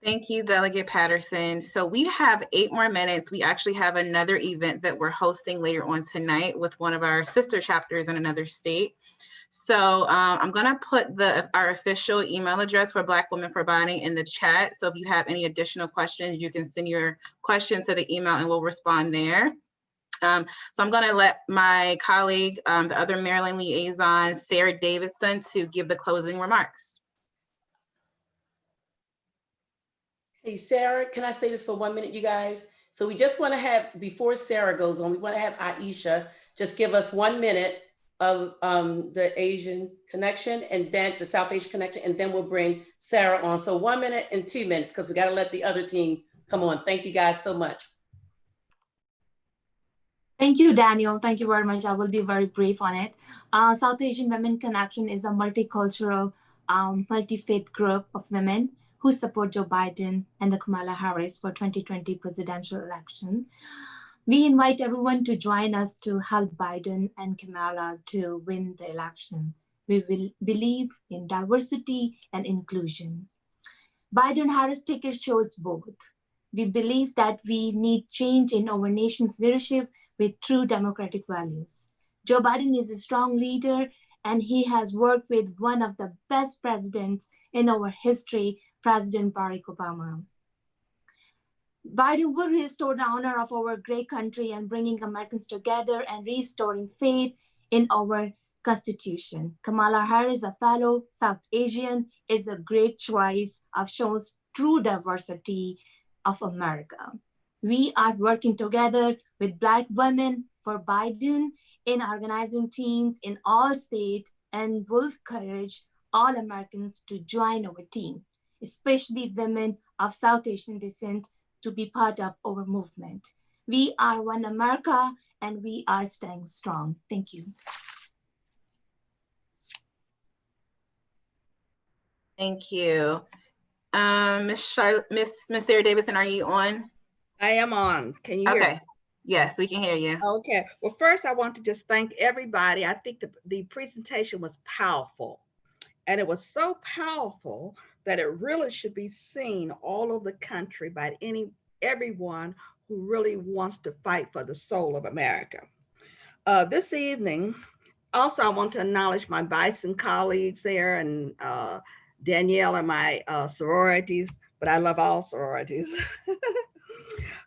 Thank you, Delegate Patterson. So we have 8 more minutes. We actually have another event that we're hosting later on tonight with one of our sister chapters in another state. So I'm gonna put our official email address for Black Women for Biden in the chat. So if you have any additional questions, you can send your question to the email and we'll respond there. So I'm gonna let my colleague, the other Maryland liaison, Sarah Davidson, to give the closing remarks. Hey, Sarah, can I say this for 1 minute, you guys? So we just want to have, before Sarah goes on, we want to have Aisha just give us 1 minute of the Asian connection, and then the South Asian connection, and then we'll bring Sarah on. So 1 minute and 2 minutes, because we got to let the other team come on. Thank you guys so much. Thank you, Daniel. Thank you very much. I will be very brief on it. South Asian Women Connection is a multicultural, multi-faith group of women who support Joe Biden and the Kamala Harris for 2020 presidential election. We invite everyone to join us to help Biden and Kamala to win the election. We will believe in diversity and inclusion. Biden-Harris ticket shows both. We believe that we need change in our nation's leadership with true democratic values. Joe Biden is a strong leader, and he has worked with one of the best presidents in our history, President Barack Obama. Biden will restore the honor of our great country and bringing Americans together and restoring faith in our Constitution. Kamala Harris, a fellow South Asian, is a great choice of shows true diversity of America. We are working together with Black Women for Biden in organizing teams in all states and will encourage all Americans to join our team, especially women of South Asian descent, to be part of our movement. We are one America and we are staying strong. Thank you. Thank you. Miss Sarah Davidson, are you on? I am on. Can you hear me? Okay. Yes, we can hear you. Okay. Well, first I want to just thank everybody. I think the presentation was powerful. And it was so powerful that it really should be seen all over the country by everyone who really wants to fight for the soul of America. This evening, also I want to acknowledge my Bison colleagues there and Danielle and my sororities, but I love all sororities.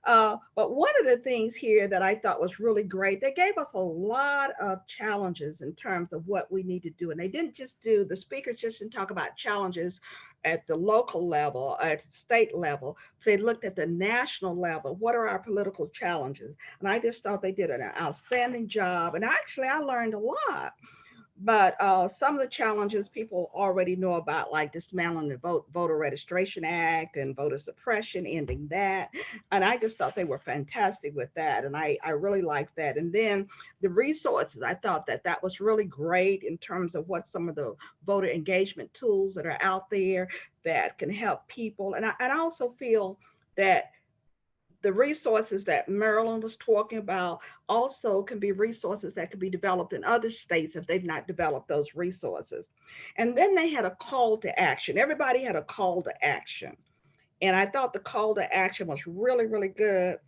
But one of the things here that I thought was really great, they gave us a lot of challenges in terms of what we need to do. And they didn't just do, the speakers just didn't talk about challenges at the local level, at the state level. They looked at the national level. What are our political challenges? And I just thought they did an outstanding job. And actually, I learned a lot. But some of the challenges people already know about, like dismantling the Voter Registration Act and voter suppression, ending that. And I just thought they were fantastic with that. And I really liked that. And then the resources, I thought that was really great in terms of what some of the voter engagement tools that are out there that can help people. And I also feel that the resources that Maryland was talking about also can be resources that can be developed in other states if they've not developed those resources. And then they had a call to action. Everybody had a call to action. And I thought the call to action was really, really good.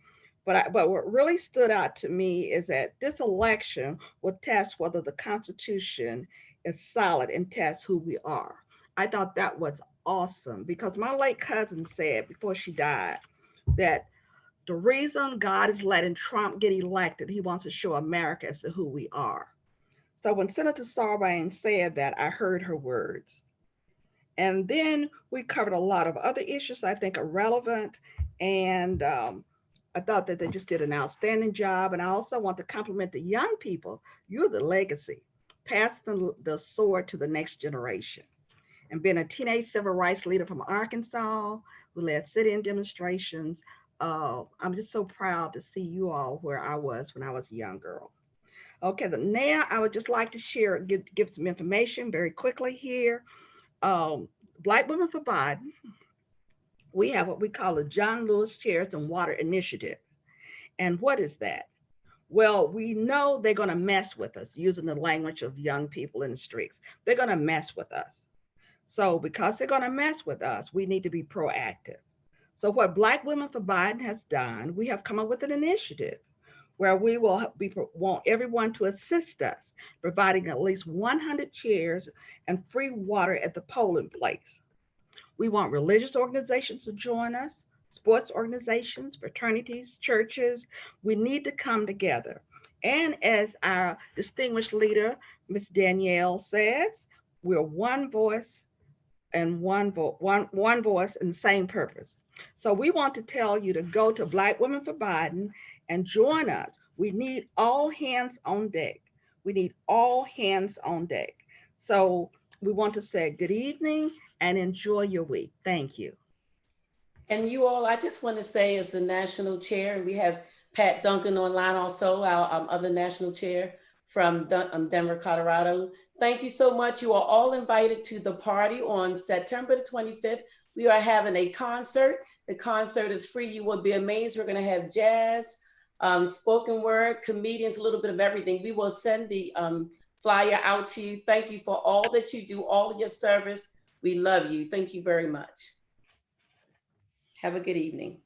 But what really stood out to me is that this election will test whether the Constitution is solid and test who we are. I thought that was awesome because my late cousin said before she died that the reason God is letting Trump get elected, he wants to show America as to who we are. So when Senator Sarbanes said that, I heard her words. And then we covered a lot of other issues I think are relevant. And I thought that they just did an outstanding job. And I also want to compliment the young people. You're the legacy. Pass the sword to the next generation. And being a teenage civil rights leader from Arkansas, who led sit-in demonstrations, I'm just so proud to see you all where I was when I was a young girl. Okay, but now I would just like to share, give some information very quickly here. Black Women for Biden, we have what we call the John Lewis Chairs and Water Initiative. And what is that? Well, we know they're gonna mess with us, using the language of young people in the streets. They're gonna mess with us. So because they're gonna mess with us, we need to be proactive. So what Black Women for Biden has done, we have come up with an initiative where we want everyone to assist us, providing at least 100 chairs and free water at the polling place. We want religious organizations to join us, sports organizations, fraternities, churches. We need to come together. And as our distinguished leader, Ms. Danielle says, we're one voice and one voice and the same purpose. So we want to tell you to go to Black Women for Biden and join us. We need all hands on deck. We need all hands on deck. So we want to say good evening and enjoy your week. Thank you. And you all, I just want to say as the national chair, and we have Pat Duncan online also, our other national chair from Denver, Colorado. Thank you so much. You are all invited to the party on September the 25th. We are having a concert. The concert is free. You will be amazed. We're going to have jazz, spoken word, comedians, a little bit of everything. We will send the flyer out to you. Thank you for all that you do, all of your service. We love you. Thank you very much. Have a good evening.